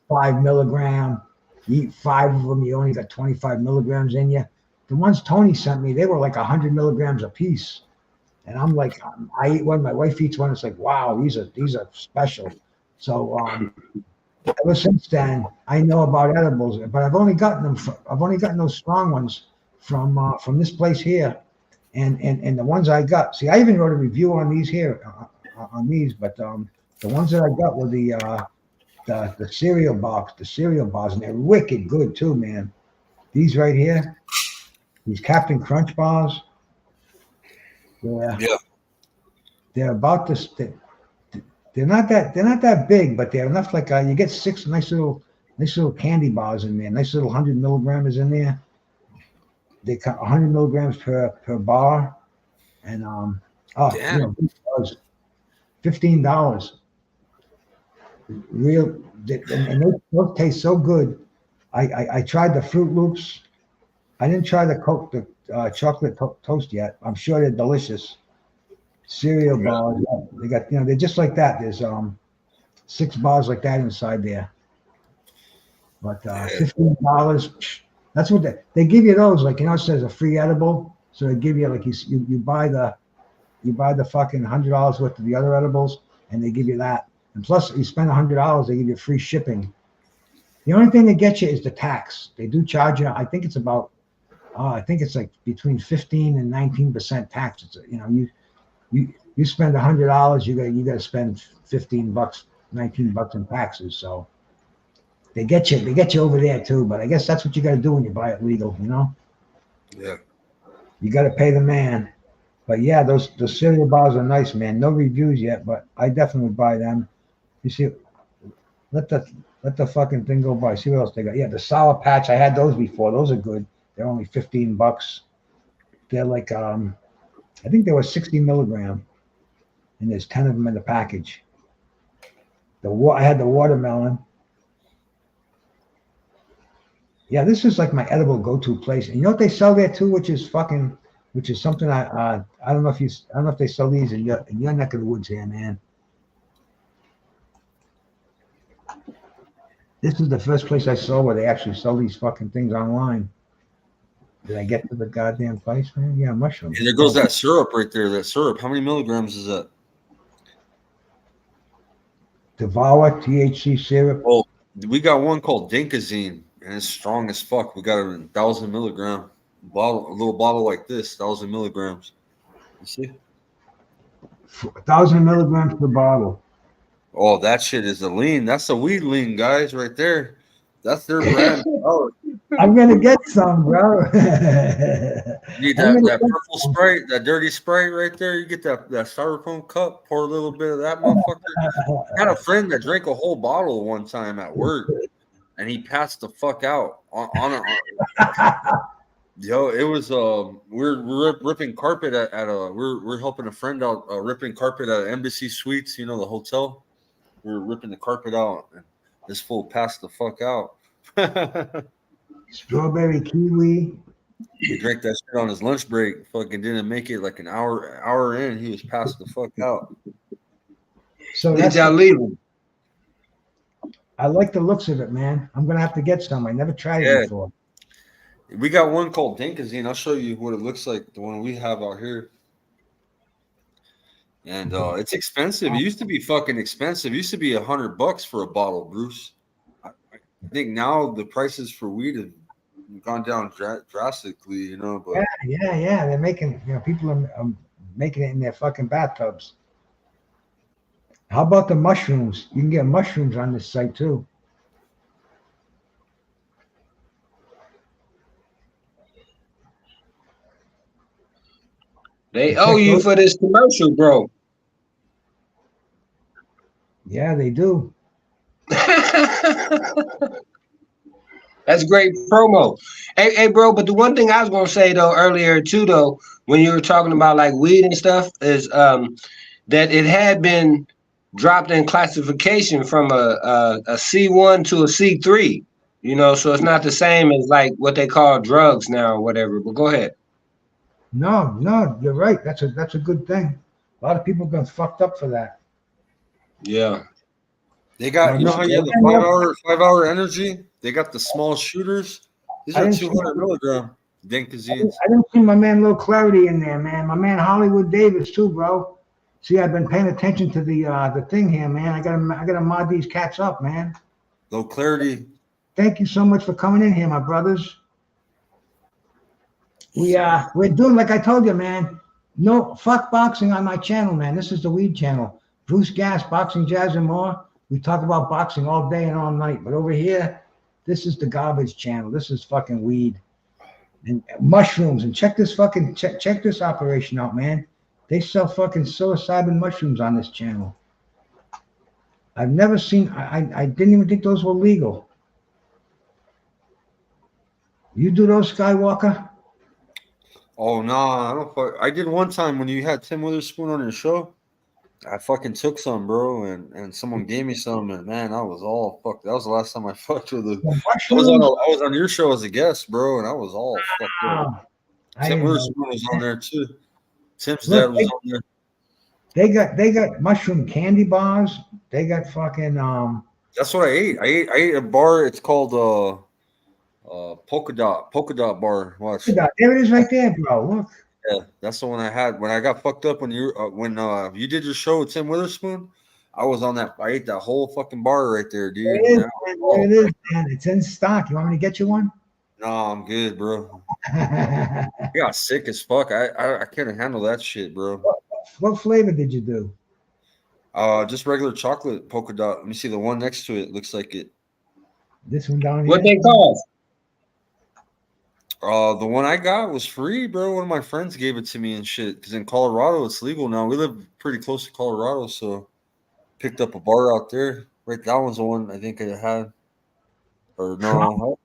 5 milligram. You eat 5 of them, you only got 25 milligrams in you. The ones Tony sent me, they were like 100 milligrams a piece. And I'm like, I eat one, my wife eats one. It's like, wow, these are special. So ever since then, I know about edibles, but I've only gotten those strong ones from this place here, and the ones I got. See, I even wrote a review on these here, but the ones that I got were the cereal bars, and they're wicked good too, man. These right here, these Captain Crunch bars. Yeah. They're about this. They're not that big, but they're enough. Like you get 6 nice little candy bars in there. Nice little 100 milligrams in there. They cut 100 milligrams per bar, and Damn. $15. Real, and those taste so good. I tried the Fruit Loops. I didn't try the chocolate toast yet. I'm sure they're delicious. Cereal bars. They got they're just like that. There's 6 bars like that inside there. But $15. That's what they give you those. Like it says a free edible. So they give you like you buy the fucking $100 worth of the other edibles, and they give you that. And plus, you spend $100, they give you free shipping. The only thing they get you is the tax. They do charge you. I think it's about. I think it's like between 15 and 19% tax. It's you spend $100, you got to spend $15, $19 in taxes. So they get you over there too. But I guess that's what you got to do when you buy it legal. Yeah. You got to pay the man. But yeah, those cereal bars are nice, man. No reviews yet, but I definitely would buy them. You see, let the fucking thing go by. See what else they got. Yeah, the Sour Patch. I had those before. Those are good. They're only $15. They're like I think they were 60 milligram, and there's 10 of them in the package. I had the watermelon. Yeah, this is like my edible go-to place. And you know what they sell there too, which is something I don't know if they sell these in your neck of the woods here, man. This is the first place I saw where they actually sell these fucking things online. Did I get to the goddamn place, man? Yeah, mushrooms. And there goes that syrup right there. That syrup. How many milligrams is that? Devour THC syrup. Oh, we got one called Dinkazine, and it's strong as fuck. We got a 1,000 milligram bottle, a little bottle like this, 1,000 milligrams. You see? 1,000 milligrams per bottle. Oh, that shit is a lean. That's a weed lean, guys, right there. That's their brand. Oh, I'm gonna get some, bro. need that purple Sprite, that dirty Sprite right there. You get that styrofoam cup, pour a little bit of that motherfucker. I had a friend that drank a whole bottle one time at work, and he passed the fuck out on it. Yo, it was we're ripping carpet at a we're helping a friend out ripping carpet at Embassy Suites, the hotel. We were ripping the carpet out, and this fool passed the fuck out. Strawberry kiwi. He drank that shit on his lunch break. Fucking didn't make it like an hour in. He was passed the fuck out. So Did y'all leave him? I like the looks of it, man. I'm gonna have to get some. I never tried it before. We got one called Dinkazine. I'll show you what it looks like. The one we have out here. And it's expensive. It used to be fucking expensive. It used to be $100 for a bottle, Bruce. I think now the prices for weed have gone down drastically, But Yeah. They're making, people are making it in their fucking bathtubs. How about the mushrooms? You can get mushrooms on this site too. They owe you for this commercial, bro. Yeah, they do. That's great promo. Hey, bro, but the one thing I was gonna say though earlier too, though, when you were talking about like weed and stuff, is that it had been dropped in classification from a C1 to a C3. So it's not the same as like what they call drugs now or whatever. But go ahead. No, you're right. That's a good thing. A lot of people have been fucked up for that. Yeah. They got, how you have the 5 hour energy? They got the small shooters. These are 200 milligram Dinkazines. I didn't see my man Lil Clarity in there, man. My man Hollywood Davis too, bro. See, I've been paying attention to the thing here, man. I gotta mod these cats up, man. Lil Clarity. Thank you so much for coming in here, my brothers. We're doing, like I told you, man. No, fuck boxing on my channel, man. This is the weed channel. Bruce Gas, Boxing, Jazz, and more. We talk about boxing all day and all night. But over here, this is the garbage channel. This is fucking weed and mushrooms. And check this check this operation out, man. They sell fucking psilocybin mushrooms on this channel. I've never seen. I didn't even think those were legal. You do those, Skywalker? Oh no, I don't. I did one time when you had Tim Witherspoon on your show. I fucking took some, bro, and someone gave me some, and man, I was all fucked. That was the last time I fucked with him. The I mushrooms? was on your show as a guest, bro, and I was all fucked up. Ah, I Tim didn't know. Witherspoon was on there too. Tim's dad Look, was on there. they got mushroom candy bars. They got fucking That's what I ate. I ate a bar. It's called polka dot bar. Watch. there it is right there, bro. Look. Yeah, that's the one I had when I got fucked up when you did your show with Tim Witherspoon. I was on that. I ate that whole fucking bar right there, There dude. it is, Man, man. oh, There it is, man. It's in stock. You want me to get you one? no, I'm good, bro. I got sick as fuck. I couldn't handle that shit, bro. What flavor did you do? Just regular chocolate polka dot. Let me see the one next to it. Looks like it. This one down What here? they cost? The one I got was free, bro. One of my friends gave it to me and shit. Because in Colorado, it's legal now. We live pretty close to Colorado, so picked up a bar out there. Right, that one's the one I think I had. Or no,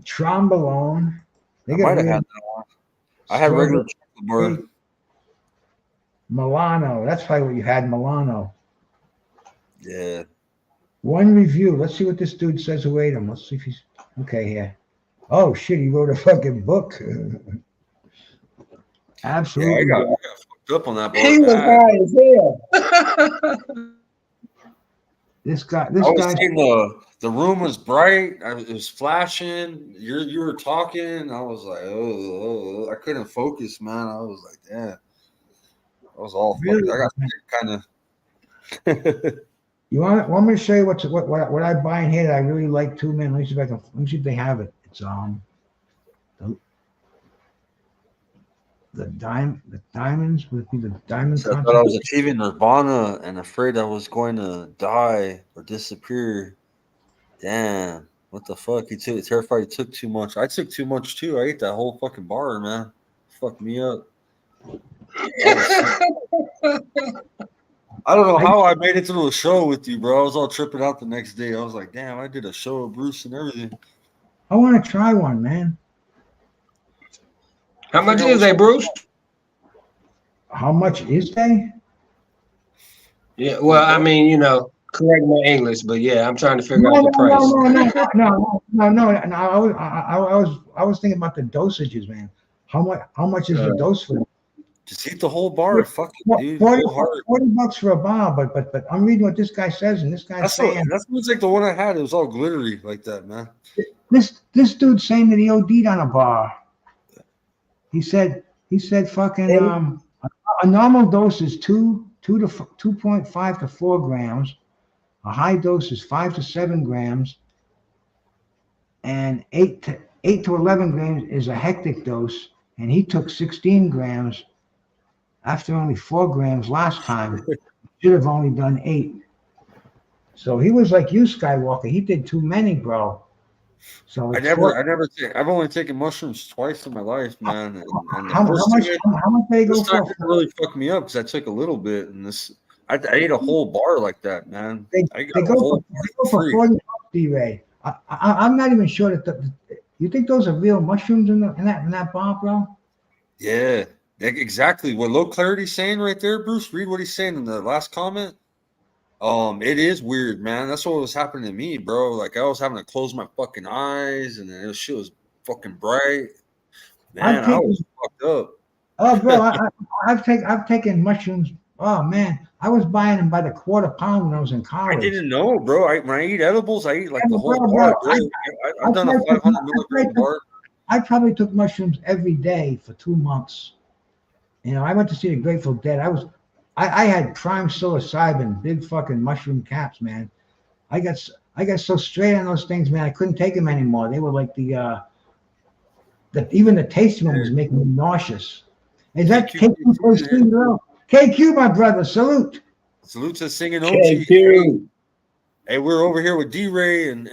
Trombolone. They I got might have weird had that one. I had regular chocolate bar. Milano. That's probably what you had, Milano. Yeah. One review. Let's see what this dude says who ate him. Let's see if he's okay here. Oh shit, he wrote a fucking book. Absolutely. Yeah, I got fucked up on that bar. He was high as hell. This guy. I was seeing the room was bright. It was flashing. You were talking. I was like, I couldn't focus, man. I was like, damn. I was all Really? fucked. I got kind of. You want me to show you what I buy in here that I really like too, man? Let me see if I can. Let me see if they have it. It's the diamonds would be the diamond. I thought I was achieving nirvana and afraid I was going to die or disappear. Damn, what the fuck? He took terrified. He took too much. I took too much too. I ate that whole fucking bar, man. Fucked me up. I don't know how I made it to a show with you, bro. I was all tripping out the next day. I was like, damn, I did a show with Bruce and everything. I want to try one, man. How much is they, Bruce? How much is they? Yeah, well, I mean, correct my English, but yeah, I'm trying to figure out the price. No. I was thinking about the dosages, man. How much is the dose for them? Just eat the whole bar. Fuck it, dude. 40 bucks for a bar, but I'm reading what this guy says, and this guy's saying that was like the one I had. It was all glittery like that, man. This dude's saying that he OD'd on a bar. He said fucking a normal dose is 2.5 to 4 grams. A high dose is 5 to 7 grams, and 8 to 11 grams is a hectic dose. And he took 16 grams after only 4 grams last time. Should have only done 8. So he was like you, Skywalker. He did too many, bro. So I've only taken mushrooms twice in my life, man. And how much they go for? Didn't really fuck me up because I took a little bit, and I ate a whole bar like that, man. They go for 40 bucks, D-Ray. I'm not even sure that you think those are real mushrooms in that bar, bro? Yeah, exactly. What Low Clarity's saying right there, Bruce. Read what he's saying in the last comment. It is weird, man. That's what was happening to me, bro. Like I was having to close my fucking eyes, and then shit was fucking bright. Man, I was fucked up. Oh, bro, I've taken mushrooms. Oh man, I was buying them by the quarter pound when I was in college. I didn't know, bro. When I eat edibles, I eat like the whole bar. I've done a 500 milligram bar. I probably took mushrooms every day for 2 months. I went to see the Grateful Dead. I had prime psilocybin, big fucking mushroom caps, man. I got so straight on those things, man. I couldn't take them anymore. They were like even the taste of them was making me nauseous. Is that KQ? KQ, my brother, salute. Salute to singing OG. Hey, we're over here with D-Ray and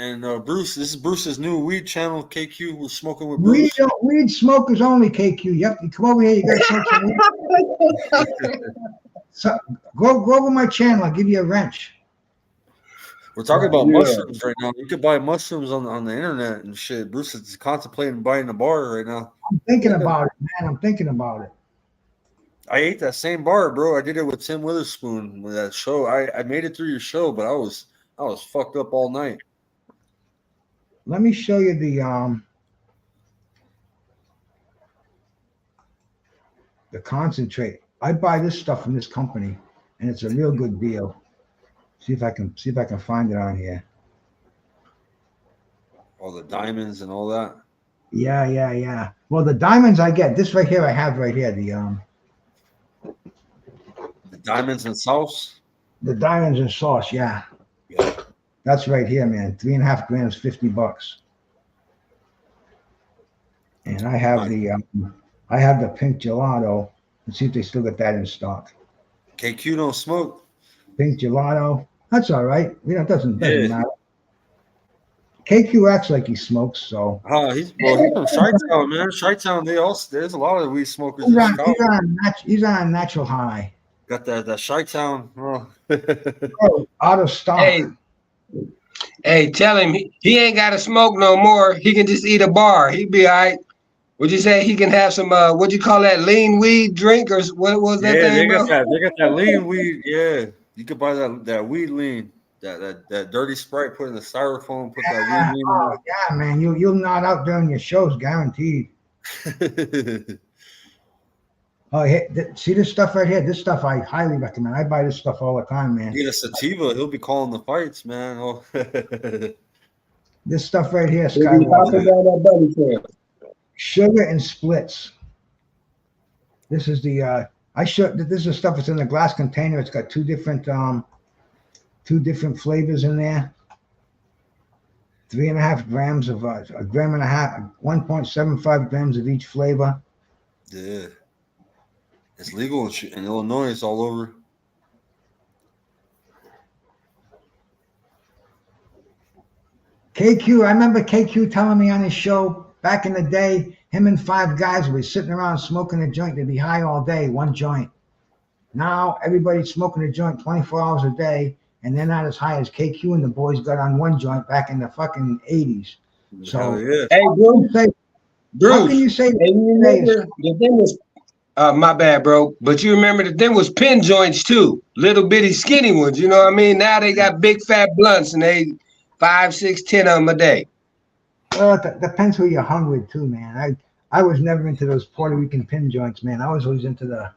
Bruce. This is Bruce's new weed channel, KQ. We're smoking with Bruce. Weed smokers only, KQ. You come over here, you got to smoke some weed. So go over my channel. I'll give you a wrench. We're talking Right. about Yeah. mushrooms right now. You could buy mushrooms on the internet and shit. Bruce is contemplating buying a bar right now. I'm thinking about it, man. I'm thinking about it. I ate that same bar, bro. I did it with Tim Witherspoon with that show. I made it through your show, but I was fucked up all night. Let me show you the concentrate. I buy this stuff from this company, and it's a real good deal. See if I can find it on here. All the diamonds and all that. Yeah. Well, the diamonds I get this right here. I have right here The diamonds and sauce. the diamonds and sauce. Yeah, Yeah. that's right here, man. 3.5 grams, $50. And I have the pink gelato. Let's see if they still got that in stock. KQ don't smoke. Pink gelato. That's all right. You know, it doesn't Yeah. matter. KQ acts like he smokes, so He's from Chi-Town, man. Chi-Town, there's a lot of weed smokers in he's Chicago. he's on a natural high. Got that Chi-Town. Oh. Oh, out of stock. Hey, tell him he ain't got to smoke no more. He can just eat a bar. He'd be all right. Would you say he can have some? What'd you call that? Lean weed drink or what was that Yeah, thing, bro? they got that lean weed. Yeah, you could buy that weed lean. That dirty Sprite, put in the styrofoam, put that weed lean in Yeah, man. You'll not out during your shows, guaranteed. there. Oh, hey, see this stuff right here? This stuff I highly recommend. I buy this stuff all the time, man. Get a sativa, he'll be calling the fights, man. Oh. This stuff right here, He be popping Skywalker. down that belly trail. Sugar and splits. This is the this is stuff that's in a glass container. It's got two different flavors in there. 3.5 grams of a gram and a half, 1.75 grams of each flavor. Yeah, it's legal in Illinois. It's all over. KQ, I remember KQ telling me on his show back in the day, him and 5 guys would be sitting around smoking a joint. They'd be high all day, one joint. Now everybody's smoking a joint 24 hours a day, and they're not as high as KQ and the boys got on one joint back in the fucking 80s. So, hell yeah. Hey, Bruce. how can you say Hey, you remember the thing was, my bad, bro. But you remember the thing was pin joints too, little bitty skinny ones. You know what I mean? Now they got big fat blunts, and they 5, 6, 10 of them a day. Well, it depends who you're hung with too, man. I was never into those Puerto Rican pin joints, man. I was always into the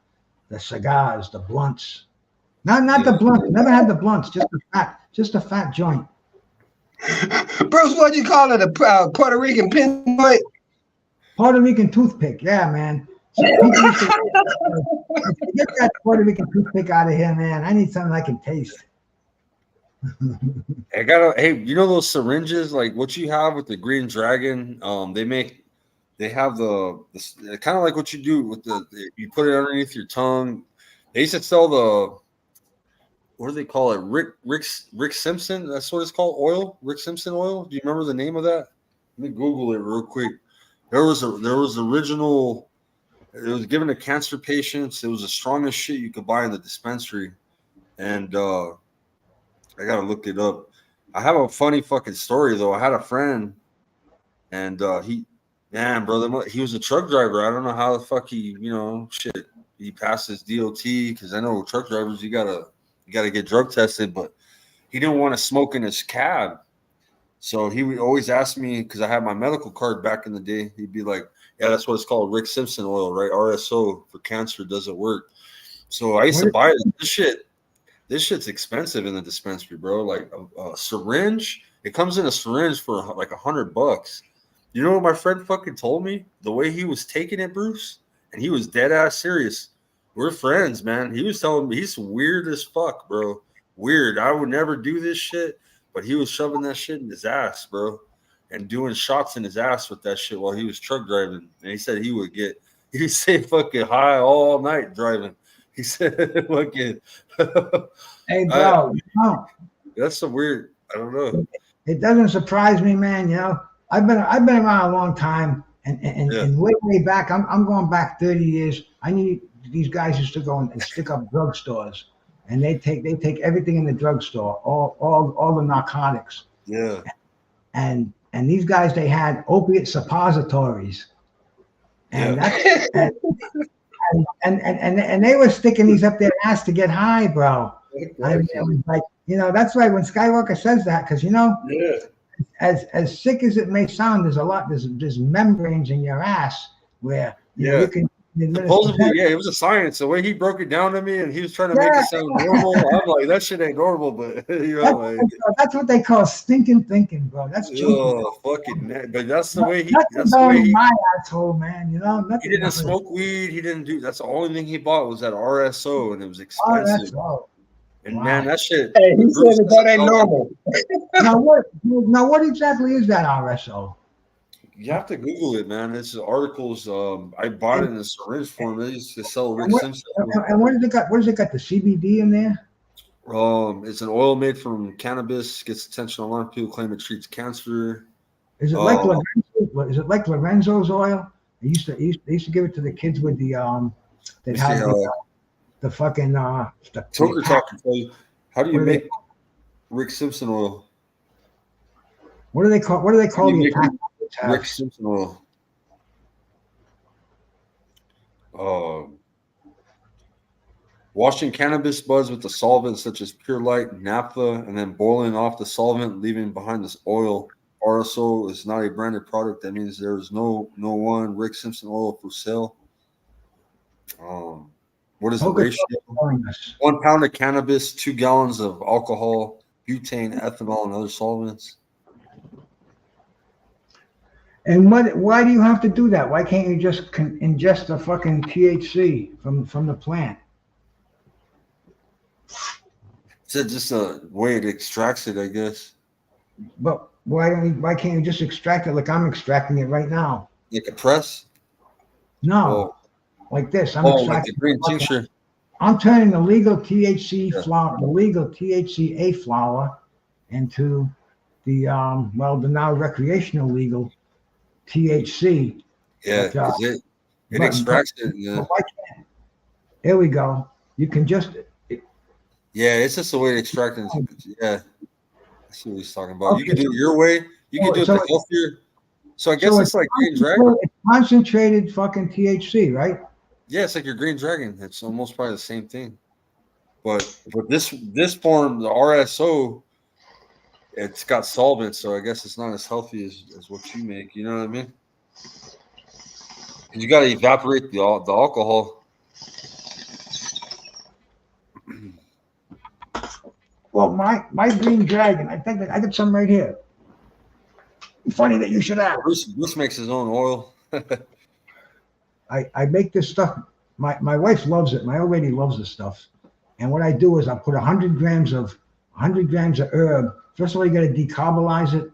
cigars, the blunts. Not the blunts. Never had the blunts. Just a fat joint. Bruce, what'd you call it? A Puerto Rican pin joint? Puerto Rican toothpick, yeah, man. So people used to get that Puerto Rican toothpick out of here, man. I need something I can taste. Hey, you know those syringes, like what you have with the Green Dragon? They have the kind of like what you do with you put it underneath your tongue. They used to sell what do they call it? Rick Simpson. That's what it's called. Oil. Rick Simpson oil. Do you remember the name of that? Let me Google it real quick. There was original. It was given to cancer patients. It was the strongest shit you could buy in the dispensary, and I gotta look it up. I have a funny fucking story though. I had a friend, and he was a truck driver. I don't know how the fuck he passed his DOT, because I know truck drivers you gotta get drug tested, but he didn't want to smoke in his cab. So he would always ask me, because I had my medical card back in the day, he'd be like, yeah, that's what it's called, Rick Simpson oil, right? RSO for cancer doesn't work. So I used to buy this shit. This shit's expensive in the dispensary, bro. Like a syringe, it comes in a syringe for like $100. You know what my friend fucking told me? The way he was taking it, Bruce, and he was dead ass serious. We're friends, man. He was telling me he's weird as fuck, bro. Weird. I would never do this shit, but he was shoving that shit in his ass, bro, and doing shots in his ass with that shit while he was truck driving. And he said he'd stay fucking high all night driving. He said, fucking. Hey, bro, That's some weird. I don't know. It doesn't surprise me, man. You know, I've been around a long time, and way back. I'm going back 30 years. I need these guys used to go and stick up drugstores, and they take everything in the drugstore, all the narcotics. Yeah. And these guys, they had opiate suppositories, and Yeah. that's and they were sticking these up their ass to get high, bro. I mean, it was like, that's why when Skywalker says that, because Yeah. as sick as it may sound, there's membranes in your ass where Yeah. you can Supposedly, yeah, it was a science. The way he broke it down to me, and he was trying to make Yeah. it sound normal. I'm like, that shit ain't normal, but That's what they call stinking thinking, bro. That's true. fucking. But that's the way he. Nothing That's the going way in he. my asshole, man. Nothing. He didn't going- smoke weed. He didn't do. That's the only thing he bought was that RSO, and it was Oh, expensive. that's all. And Wow. man, that shit. Hey, he Bruce said that ain't said, normal. Now what exactly is that RSO? You have to Google it, man. It's articles. I bought it in a syringe form. They used to sell Rick Simpson. And what does it got? What does it got? The CBD in there? It's an oil made from cannabis. Gets attention online. People claim it treats cancer. Is it like Lorenzo, is it like Lorenzo's oil? They used to give it to the kids with the that had the fucking Toker Talk can tell you. How do you What do they- make Rick Simpson oil? what do they call You the make attack? Rick Simpson oil. Washing cannabis buds with the solvent such as pure light, naphtha, and then boiling off the solvent, leaving behind this oil. RSO is not a branded product. That means there is no one Rick Simpson oil for sale. What is the Toker ratio? telling us. 1 pound of cannabis, 2 gallons of alcohol, butane, ethanol, and other solvents. And why do you have to do that? Why can't you just ingest the fucking THC from the plant? It's just a way it extracts it, I guess. But why can't you just extract it like I'm extracting it right now? Like a press? No, like this. I'm like the extracting. green tincture. I'm turning the legal THC Yeah. flower, the legal THCA flower, into the the now recreational legal THC. Yeah, But, 'cause it but- extracts it. Yeah. But why can't? Here we go. You can just. Yeah, it's just a way to extract it. Yeah. I see what he's talking about. You Okay, can do it your way. You can do it so the healthier. So I guess it's like Green Dragon. It's concentrated fucking THC, right? Yeah, it's like your Green Dragon. It's almost probably the same thing. But this form, the RSO, it's got solvent, so I guess it's not as healthy as what you make. You know what I mean? 'Cause you got to evaporate the alcohol. Well, my Green Dragon, I think I got some right here. Funny that you should ask. Bruce makes his own oil. I make this stuff. My wife loves it. My old lady loves this stuff. And what I do is I put 100 grams of herb. First of all, you got to decarbolize it.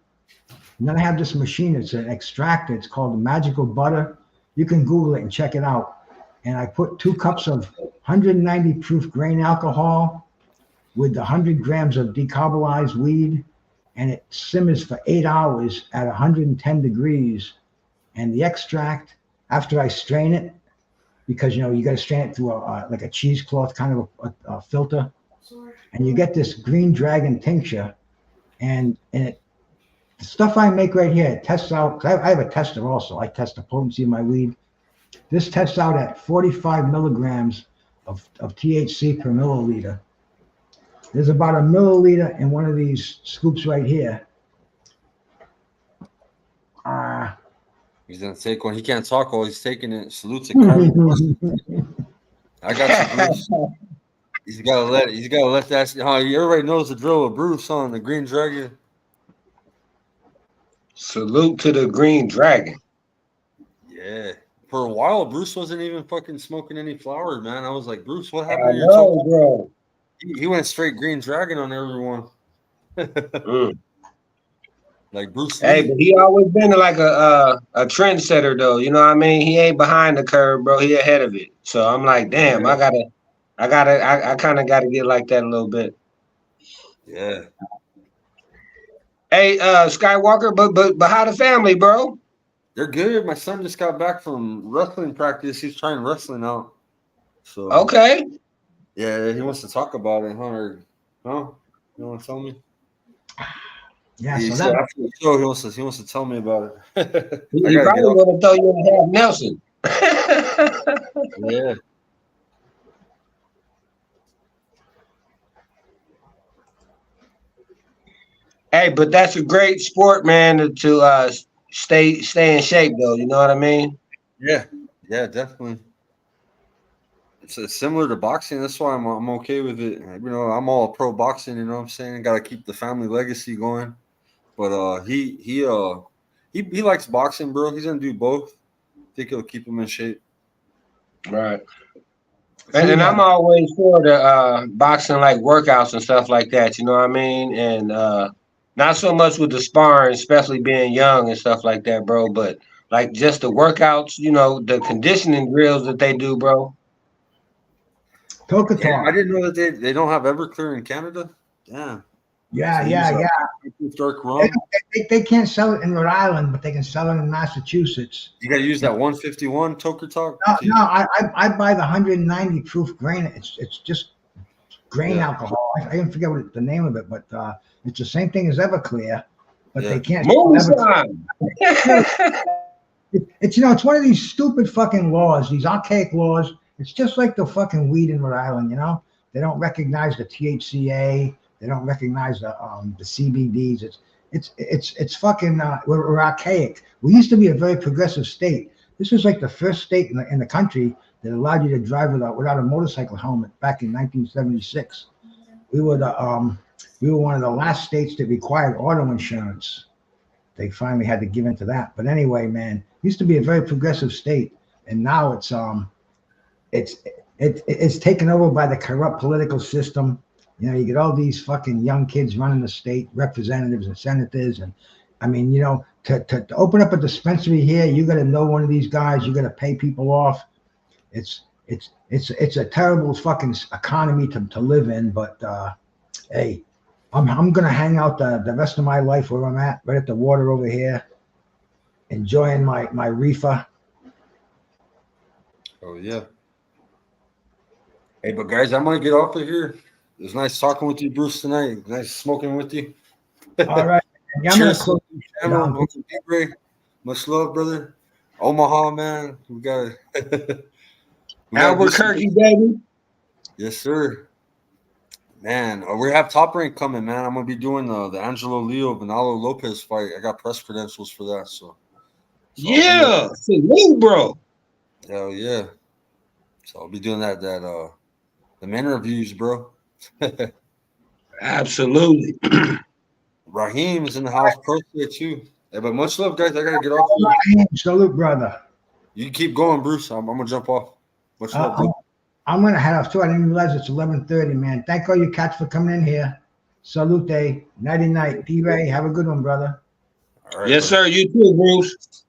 And then I have this machine. It's an extractor. It's called the Magical Butter. You can Google it and check it out. And I put 2 cups of 190 proof grain alcohol with the 100 grams of decarbolized weed, and it simmers for 8 hours at 110 degrees. And the extract, after I strain it, because you got to strain it through like a cheesecloth kind of a filter, and you get this Green Dragon tincture, and the stuff I make right here, it tests out. 'Cause I have a tester also. I test the potency of my weed. This tests out at 45 milligrams of THC per milliliter. There's about a milliliter in one of these scoops right here. He's gonna take one. He can't talk while he's taking it. Salute to Carmen. I got you, Bruce. He's gotta let that. Everybody knows the drill with Bruce on the Green Dragon. Salute to the Green Dragon. Yeah. For a while, Bruce wasn't even fucking smoking any flower, man. I was like, Bruce, what I happened to your know, toe? bro. He went straight Green Dragon on everyone. Like Bruce Lee. Hey, but he always been like a trendsetter though. You know what I mean? He ain't behind the curve, bro. He ahead of it. So I'm like, damn, Yeah. I kind of gotta get like that a little bit. Yeah. Hey, Skywalker, but how the family, bro? They're good. My son just got back from wrestling practice. He's trying wrestling out. So Okay. Yeah, he wants to talk about it, huh? No, you want to tell me? Yeah, He so said that after the show, he wants to tell me about it. I He gotta get probably off. want to throw you in half Nelson. Yeah, Hey, but that's a great sport, man, to stay in shape, though. You know what I mean? yeah, yeah, definitely. It's similar to boxing. That's why I'm okay with it. You know, I'm all pro boxing. You know what I'm saying? Got to keep the family legacy going. But he likes boxing, bro. He's gonna do both. Think it'll keep him in shape. Right. see And I'm always for the boxing like workouts and stuff like that. You know what I mean? And not so much with the sparring, especially being young and stuff like that, bro. But like just the workouts, you know, the conditioning drills that they do, bro. Toka Damn, I Talk. didn't know that they don't have Everclear in Canada. Damn. Yeah, So they use yeah, yeah. dark They, rum. they can't sell it in Rhode Island, but they can sell it in Massachusetts. You got to use that 151 Toker Talk. No, no, I buy the 190 proof grain. It's just grain Yeah, alcohol. I didn't forget what the name of it, but it's the same thing as Everclear, but they yeah. can't sell Everclear. Moonshine. It's it's one of these stupid fucking laws, these archaic laws. It's just like the fucking weed in Rhode Island, you know. They don't recognize the THCA. They don't recognize the CBDs. It's fucking. We're archaic. We used to be a very progressive state. This was like the first state in the country that allowed you to drive without a motorcycle helmet back in 1976. We were we were one of the last states that required auto insurance. They finally had to give in to that. But anyway, man, used to be a very progressive state, and now it's it's taken over by the corrupt political system. You know, you get all these fucking young kids running the state, representatives and senators, and I mean, you know, to open up a dispensary here, you got to know one of these guys. You got to pay people off. It's a terrible fucking economy to live in. But hey, I'm gonna hang out the rest of my life where I'm at, right at the water over here, enjoying my reefer. Oh yeah. Hey, but guys, I'm gonna get off of here. It was nice talking with you, Bruce, tonight. Nice smoking with you. All right, yeah, I'm gonna Cheers to close the it channel, down. Uncle D-Ray. Much love, brother. Omaha, man. We got to we got to do some. Albuquerque, baby. Yes, sir. Man, we have Top Rank coming, man. I'm gonna be doing the Angelo Leo Vanalo Lopez fight. I got press credentials for that, so I'll be Yeah, salute, bro. hell yeah. So I'll be doing the men reviews, bro. Absolutely. Raheem is in the house pro set too. Yeah, but much love, guys. I gotta get off here. Salute, brother. You keep going, Bruce. I'm gonna jump off. Much love, bro. I'm gonna head off too. I didn't realize it's 11:30, man. Thank all you cats for coming in here. Salute, nighty night. D-Ray, have a good one, brother. All right, Yes, brother. sir. You too, Bruce.